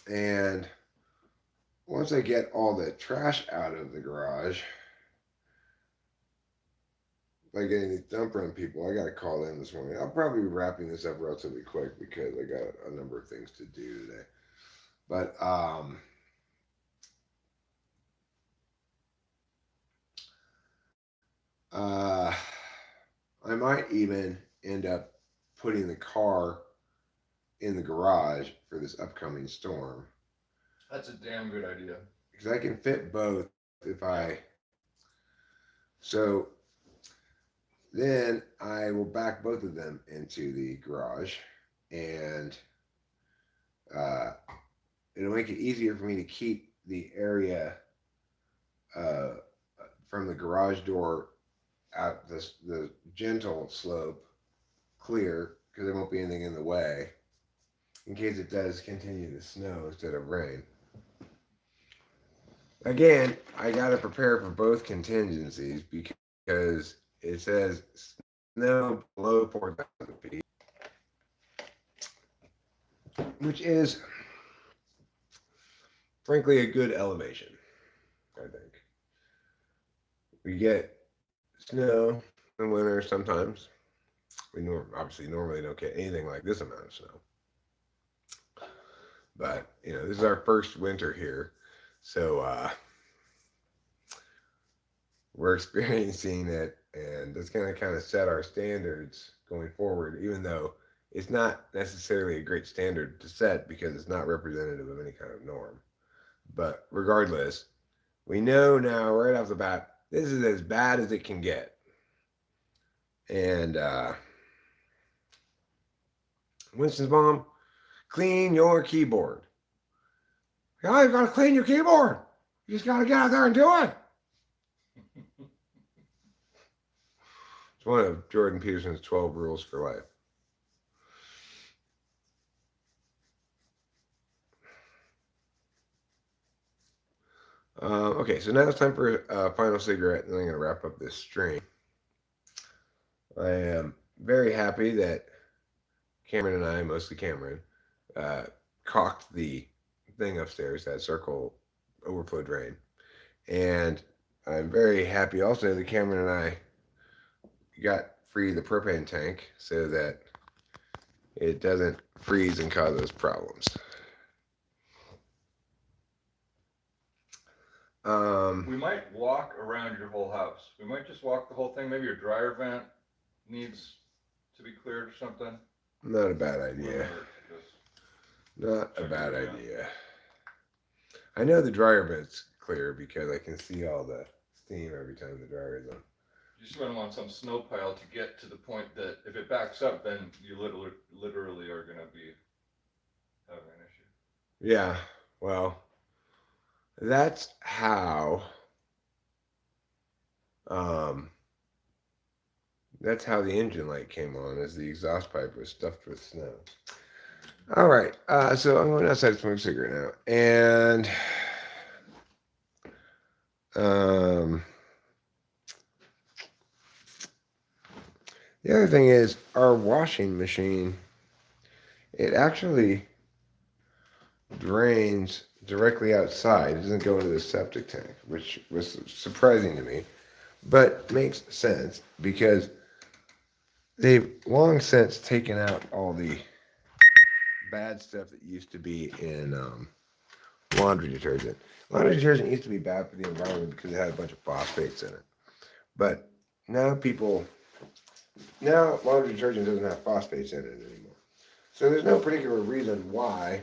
And once I get all the trash out of the garage, by getting these dump run people. I got to call them this morning. I'll probably be wrapping this up relatively quick because I got a number of things to do today. But I might even end up putting the car in the garage for this upcoming storm. That's a damn good idea. Because I can fit both if I. So then I will back both of them into the garage, and it'll make it easier for me to keep the area from the garage door out the gentle slope clear, because there won't be anything in the way in case it does continue to snow instead of rain. Again, I got to prepare for both contingencies because it says snow below 4,000 feet, which is frankly a good elevation, I think. We get snow in winter sometimes. We obviously normally don't get anything like this amount of snow. But, you know, this is our first winter here. So we're experiencing it, and that's going to kind of set our standards going forward, even though it's not necessarily a great standard to set because it's not representative of any kind of norm. But regardless, we know now right off the bat, this is as bad as it can get. And Winston's mom, clean your keyboard. Yeah, you got to clean your keyboard. You just got to get out there and do it. It's one of Jordan Peterson's 12 rules for life. Okay, so now it's time for a final cigarette, and then I'm going to wrap up this stream. I am very happy that Cameron and I, mostly Cameron, caulked the thing upstairs, that circle overflow drain. And I'm very happy also that Cameron and I got free the propane tank so that it doesn't freeze and cause us problems. We might walk around your whole house. We might just walk the whole thing. Maybe your dryer vent needs to be cleared or something. Not a bad idea. Not a bad Check it out. idea. I know the dryer vent's clear because I can see all the steam every time the dryer is on. You just want them on some snow pile to get to the point that if it backs up, then you literally are going to be having an issue. Yeah, well, that's how the engine light came on, as the exhaust pipe was stuffed with snow. All right, so I'm going outside to smoke a cigarette now, and the other thing is our washing machine. It actually drains directly outside. It doesn't go into the septic tank, which was surprising to me, but makes sense because they've long since taken out all the bad stuff that used to be in laundry detergent. Laundry detergent used to be bad for the environment because it had a bunch of phosphates in it. But now laundry detergent doesn't have phosphates in it anymore. So there's no particular reason why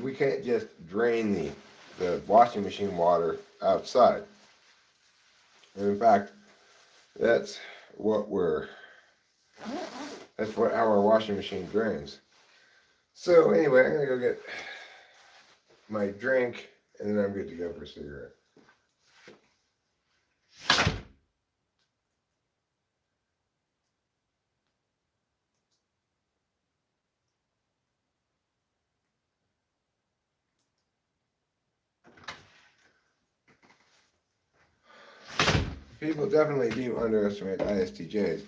we can't just drain the washing machine water outside. And in fact, that's how our washing machine drains. So anyway, I'm gonna go get my drink, and then I'm good to go for a cigarette. People definitely do underestimate ISTJs.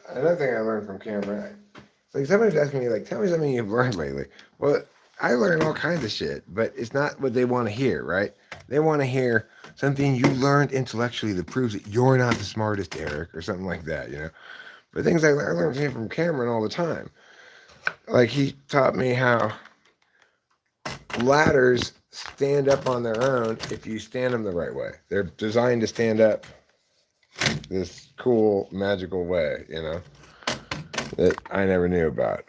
Another thing I learned from Cameron, it's like somebody's asking me, like, tell me something you've learned lately. Well, I learn all kinds of shit, but it's not what they want to hear, right? They want to hear something you learned intellectually that proves that you're not the smartest, Eric, or something like that, you know. But things I learned from Cameron all the time. Like he taught me how ladders stand up on their own if you stand them the right way. They're designed to stand up this cool, magical way, you know, that I never knew about.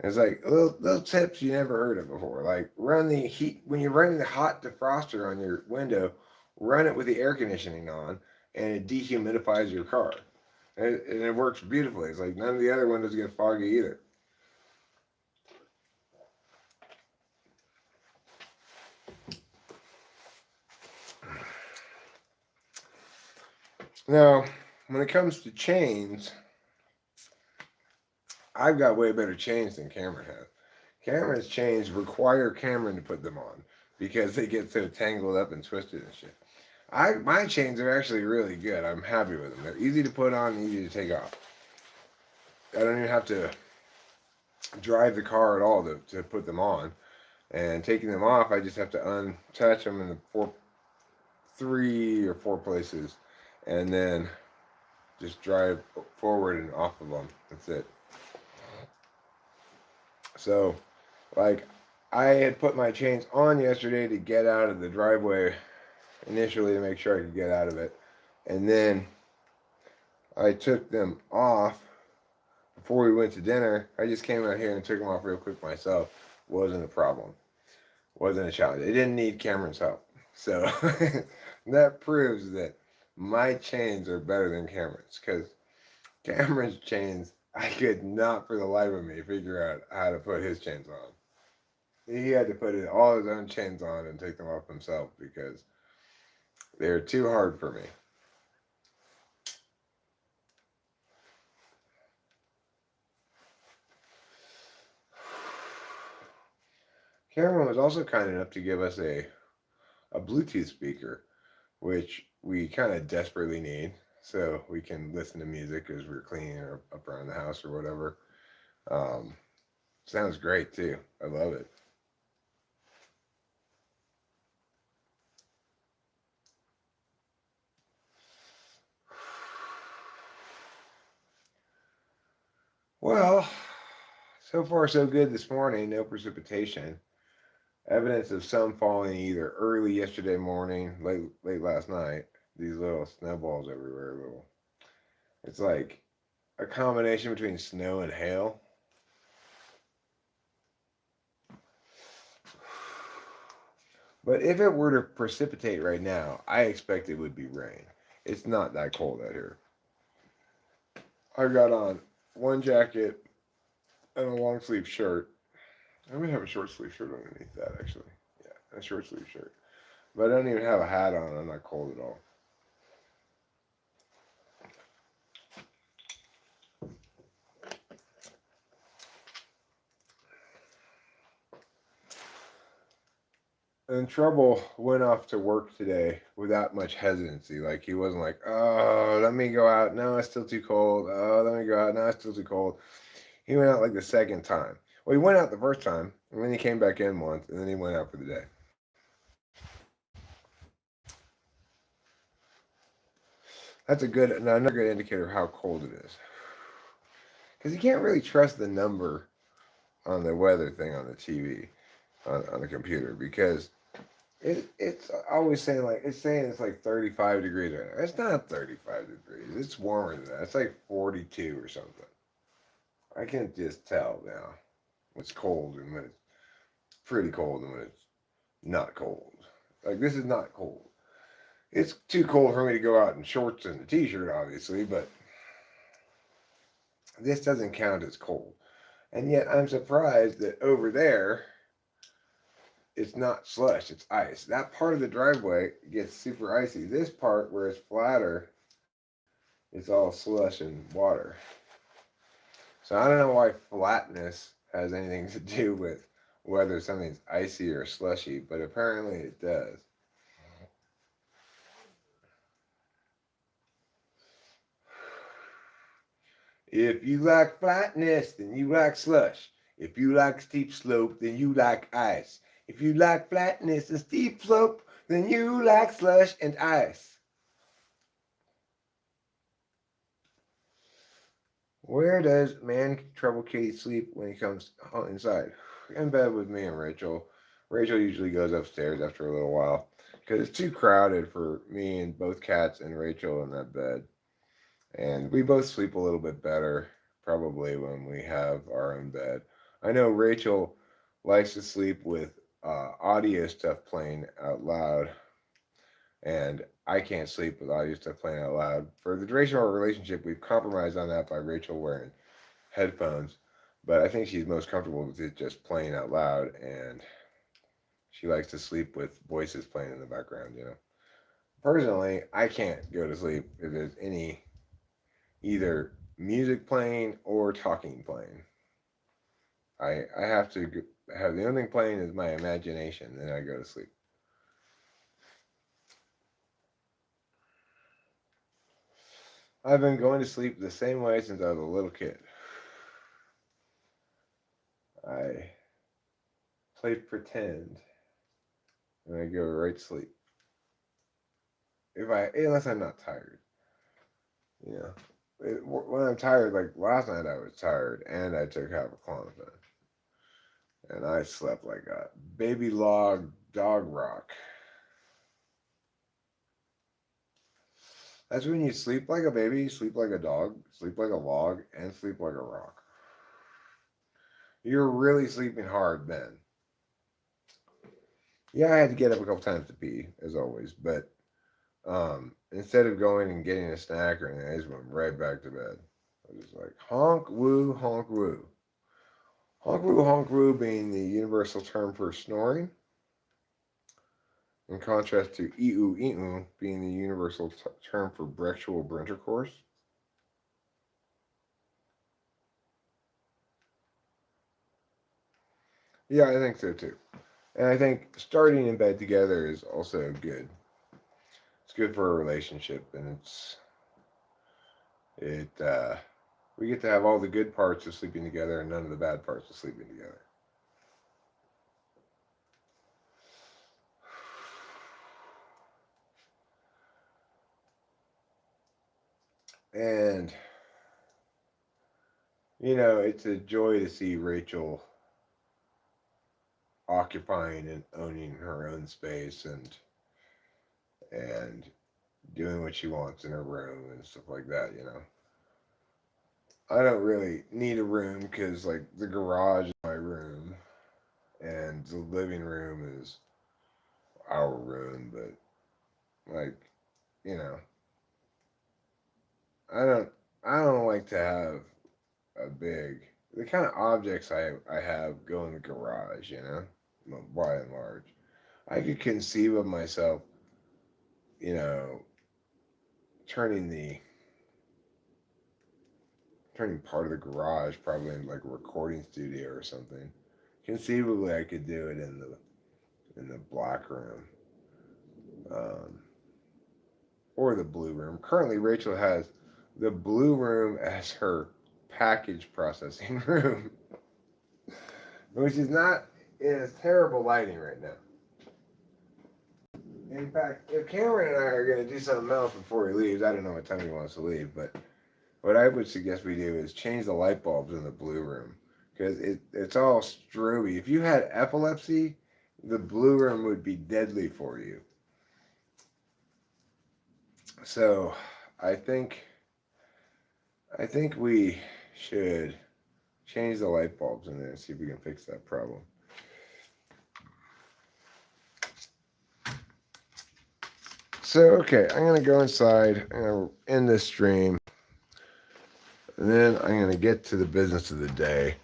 It's like little tips you never heard of before. Like run the heat when you're running the hot defroster on your window, run it with the air conditioning on, and it dehumidifies your car. And it works beautifully. It's like none of the other windows get foggy either. Now, when it comes to chains, I've got way better chains than Cameron has. Cameron's chains require Cameron to put them on because they get so tangled up and twisted and shit. My chains are actually really good. I'm happy with them. They're easy to put on and easy to take off. I don't even have to drive the car at all to put them on. And taking them off, I just have to unattach them in the 3 or 4 places, and then just drive forward and off of them. That's it. So, like, I had put my chains on yesterday to get out of the driveway initially to make sure I could get out of it. And then I took them off before we went to dinner. I just came out here and took them off real quick myself. Wasn't a problem. Wasn't a challenge. It didn't need Cameron's help. So that proves that my chains are better than Cameron's, because Cameron's chains, I could not for the life of me figure out how to put his chains on. He had to put all his own chains on and take them off himself because they're too hard for me. Cameron was also kind enough to give us a Bluetooth speaker, which we kind of desperately need, so we can listen to music as we're cleaning or up around the house or whatever. Sounds great too. I love it. Well, so far so good this morning. No precipitation. Evidence of some falling either early yesterday morning, late last night. These little snowballs everywhere. It's like a combination between snow and hail. But if it were to precipitate right now, I expect it would be rain. It's not that cold out here. I've got on one jacket and a long sleeve shirt. I'm gonna have a short sleeve shirt underneath that, actually. Yeah, a short sleeve shirt. But I don't even have a hat on. I'm not cold at all. And Trouble went off to work today without much hesitancy. Like, he wasn't like, oh, let me go out. No, it's still too cold. Oh, let me go out. No, it's still too cold. He went out like the second time. Well, he went out the first time, and then he came back in once, and then he went out for the day. That's another good indicator of how cold it is. Because you can't really trust the number on the weather thing on the TV, on the computer, because it's always saying it's like 35 degrees right now. It's not 35 degrees. It's warmer than that. It's like 42 or something. I can just tell now what's cold and when it's pretty cold and when it's not cold. Like, this is not cold. It's too cold for me to go out in shorts and a t-shirt, obviously, but this doesn't count as cold. And yet I'm surprised that over there, it's not slush, it's ice. That part of the driveway gets super icy. This part, where it's flatter, it's all slush and water. So I don't know why flatness has anything to do with whether something's icy or slushy, but apparently it does. If you like flatness, then you like slush. If you like steep slope, then you like ice. If you like flatness and steep slope, Then you like slush and ice. Where does man trouble kitty sleep when he comes inside? In bed with me and Rachel. Rachel usually goes upstairs after a little while because it's too crowded for me and both cats and Rachel in that bed. And we both sleep a little bit better probably when we have our own bed. I know Rachel likes to sleep with audio stuff playing out loud, and I can't sleep with audio stuff playing out loud. For the duration of our relationship, we've compromised on that by Rachel wearing headphones, but I think she's most comfortable with it just playing out loud, and she likes to sleep with voices playing in the background, you know. Personally, I can't go to sleep if there's any either music playing or talking playing. I have to have the only thing playing is my imagination, then I go to sleep. I've been going to sleep the same way since I was a little kid. I play pretend and I go right to sleep. Unless I'm not tired, you know. When I'm tired, like last night I was tired and I took half a Klonopin. And I slept like a baby log dog rock. That's when you sleep like a baby, sleep like a dog, sleep like a log, and sleep like a rock. You're really sleeping hard then. Yeah, I had to get up a couple times to pee, as always, but instead of going and getting a snack or anything, I just went right back to bed. I was just like, honk, woo, honk, woo. Honk, woo being the universal term for snoring, in contrast to ee-oo being the universal term for brexual intercourse. Yeah, I think so too. And I think starting in bed together is also good. It's good for a relationship, and we get to have all the good parts of sleeping together and none of the bad parts of sleeping together. And you know, it's a joy to see Rachel occupying and owning her own space and doing what she wants in her room and stuff like that, you know. I don't really need a room because, like, the garage is my room and the living room is our room, but, like, you know, I don't, I don't like to have the kind of objects I have go in the garage, you know, by and large. I could conceive of myself, you know, turning part of the garage probably in like a recording studio or something. Conceivably, I could do it in the black room, or the blue room. Currently, Rachel has the blue room as her package processing room, which is not in a terrible lighting right now. In fact, if Cameron and I are going to do something else before he leaves, I don't know what time he wants to leave, but what I would suggest we do is change the light bulbs in the blue room because it's all stroby. If you had epilepsy, the blue room would be deadly for you. So I think we should change the light bulbs in there and see if we can fix that problem. So, okay, I'm going to go inside. I'm going to end this stream. And then I'm going to get to the business of the day.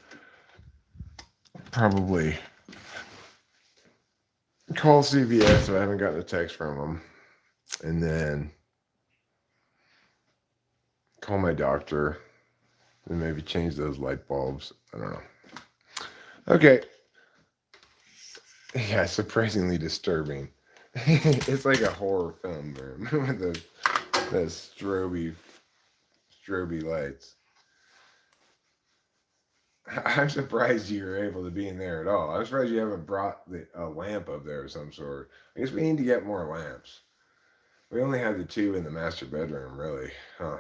Probably call CVS if I haven't gotten a text from them. And then call my doctor. And maybe change those light bulbs. I don't know. Okay. Yeah, surprisingly disturbing. It's like a horror film room with those stroby lights. I'm surprised you were able to be in there at all. I'm surprised you haven't brought a lamp up there of some sort. I guess we need to get more lamps. We only have the 2 in the master bedroom, really. Huh.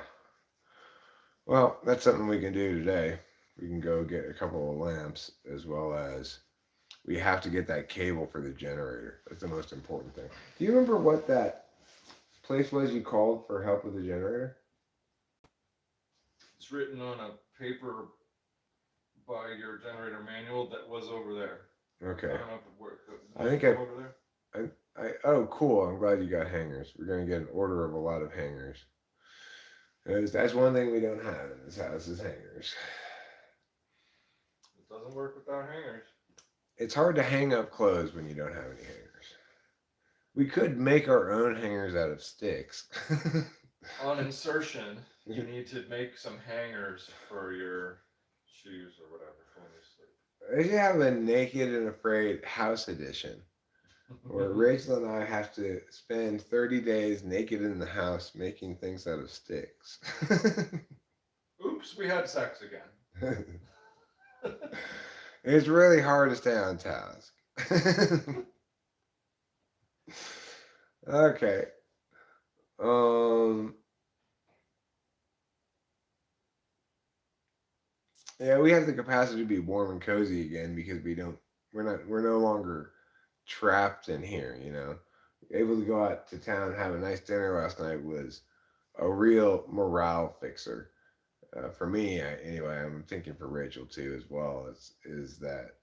Well, that's something we can do today. We can go get a couple of lamps, as well as we have to get that cable for the generator. That's the most important thing. Do you remember what that place was you called for help with the generator? It's written on a paper by your generator manual that was over there. I Okay. don't know if it worked. I think over there. Oh, cool. I'm glad you got hangers. We're going to get an order of a lot of hangers. That's one thing we don't have in this house is hangers. It doesn't work without hangers. It's hard to hang up clothes when you don't have any hangers. We could make our own hangers out of sticks. On insertion, you need to make some hangers for your shoes or whatever for when you sleep. I should have a Naked and Afraid house edition where Rachel and I have to spend 30 days naked in the house making things out of sticks. Oops, we had sex again. It's really hard to stay on task. Okay. Yeah, we have the capacity to be warm and cozy again because we're no longer trapped in here, you know. Able to go out to town and have a nice dinner last night was a real morale fixer. For me, anyway, I'm thinking for Rachel too as well. Is that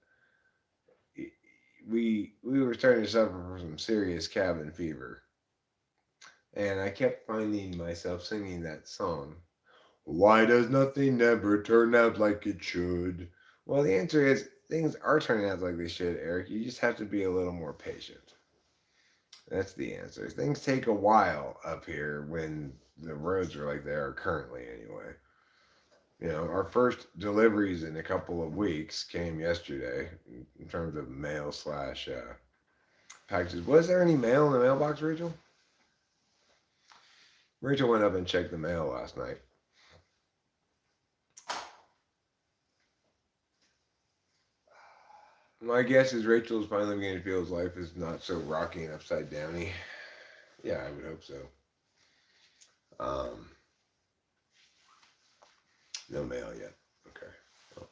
we were starting to suffer from some serious cabin fever, and I kept finding myself singing that song. Why does nothing ever turn out like it should? Well, the answer is things are turning out like they should, Eric. You just have to be a little more patient. That's the answer. Things take a while up here when the roads are like they are currently, anyway. You know, our first deliveries in a couple of weeks came yesterday in terms of mail slash packages. Was there any mail in the mailbox, Rachel? Rachel went up and checked the mail last night. My guess is Rachel's finally beginning to feel his life is not so rocky and upside downy. Yeah, I would hope so. No mail yet. Okay. Well,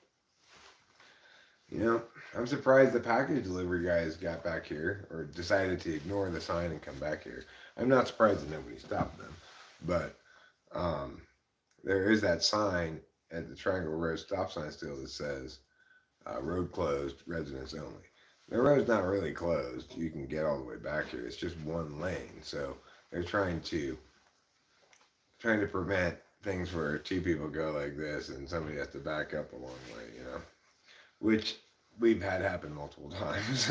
you know, I'm surprised the package delivery guys got back here or decided to ignore the sign and come back here. I'm not surprised that nobody stopped them, but there is that sign at the Triangle Road stop sign still that says road closed, residents only. The road's not really closed. You can get all the way back here. It's just one lane. So they're trying to prevent things where 2 people go like this and somebody has to back up a long way, you know, which we've had happen multiple times.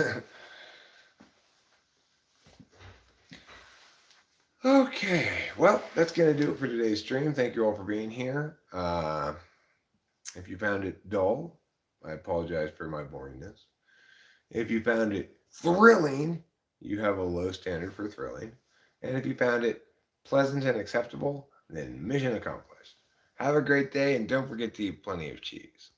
Okay, well, that's going to do it for today's stream. Thank you all for being here. If you found it dull, I apologize for my boringness. If you found it thrilling, you have a low standard for thrilling. And if you found it pleasant and acceptable, then mission accomplished. Have a great day, and don't forget to eat plenty of cheese.